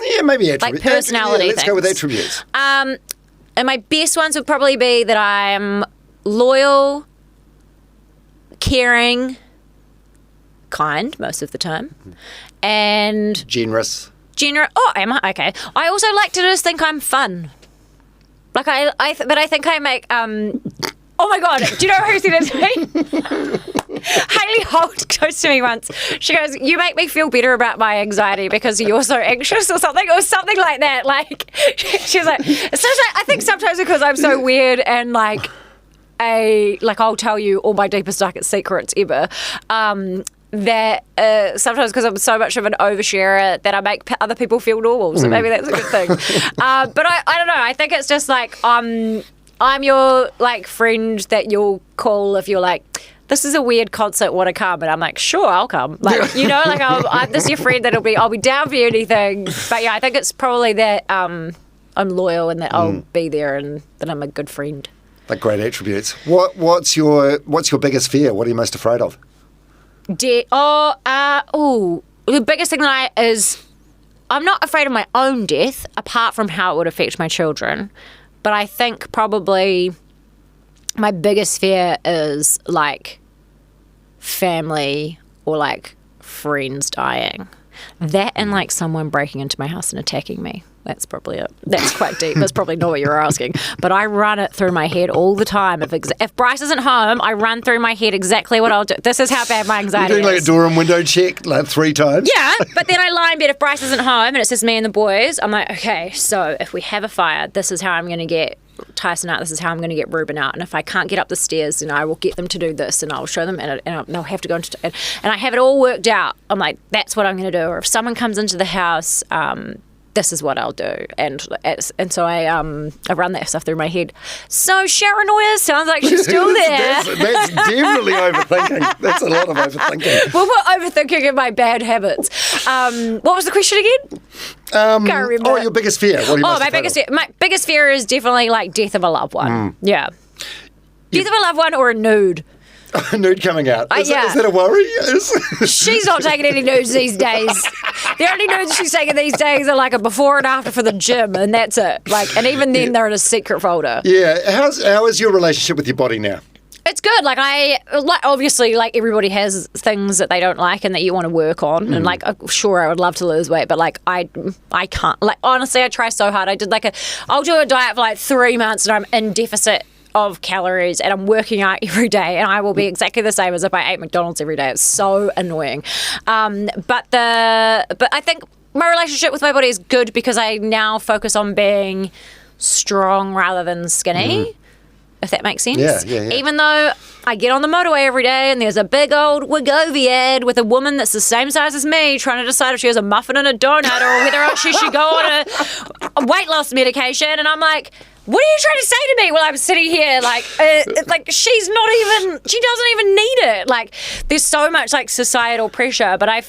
Yeah, maybe attributes. Like personality let's go with attributes. And my best ones would probably be that I'm loyal, caring, kind most of the time, and generous. Oh, am I? Okay. I also like to just think I'm fun. Like but I think I make oh my God, do you know who said it to me? Haley Holt goes to me once. She goes, "You make me feel better about my anxiety because you're so anxious," or something like that. Like, she's like, I think sometimes because I'm so weird and like I'll tell you all my deepest, darkest secrets ever. That sometimes because I'm so much of an oversharer that I make other people feel normal. So maybe that's a good thing. But I don't know. I think it's just like I'm your like friend that you'll call if you're like, this is a weird concert, want to come? And I'm like, sure, I'll come. Like, you know, like I'm this is your friend I'll be down for anything. But yeah, I think it's probably that I'm loyal and that I'll be there and that I'm a good friend. Like great attributes. What's your biggest fear? What are you most afraid of? The biggest thing is I'm not afraid of my own death, apart from how it would affect my children. But I think probably my biggest fear is like family or like friends dying. That and like someone breaking into my house and attacking me. That's probably it. That's quite deep. That's probably not what you were asking. But I run it through my head all the time. If Bryce isn't home, I run through my head exactly what I'll do. This is how bad my anxiety is. You're doing like a door and window check like 3 times? Yeah, but then I lie in bed if Bryce isn't home and it's just me and the boys. I'm like, okay, so if we have a fire, this is how I'm going to get Tyson out, this is how I'm going to get Reuben out, and if I can't get up the stairs, then I will get them to do this, and I'll show them, and they'll have to go into and I have it all worked out. I'm like, that's what I'm going to do. Or if someone comes into the house, this is what I'll do. And so I run that stuff through my head. So Sharyn always sounds like she's still there. That's definitely overthinking. That's a lot of overthinking. Well, we're overthinking of my bad habits. What was the question again? Can't remember. Oh, your biggest fear. What are you most afraid of? My biggest fear is definitely like death of a loved one. Yeah. Death of a loved one or a nude. A nude coming out. Is that a worry? She's not taking any nudes these days. The only nudes she's taking these days are like a before and after for the gym, and that's it. Like, and even then, they're in a secret folder. Yeah. How is your relationship with your body now? It's good. Obviously, like everybody has things that they don't like and that you want to work on. And like, sure, I would love to lose weight, but like, I can't. Like, honestly, I try so hard. I'll do a diet for like 3 months, and I'm in deficit of calories, and I'm working out every day, and I will be exactly the same as if I ate McDonald's every day. It's so annoying. But I think my relationship with my body is good because I now focus on being strong rather than skinny. If that makes sense. Yeah. Even though I get on the motorway every day and there's a big old Wegovy ad with a woman that's the same size as me trying to decide if she has a muffin and a donut or whether she should go on a weight loss medication, and I'm like, what are you trying to say to me while I'm sitting here? Like she doesn't even need it. Like, there's so much like societal pressure, but I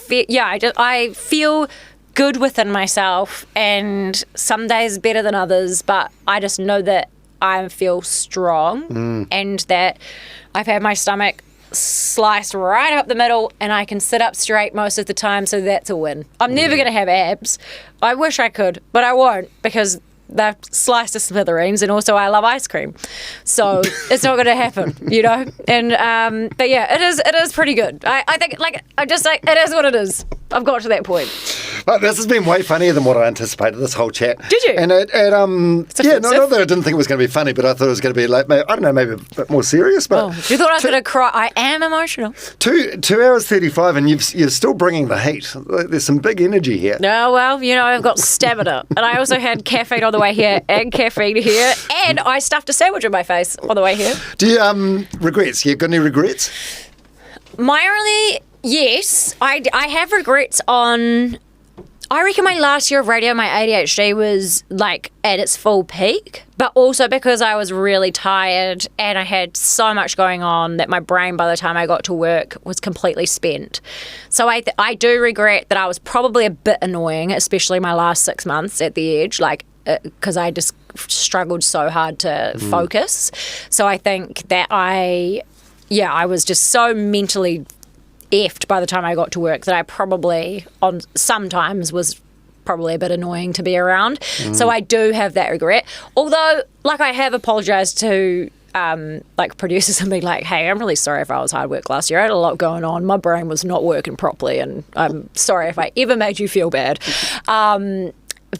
feel good within myself, and some days better than others, but I just know that I feel strong and that I've had my stomach sliced right up the middle and I can sit up straight most of the time, so that's a win. I'm never going to have abs. I wish I could, but I won't because they're sliced to smithereens, and also I love ice cream, so it's not going to happen, you know. And but yeah, it is pretty good. I think it is what it is. I've got to that point. Well, this has been way funnier than what I anticipated, this whole chat. Did you? And not that I didn't think it was going to be funny, but I thought it was going to be like, I don't know, maybe a bit more serious. But you thought I was going to cry? I am emotional. 2 hours 35, and you're still bringing the heat. There's some big energy here. No, well, you know, I've got stamina, and I also had caffeine on the way here and caffeine here, and I stuffed a sandwich in my face on the way here. Do you regrets? You got any regrets? Yes, I have regrets on. I reckon my last year of radio, my ADHD was like at its full peak, but also because I was really tired and I had so much going on that my brain by the time I got to work was completely spent. So I do regret that I was probably a bit annoying, especially my last 6 months at the edge, like because I just struggled so hard to focus. So I think that I was just so mentally effed by the time I got to work that I probably sometimes was probably a bit annoying to be around. So I do have that regret. Although, like, I have apologised to producers and be like, hey, I'm really sorry if I was hard work last year. I had a lot going on. My brain was not working properly, and I'm sorry if I ever made you feel bad.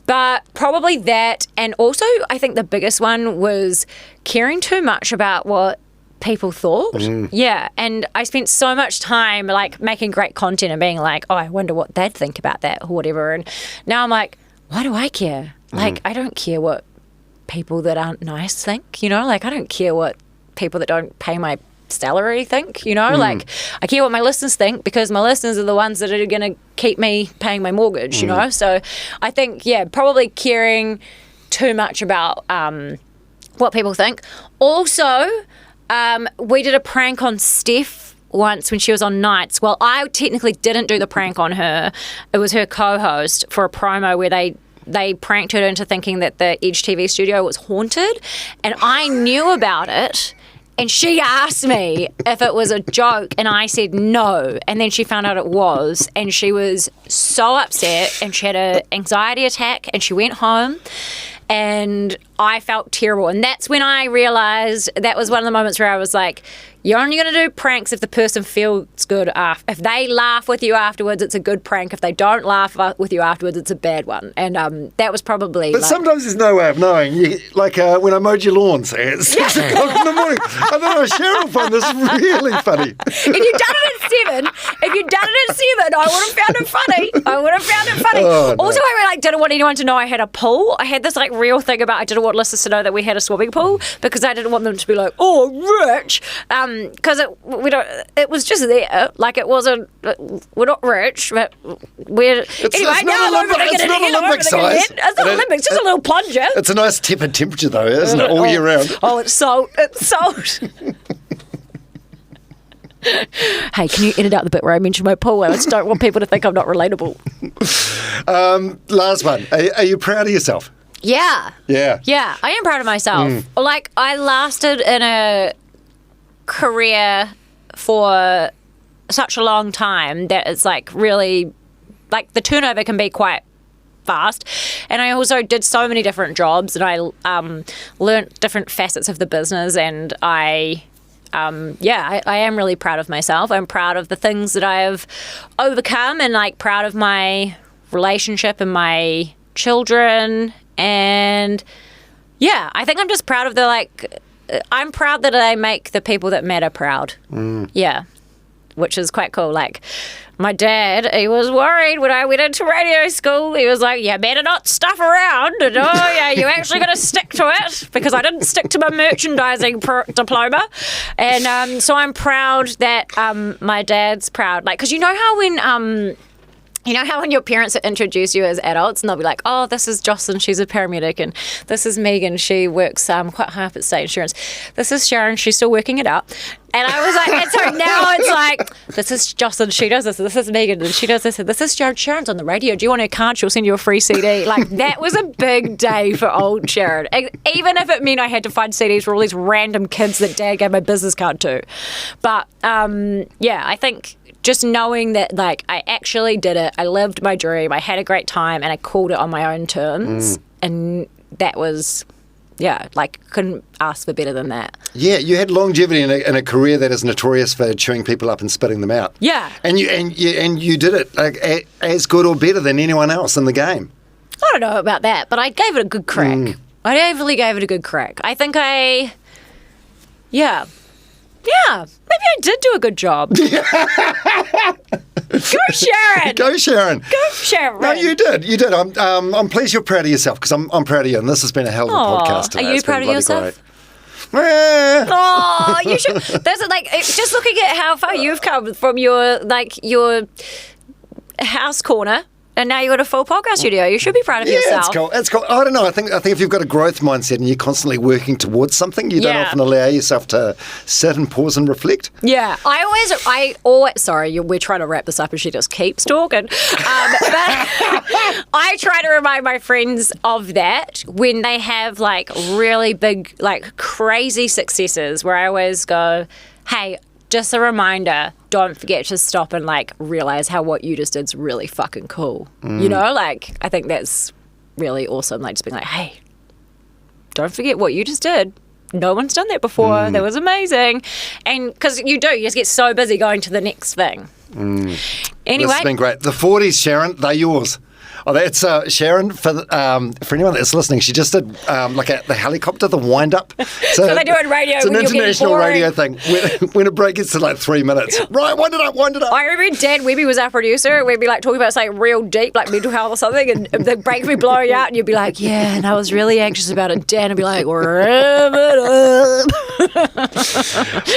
But probably that, and also I think the biggest one was caring too much about what people thought. Yeah, and I spent so much time like making great content and being like, oh, I wonder what they'd think about that or whatever. And now I'm like, why do I care? Like, I don't care what people that aren't nice think, you know? Like, I don't care what people that don't pay my salary think, you know? Like, I care what my listeners think because my listeners are the ones that are going to keep me paying my mortgage, you know? So I think, probably caring too much about what people think. Also, we did a prank on Steph once when she was on Nights. Well, I technically didn't do the prank on her. It was her co-host for a promo where they pranked her into thinking that the Edge TV studio was haunted. And I knew about it. And she asked me if it was a joke, and I said no. And then she found out it was, and she was so upset, and she had an anxiety attack, and she went home. And I felt terrible. And that's when I realised that was one of the moments where I was like, you're only going to do pranks if the person feels good. If they laugh with you afterwards, it's a good prank. If they don't laugh with you afterwards, it's a bad one. And that was probably... But sometimes there's no way of knowing. When I mowed your lawns at 6 o'clock in the morning, I don't know, Sharyn found this really funny. If you'd done it at 7, I would have found it funny. Oh, no. Also, I didn't want anyone to know I had a pool. I had this real thing about I didn't want listeners to know that we had a swimming pool because I didn't want them to be like, oh, rich, because it was just there. Like it wasn't. We're not rich, but we're. It's not Olympic size. It's not Olympic. It's just a little plunger. It's a nice tepid temperature though, isn't it? All year round. Oh, it's salt. It's salt. Hey, can you edit out the bit where I mentioned my pool? I just don't want people to think I'm not relatable. Last one. Are you proud of yourself? Yeah. Yeah. Yeah, I am proud of myself. Like, I lasted in a career for such a long time that it's like really, like the turnover can be quite fast. And I also did so many different jobs and I learnt different facets of the business and I am really proud of myself. I'm proud of the things that I have overcome and like proud of my relationship and my children. And yeah, I think I'm just proud of I'm proud that I make the people that matter proud. Yeah, which is quite cool. Like my dad, he was worried when I went into radio school. He was like, you better not stuff around. And oh yeah, you actually got to stick to it because I didn't stick to my merchandising diploma. And so I'm proud that my dad's proud. Like, because you know how when your parents introduce you as adults and they'll be like, oh, this is Jocelyn, she's a paramedic, and this is Megan, she works quite high up at State Insurance. This is Sharyn, she's still working it out. And I was like, and so now it's like, this is Jocelyn, she does this is Megan, and she does this, and this is Sharyn's on the radio. Do you want her card? She'll send you a free CD. Like, that was a big day for old Sharyn. Even if it meant I had to find CDs for all these random kids that Dad gave my business card to. But, yeah, I think just knowing that, like, I actually did it, I lived my dream, I had a great time, and I called it on my own terms, and that was, yeah, like, couldn't ask for better than that. Yeah, you had longevity in a career that is notorious for chewing people up and spitting them out. Yeah. And you did it like as good or better than anyone else in the game. I don't know about that, but I gave it a good crack. I definitely gave it a good crack. I think yeah, maybe I did do a good job. Go Sharyn! Go Sharyn! Go Sharyn! No, you did. I'm pleased you're proud of yourself because I'm proud of you, and this has been a hell of a podcast today. Are you proud of yourself? Great. Oh, you should. That's like just looking at how far you've come from your house corner. And now you've got a full podcast studio. You should be proud of yourself. Yeah, it's cool. I don't know. I think if you've got a growth mindset and you're constantly working towards something, you don't often allow yourself to sit and pause and reflect. Yeah. I always. Sorry, we're trying to wrap this up and she just keeps talking. But I try to remind my friends of that when they have like really big, like crazy successes where I always go, hey, just a reminder, don't forget to stop and like realize how what you just did is really fucking cool. You know, like I think that's really awesome. Like just being like, hey, don't forget what you just did. No one's done that before. That was amazing. And because you just get so busy going to the next thing. Anyway. This has been great. The 40s, Sharyn, they're yours. Oh, that's Sharyn, for anyone that's listening, she just did the helicopter, the wind-up. So they do it in radio. It's an international radio thing. When a break gets to like 3 minutes. Right, wind it up. I remember Dan Webby was our producer. We'd be like talking about something real deep, like mental health or something, and the break would be blowing out, and you'd be like, yeah, and I was really anxious about it. Dan would be like, wrap it up.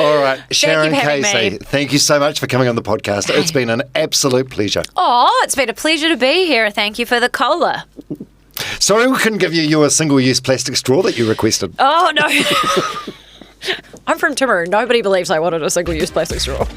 All right, Sharyn Casey, thank you so much for coming on the podcast. It's been an absolute pleasure. Oh, it's been a pleasure to be here. Thank you for the cola. Sorry we couldn't give you your single-use plastic straw that you requested. Oh, no. I'm from Timaru. Nobody believes I wanted a single-use plastic straw.